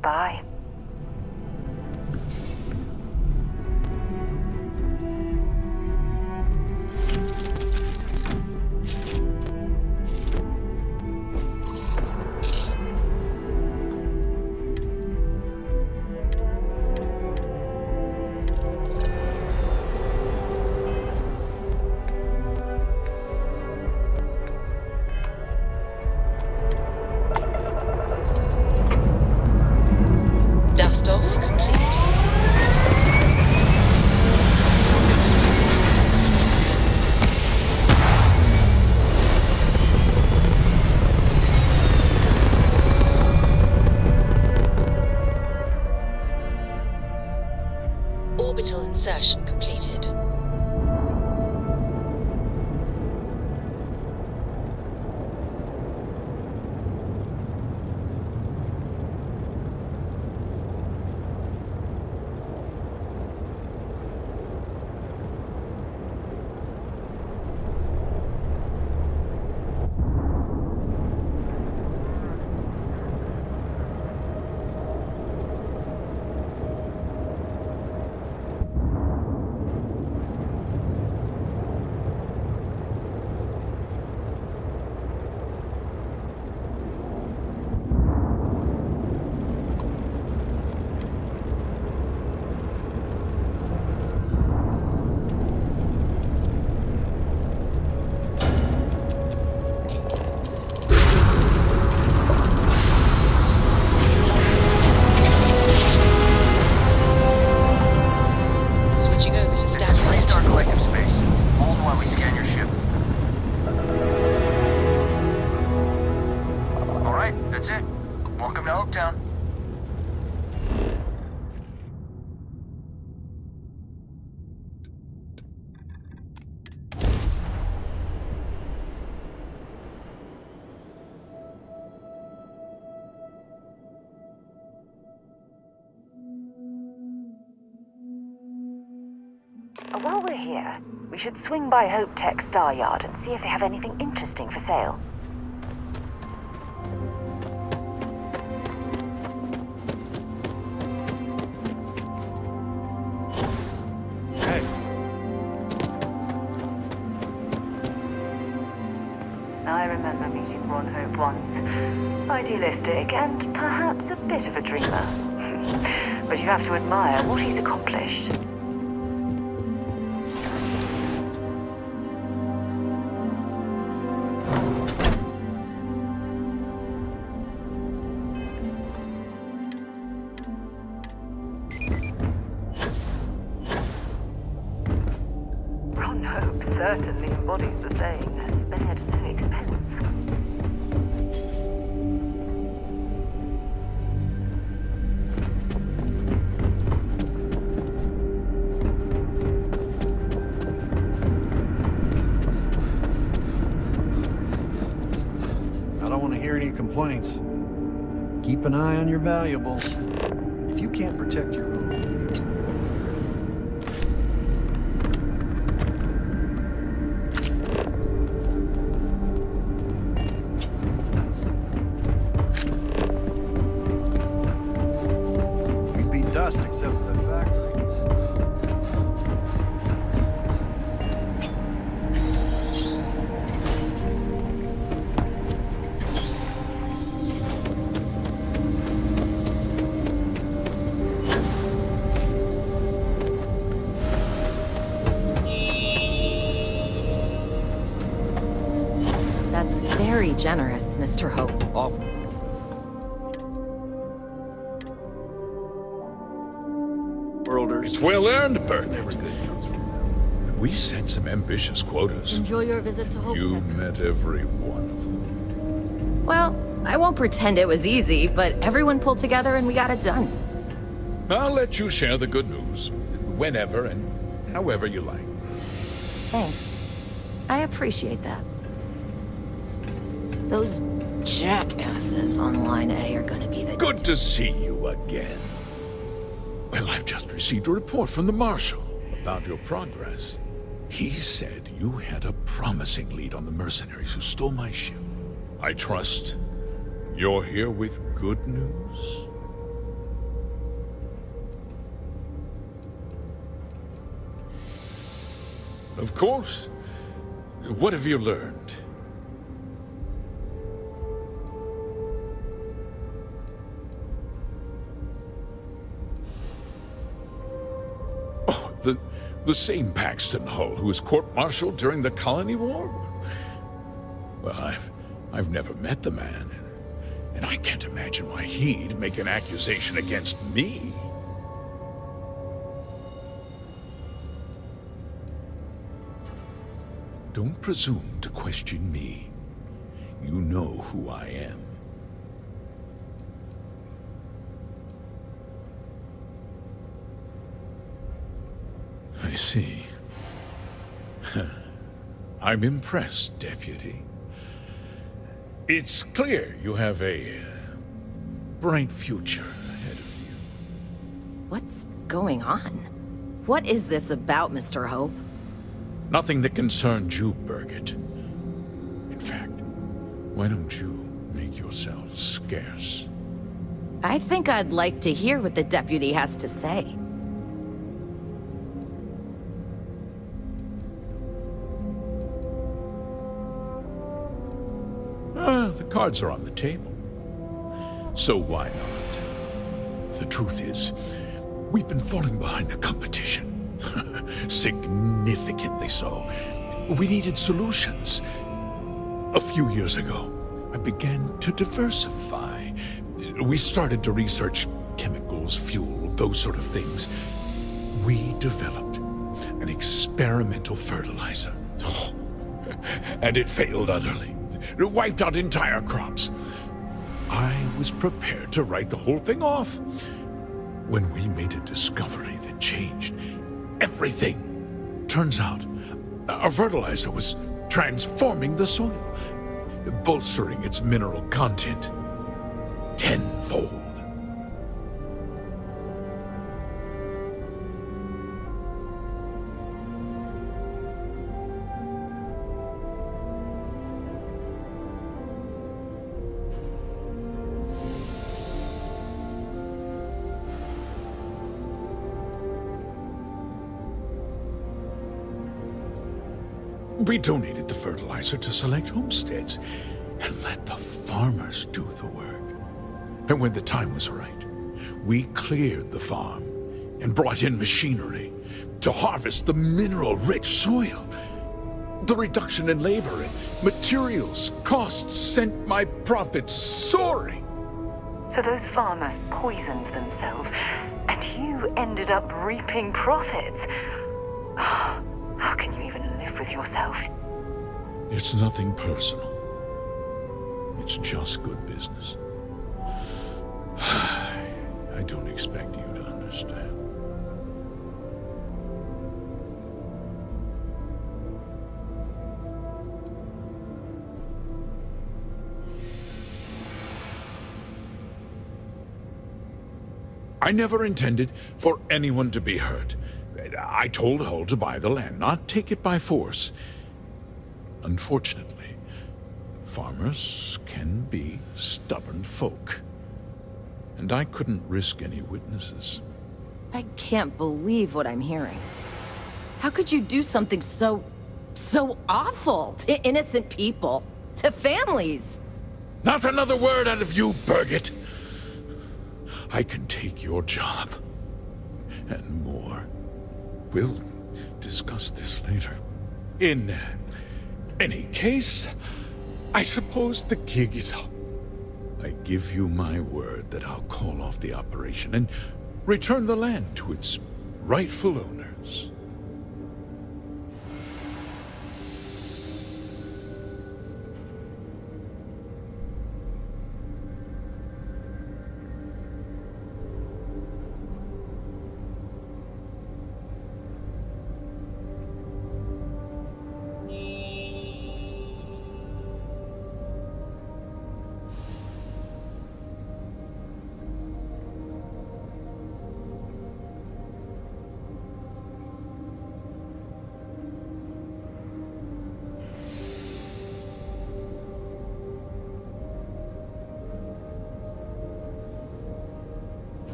C: Bye.
W: Dust off complete. Orbital insertion completed.
H: That's it. Welcome to Oaktown.
C: While we're here, we should swing by Hope Tech Star Yard and see if they have anything interesting for sale.
H: Hey.
C: I remember meeting Ron Hope once. Idealistic and perhaps a bit of a dreamer. But you have to admire what he's accomplished. Ron Hope certainly embodies the saying, spared no expense.
F: I don't want to hear any complaints. Keep an eye on your valuables. If you can't protect your own... You'd be dust except for the factory.
O: That's very generous, Mr. Hope.
F: Awful. Worlders.
P: It's well earned, Bert. We set some ambitious quotas.
O: Enjoy your visit to Hope
P: You
O: Tech.
P: met every one of them.
O: Well, I won't pretend it was easy, but everyone pulled together and we got it done.
P: I'll let you share the good news whenever and however you like.
O: Thanks. I appreciate that. Those jackasses on Line A are gonna be the...
P: Good to see you again. Well, I've just received a report from the Marshal about your progress. He said you had a promising lead on the mercenaries who stole my ship. I trust you're here with good news? Of course. What have you learned? Oh, the same Paxton Hull who was court-martialed during the Colony War? Well, I've never met the man, and I can't imagine why he'd make an accusation against me. Don't presume to question me. You know who I am. I see. I'm impressed, Deputy. It's clear you have a bright future ahead of you.
O: What's going on? What is this about, Mr. Hope?
P: Nothing that concerns you, Birgit. In fact, why don't you make yourself scarce?
O: I think I'd like to hear what the deputy has to say.
P: The cards are on the table. So why not? The truth is, we've been falling behind the competition. Significantly so. We needed solutions. A few years ago, I began to diversify. We started to research chemicals, fuel, those sort of things. We developed an experimental fertilizer. And it failed utterly. It wiped out entire crops. I was prepared to write the whole thing off. When we made a discovery that changed everything. Turns out, our fertilizer was transforming the soil, bolstering its mineral content tenfold. We donated the fertilizer to select homesteads and let the farmers do the work. And when the time was right, we cleared the farm and brought in machinery to harvest the mineral-rich soil. The reduction in labor and materials costs sent my profits soaring.
C: So those farmers poisoned themselves, and you ended up reaping profits. How can you even live with yourself?
P: It's nothing personal. It's just good business. I don't expect you to understand. I never intended for anyone to be hurt. I told Hull to buy the land, not take it by force. Unfortunately, farmers can be stubborn folk. And I couldn't risk any witnesses.
O: I can't believe what I'm hearing. How could you do something so awful to innocent people, to families?
P: Not another word out of you, Birgit! I can take your job. And more. We'll discuss this later. In any case, I suppose the gig is up. I give you my word that I'll call off the operation and return the land to its rightful owners.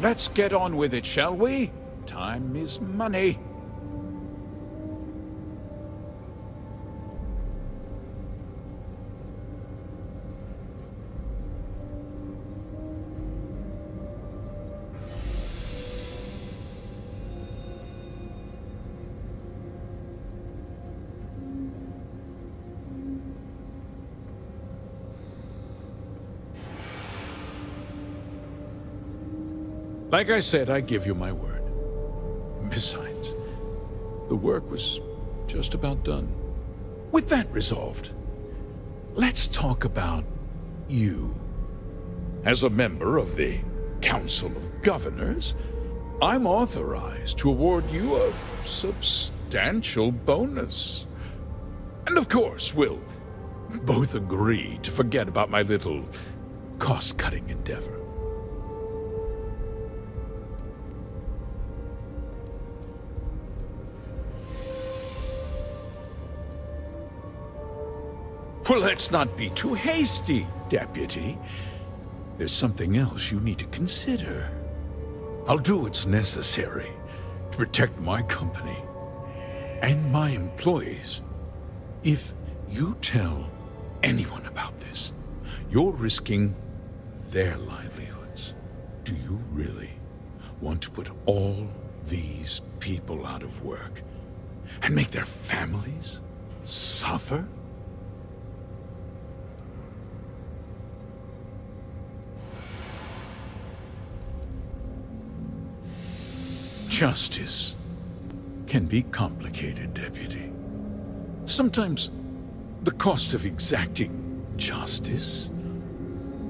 P: Let's get on with it, shall we? Time is money. Like I said, I give you my word. Besides, the work was just about done. With that resolved, let's talk about you. As a member of the Council of Governors, I'm authorized to award you a substantial bonus. And of course, we'll both agree to forget about my little cost-cutting endeavor. Well, let's not be too hasty, Deputy. There's something else you need to consider. I'll do what's necessary to protect my company and my employees. If you tell anyone about this, you're risking their livelihoods. Do you really want to put all these people out of work and make their families suffer? Justice can be complicated, Deputy. Sometimes The cost of exacting justice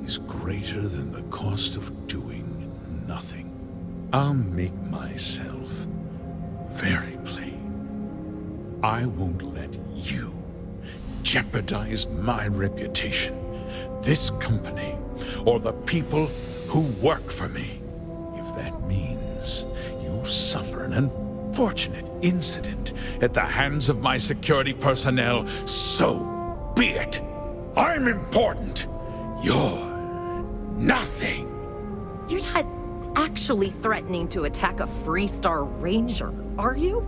P: is greater than the cost of doing nothing. I'll make myself very plain. I won't let you jeopardize my reputation, this company, or the people who work for me. If that means you suffer an unfortunate incident at the hands of my security personnel, so be it. I'm important. You're nothing.
O: You're not actually threatening to attack a Freestar Ranger, are you?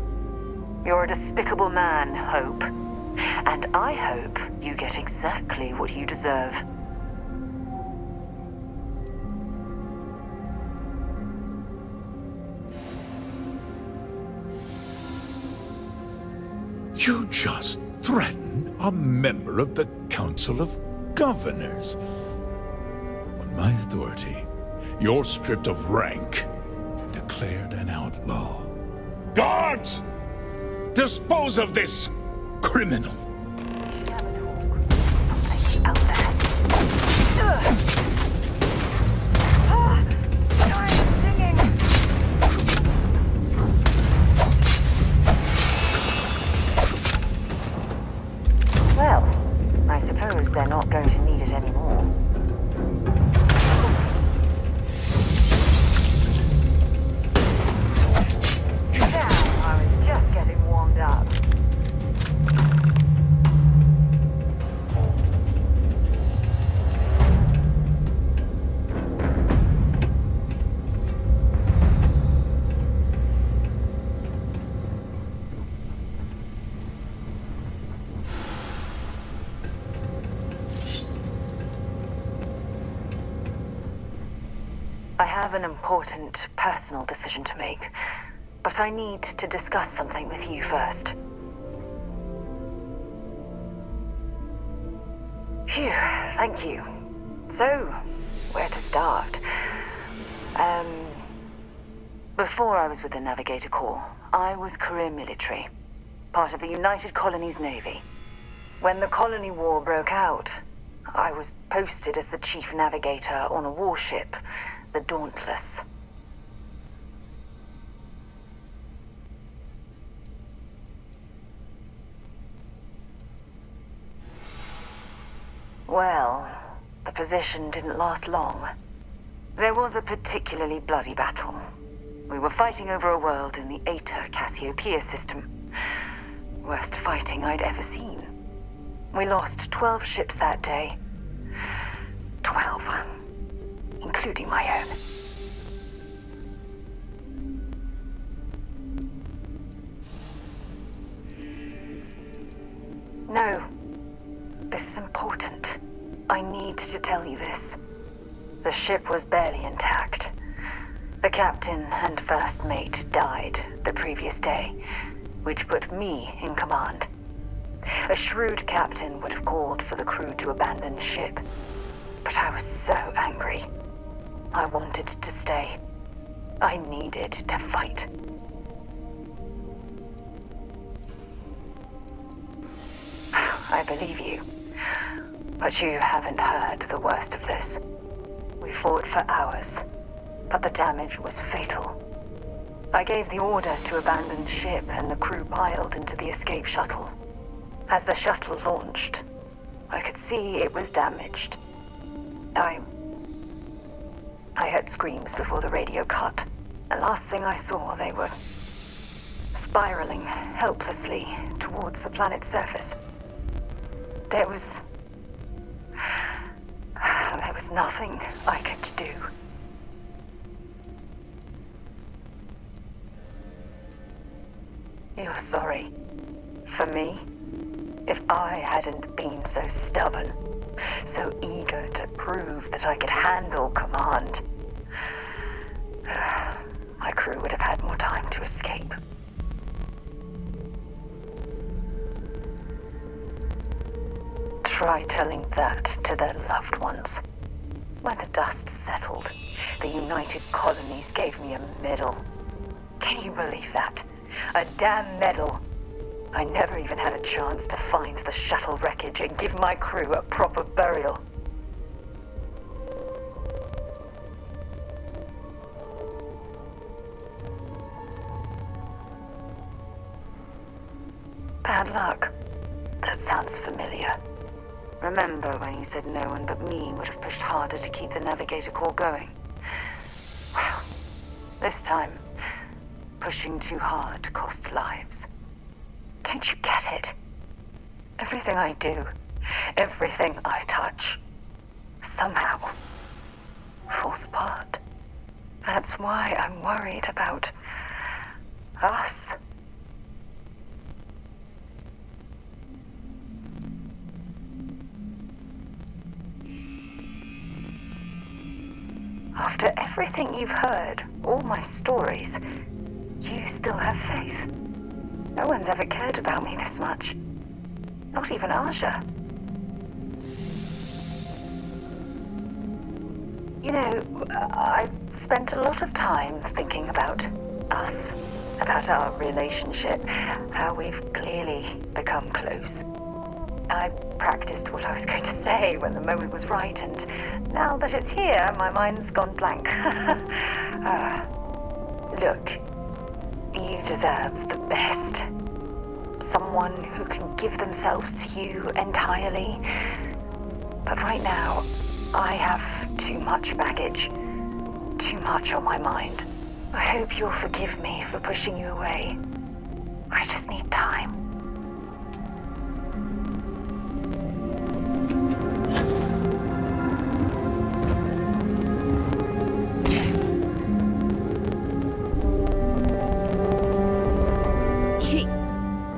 C: You're a despicable man, Hope. And I hope you get exactly what you deserve.
P: You just threatened a member of the Council of Governors. On my authority, you're stripped of rank, declared an outlaw. Guards! Dispose of this criminal!
C: Well, I suppose they're not going to need it anymore. Damn, I was just getting warmed up. I have an important personal decision to make, but I need to discuss something with you first. Phew, thank you. So, where to start? Before I was with the Navigator Corps, I was career military, part of the United Colonies Navy. When the Colony War broke out, I was posted as the chief navigator on a warship, the Dauntless. Well, the position didn't last long. There was a particularly bloody battle. We were fighting over a world in the Eta Cassiopeia system. Worst fighting I'd ever seen. We lost 12 ships that day. 12. Including my own. No. This is important. I need to tell you this. The ship was barely intact. The captain and first mate died the previous day, which put me in command. A shrewd captain would have called for the crew to abandon ship, but I was so angry. I wanted to stay. I needed to fight. I believe you. But you haven't heard the worst of this. We fought for hours, but the damage was fatal. I gave the order to abandon ship and the crew piled into the escape shuttle. As the shuttle launched, I could see it was damaged. I heard screams before the radio cut. And last thing I saw, they were spiraling helplessly towards the planet's surface. There was nothing I could do. You're sorry. For me? If I hadn't been so stubborn, so eager to prove that I could handle command, my crew would have had more time to escape. Try telling that to their loved ones. When the dust settled, the United Colonies gave me a medal. Can you believe that? A damn medal. I never even had a chance to find the shuttle wreckage and give my crew a proper burial. Bad luck. That sounds familiar. Remember when you said no one but me would have pushed harder to keep the navigator core going? Well, this time, pushing too hard cost lives. Don't you get it? Everything I do, everything I touch, somehow falls apart. That's why I'm worried about us. After everything you've heard, all my stories, you still have faith. No one's ever cared about me this much. Not even Asha. You know, I've spent a lot of time thinking about us, about our relationship, how we've clearly become close. I practiced what I was going to say when the moment was right, and now that it's here, my mind's gone blank. Look, you deserve the best. Someone who can give themselves to you entirely. But right now, I have too much baggage, too much on my mind. I hope you'll forgive me for pushing you away. I just need time.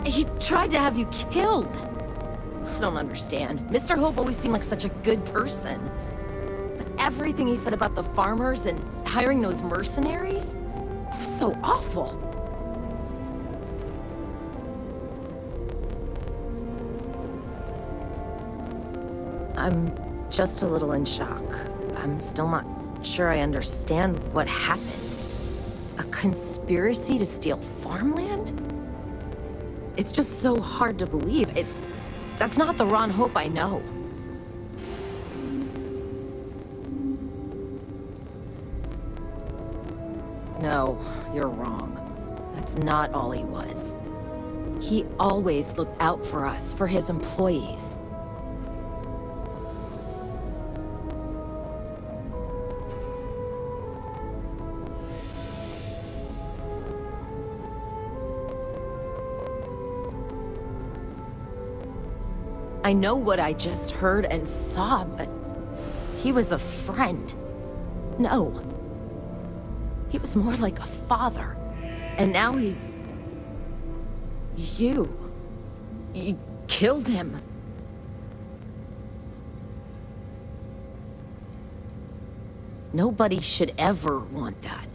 O: He tried to have you killed. I don't understand. Mr. Hope always seemed like such a good person. But everything he said about the farmers and hiring those mercenaries, that was so awful. I'm just a little in shock. I'm still not sure I understand what happened. A conspiracy to steal farmland? It's just so hard to believe. That's not the Ron Hope I know. No, you're wrong. That's not all he was. He always looked out for us, for his employees. I know what I just heard and saw, but he was a friend. No. He was more like a father. And now he's... You killed him. Nobody should ever want that.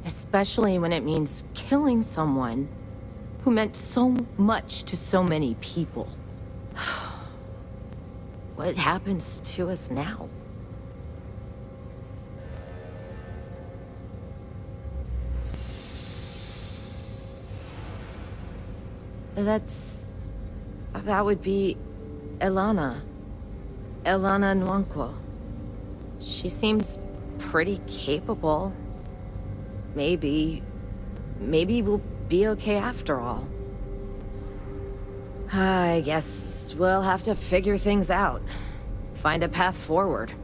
O: Especially when it means killing someone who meant so much to so many people. What happens to us now? That would be Elana. Elana Nwankwo. She seems pretty capable. Maybe we'll be okay after all. I guess we'll have to figure things out. Find a path forward.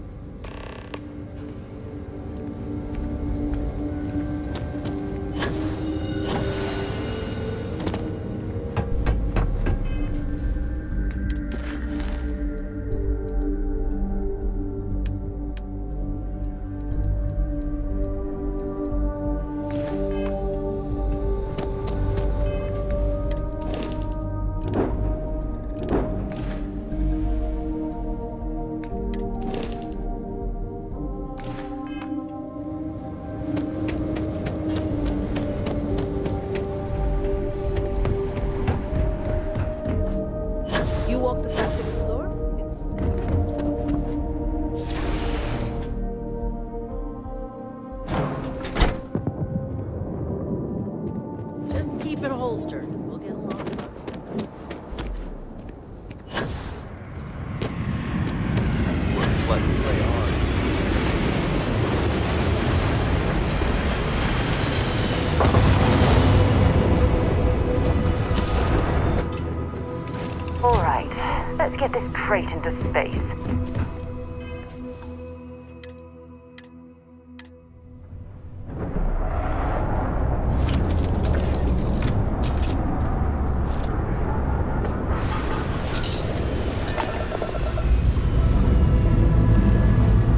C: Alright, let's get this crate into space.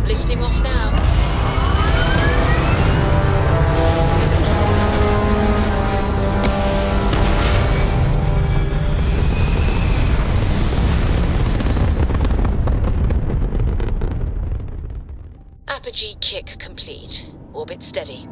W: Lifting off now. Apogee kick complete. Orbit steady.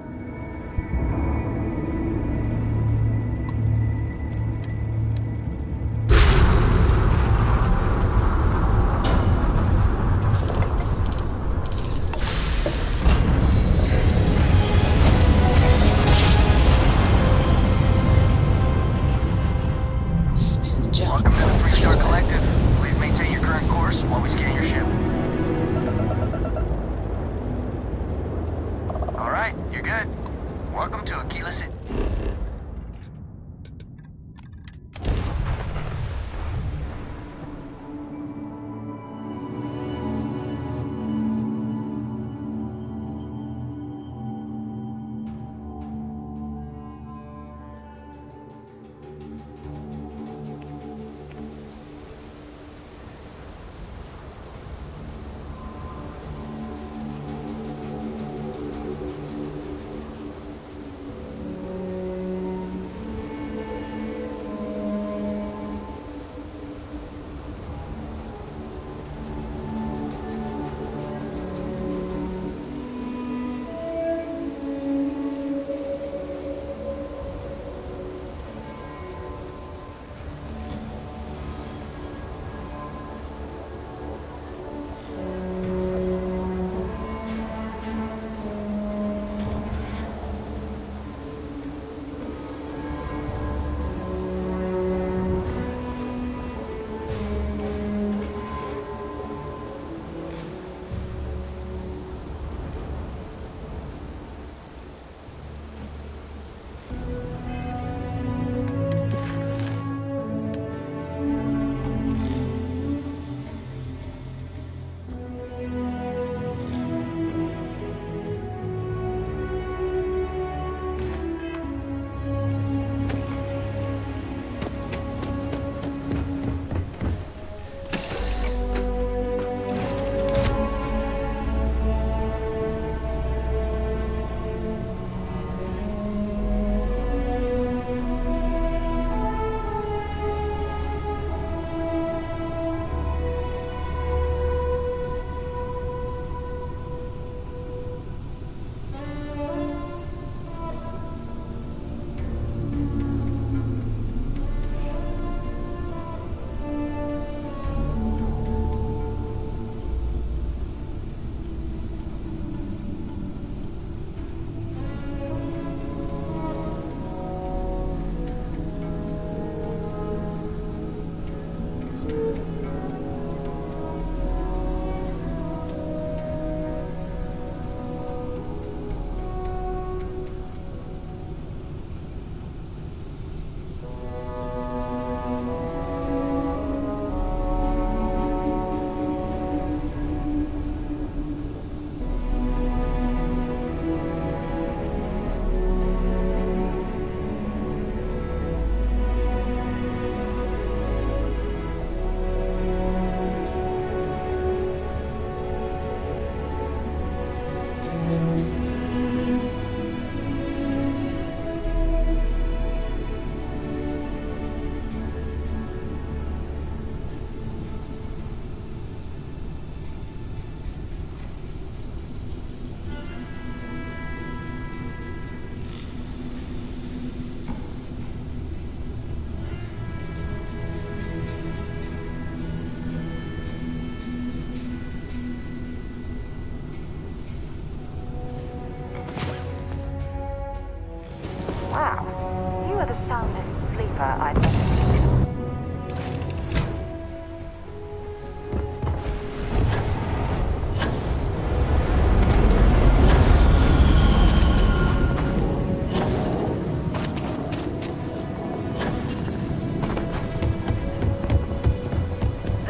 W: Smooth jump.
H: Welcome to the Three-Star Collective. Please maintain your current course while we scan your ship. Alright, you're good. Welcome to Aquila City.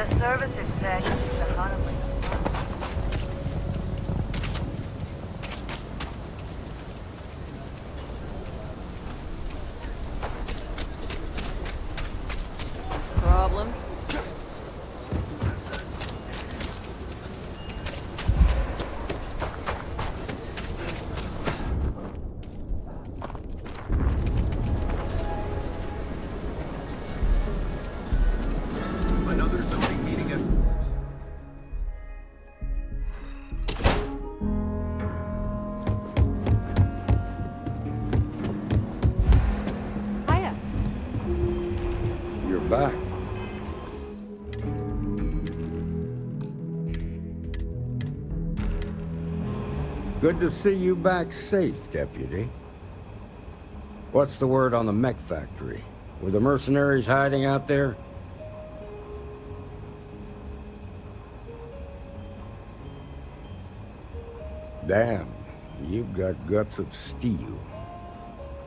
C: The services said the Hunter was
J: Problem?
T: Another zoning meeting at...
J: Hiya.
T: You're back. Good to see you back safe, Deputy. What's the word on the mech factory? Were the mercenaries hiding out there? Damn, you've got guts of steel.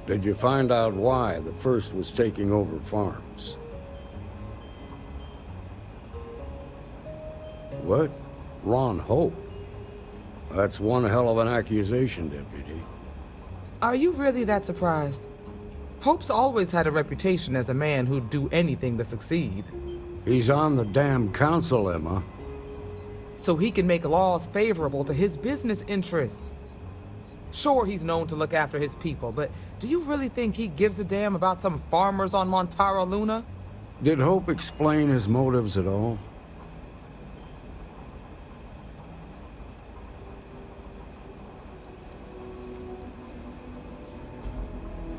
T: Did you find out why the First was taking over farms? What? Ron Hope? That's one hell of an accusation, Deputy.
N: Are you really that surprised? Hope's always had a reputation as a man who'd do anything to succeed.
T: He's on the damn council, Emma.
N: So he can make laws favorable to his business interests. Sure, he's known to look after his people, but do you really think he gives a damn about some farmers on Montara Luna?
T: Did Hope explain his motives at all?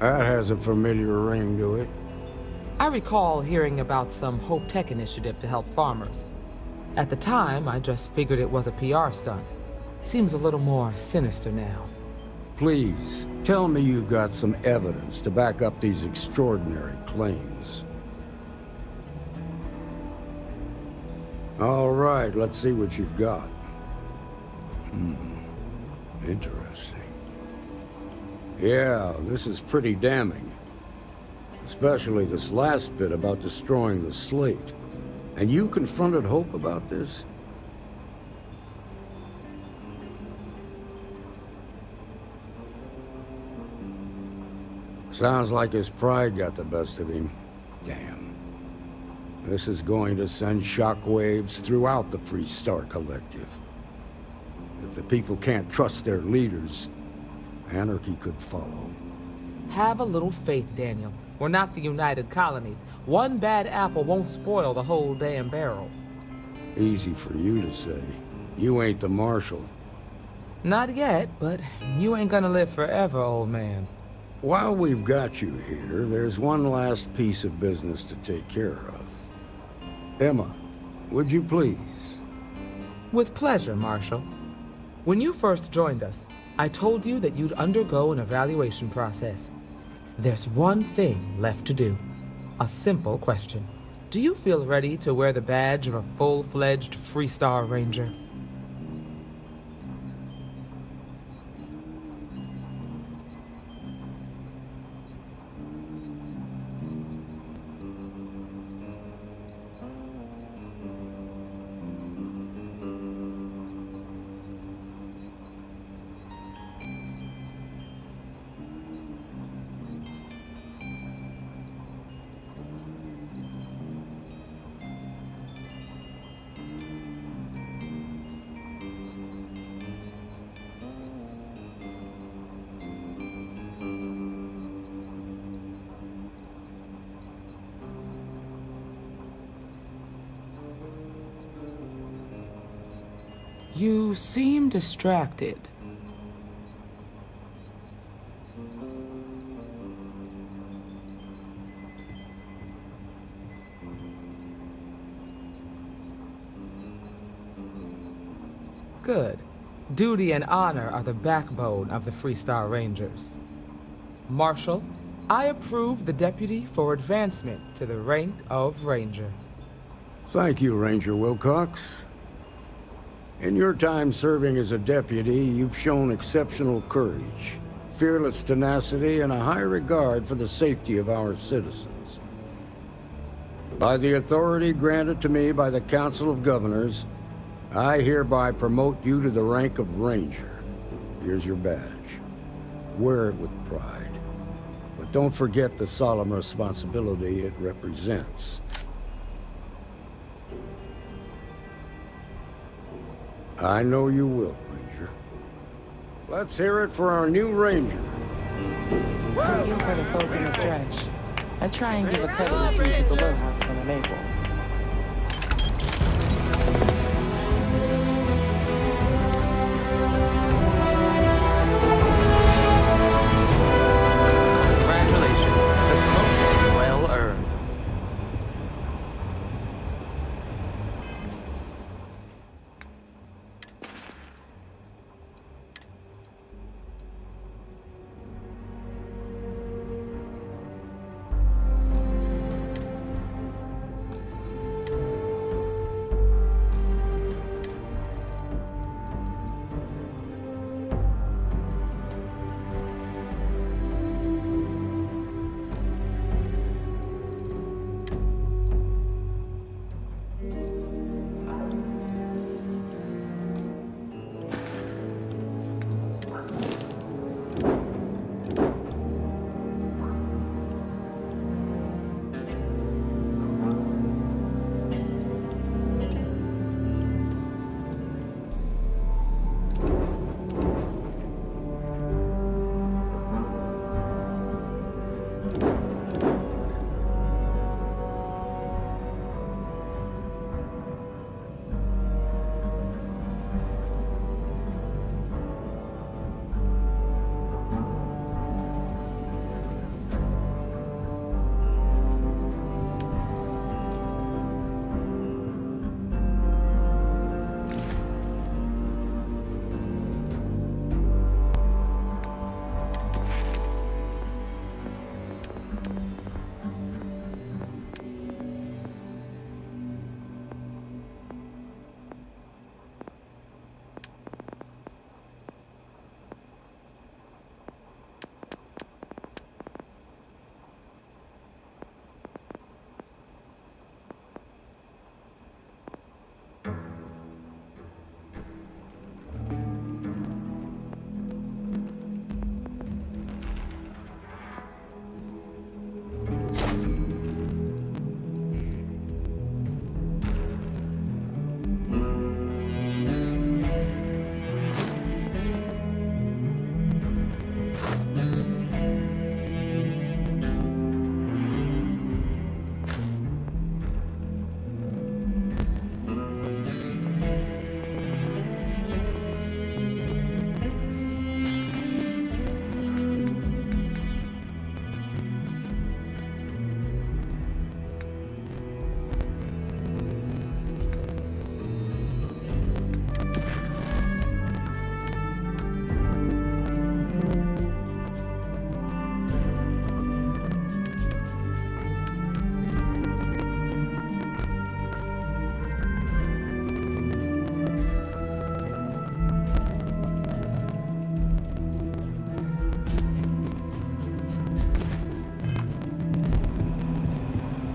T: That has a familiar ring to it.
N: I recall hearing about some Hope Tech initiative to help farmers. At the time, I just figured it was a PR stunt. Seems a little more sinister now.
T: Please, tell me you've got some evidence to back up these extraordinary claims. All right, let's see what you've got. Interesting. Yeah, this is pretty damning. Especially this last bit about destroying the slate. And you confronted Hope about this? Sounds like his pride got the best of him. Damn. This is going to send shockwaves throughout the Free Star Collective. If the people can't trust their leaders, anarchy could follow.
N: Have a little faith, Daniel. We're not the United Colonies. One bad apple won't spoil the whole damn barrel.
T: Easy for you to say. You ain't the marshal.
N: Not yet, but you ain't gonna live forever, old man.
T: While we've got you here, there's one last piece of business to take care of. Emma, would you please?
N: With pleasure, Marshal. When you first joined us, I told you that you'd undergo an evaluation process. There's one thing left to do. A simple question. Do you feel ready to wear the badge of a full-fledged Free Star Ranger? You seem distracted. Good. Duty and honor are the backbone of the Free Star Rangers. Marshal, I approve the deputy for advancement to the rank of Ranger.
T: Thank you, Ranger Wilcox. In your time serving as a deputy, you've shown exceptional courage, fearless tenacity, and a high regard for the safety of our citizens. By the authority granted to me by the Council of Governors, I hereby promote you to the rank of Ranger. Here's your badge. Wear it with pride. But don't forget the solemn responsibility it represents. I know you will, Ranger. Let's hear it for our new Ranger.
K: I feel for the folk in the stretch. I try and give a credit or two to the Low House when I'm able.
N: Congratulations. The promotion is well earned.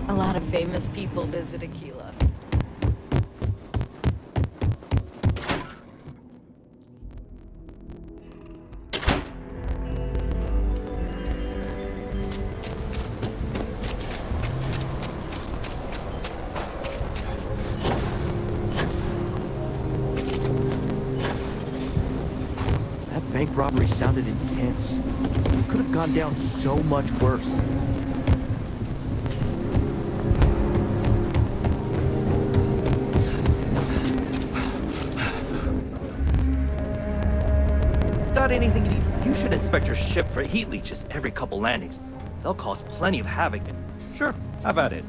O: A lot of famous people visit Aquila.
B: That bank robbery sounded intense. It could have gone down so much worse. Without anything, you should inspect your ship for heat leeches every couple landings. They'll cause plenty of havoc. Sure, have at it.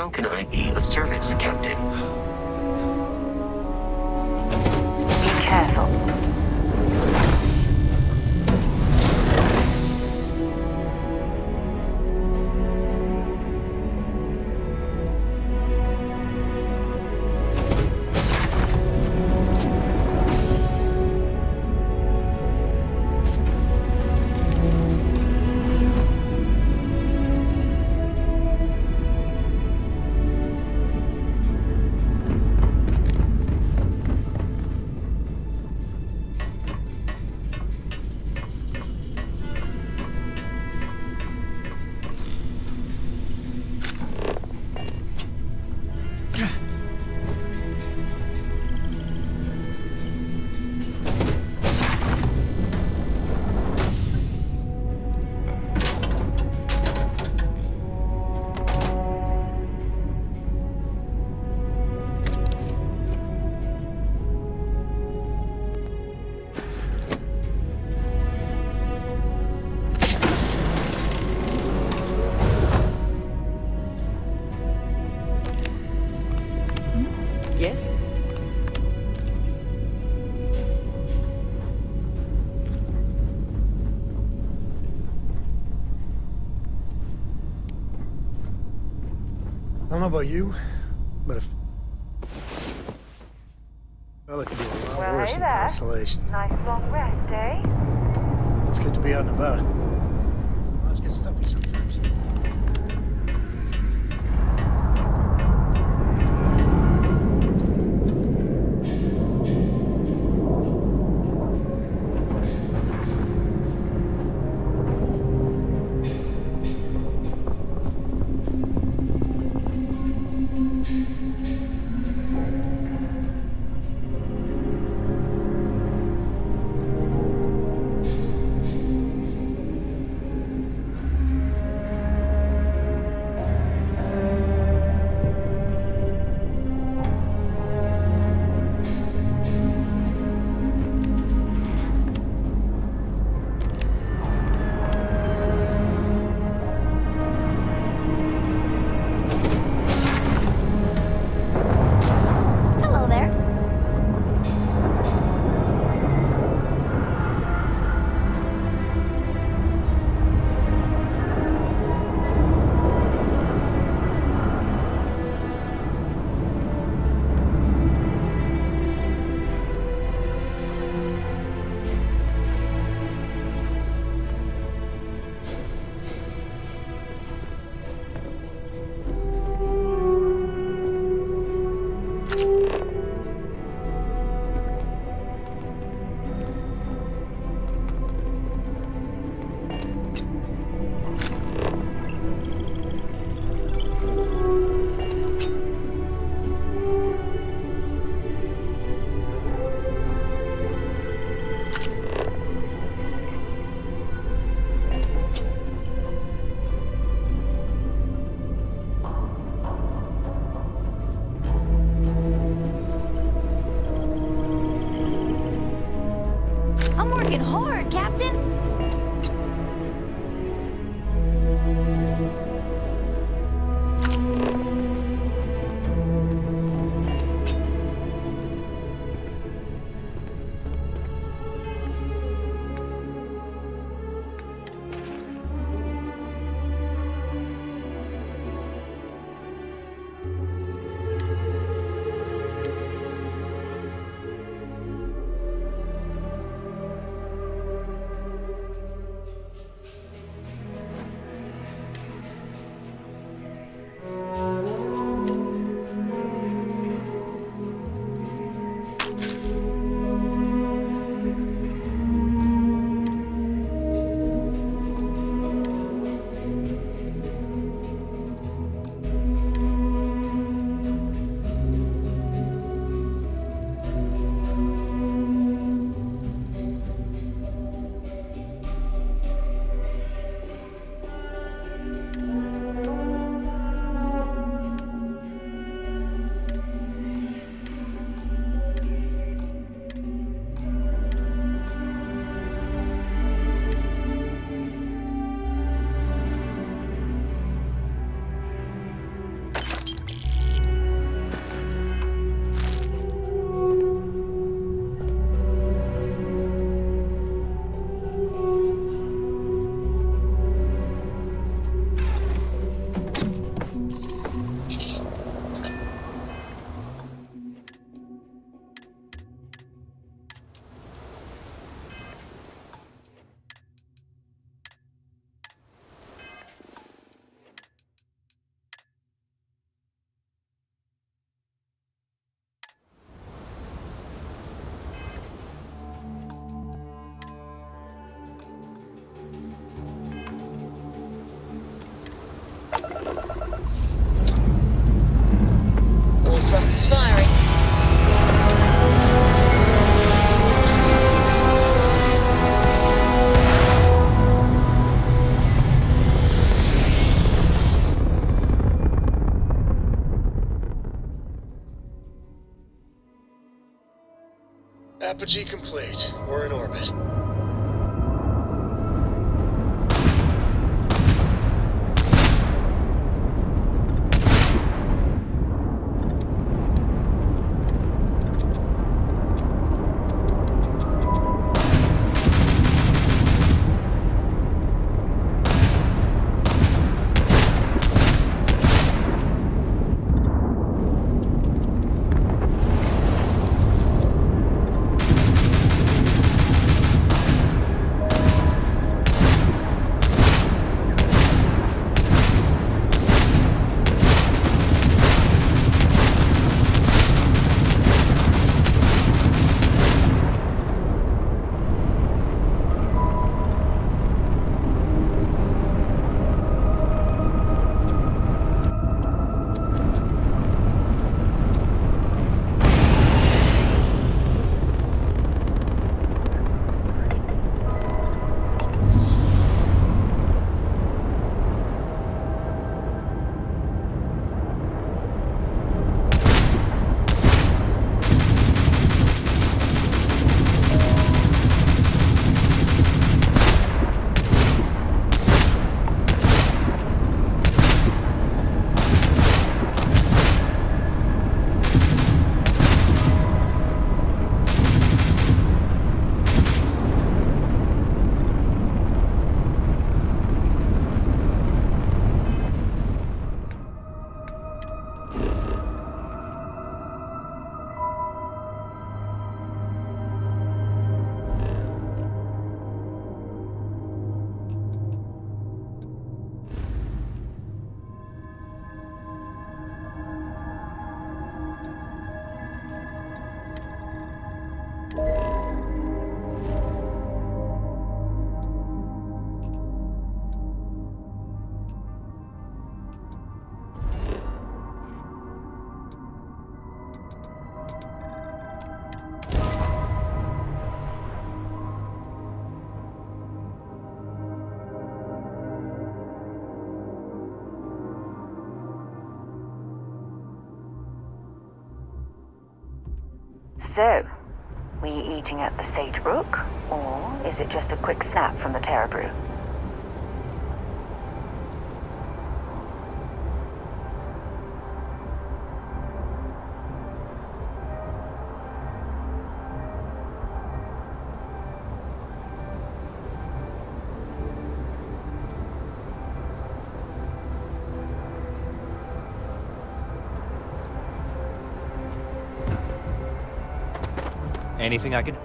D: How can I be of service, Captain?
C: Be careful.
U: Yes?
L: I don't know about you, but if fella could do a lot
C: Well,
L: worse
C: hey
L: than
C: there.
L: Constellation.
C: Nice long rest, eh?
L: It's good to be out and about. Lives get stuffy sometimes.
A: Apogee complete. We're in orbit.
C: So, were you eating at the Sage Brook, or is it just a quick snap from the Terra Brew?
B: Anything I can...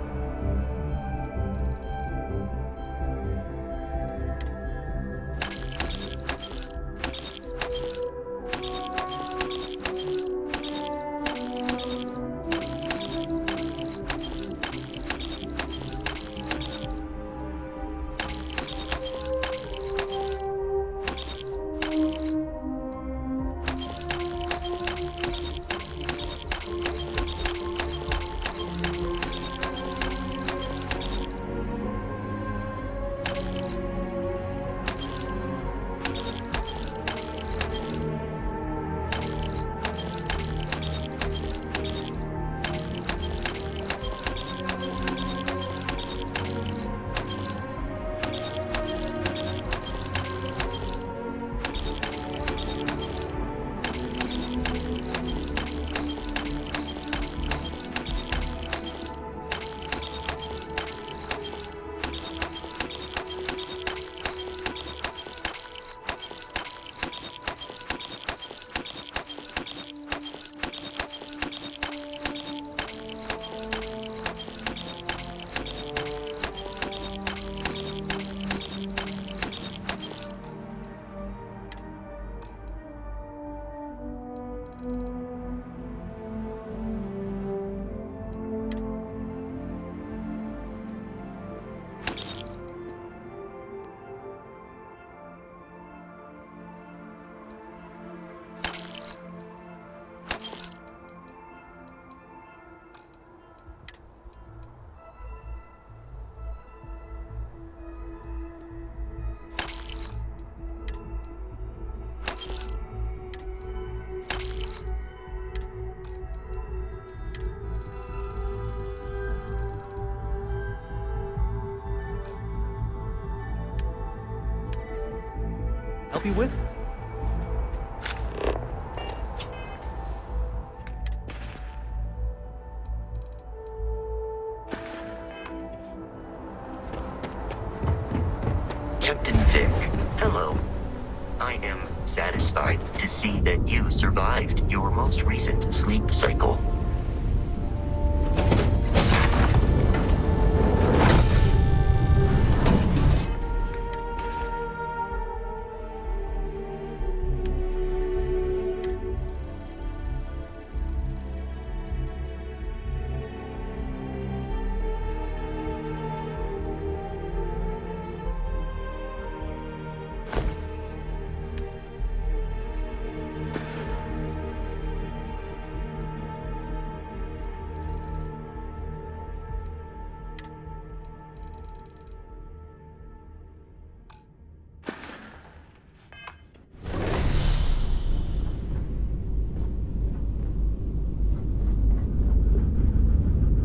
B: help you with?
D: Captain Vic, hello. I am satisfied to see that you survived your most recent sleep cycle.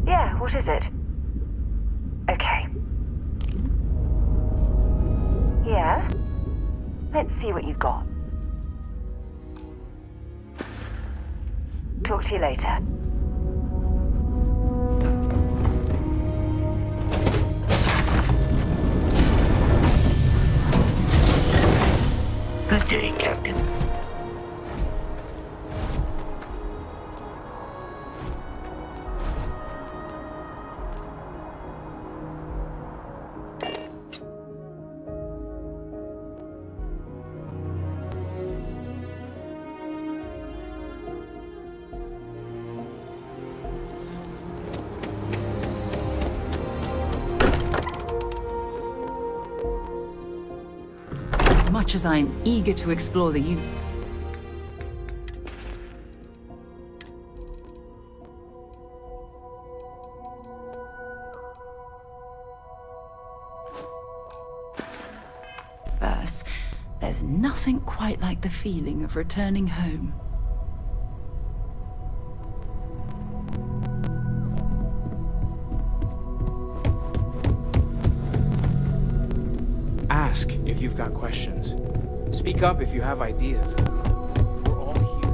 C: Yeah, what is it? Okay. Yeah? Let's see what you've got. Talk to you later.
D: Good day, Captain.
Q: Much as I'm eager to explore the universe, there's nothing quite like the feeling of returning home.
G: Ask if you've got questions. Speak up if you have ideas. We're all here.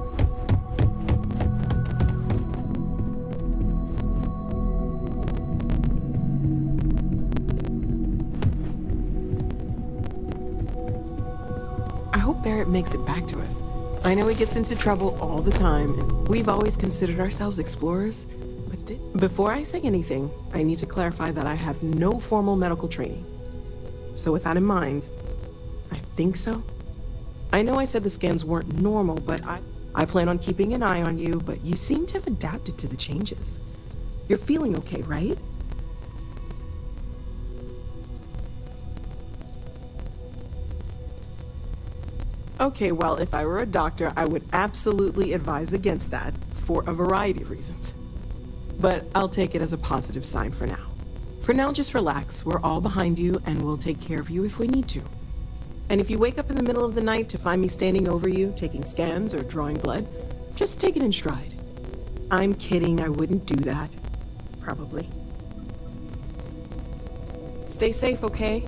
M: I hope Barrett makes it back to us. I know he gets into trouble all the time, and we've always considered ourselves explorers. But before I say anything, I need to clarify that I have no formal medical training. So with that in mind, I think so. I know I said the scans weren't normal, but I plan on keeping an eye on you, but you seem to have adapted to the changes. You're feeling okay, right? Okay, well, if I were a doctor, I would absolutely advise against that for a variety of reasons. But I'll take it as a positive sign for now. For now, just relax. We're all behind you, and we'll take care of you if we need to. And if you wake up in the middle of the night to find me standing over you, taking scans or drawing blood, just take it in stride. I'm kidding, I wouldn't do that. Probably. Stay safe, okay?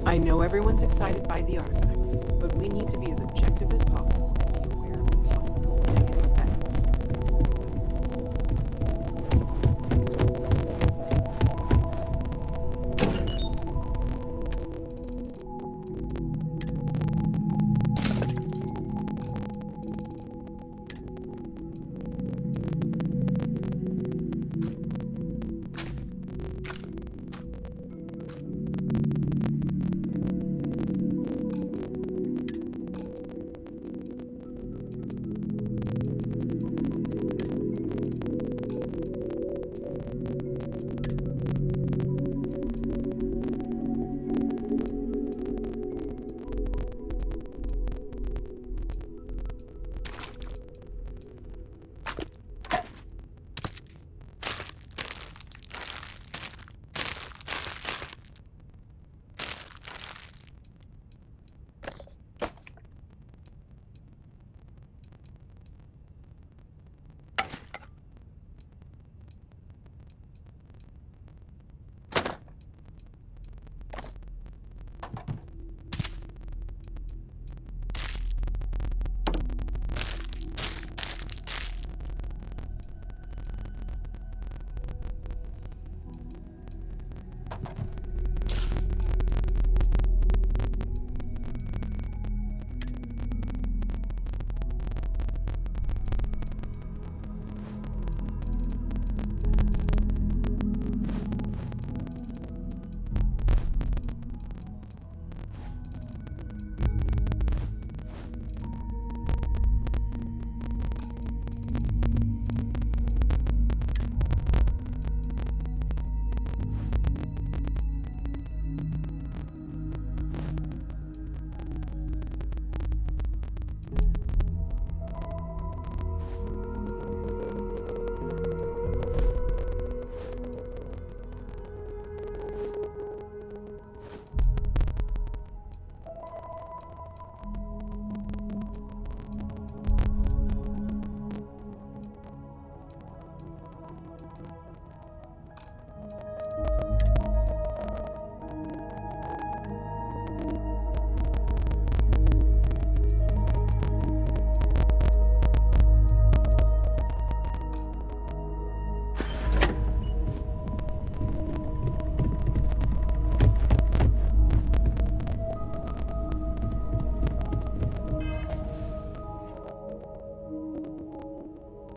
M: I know everyone's excited by the artifacts, but we need to be as objective as possible.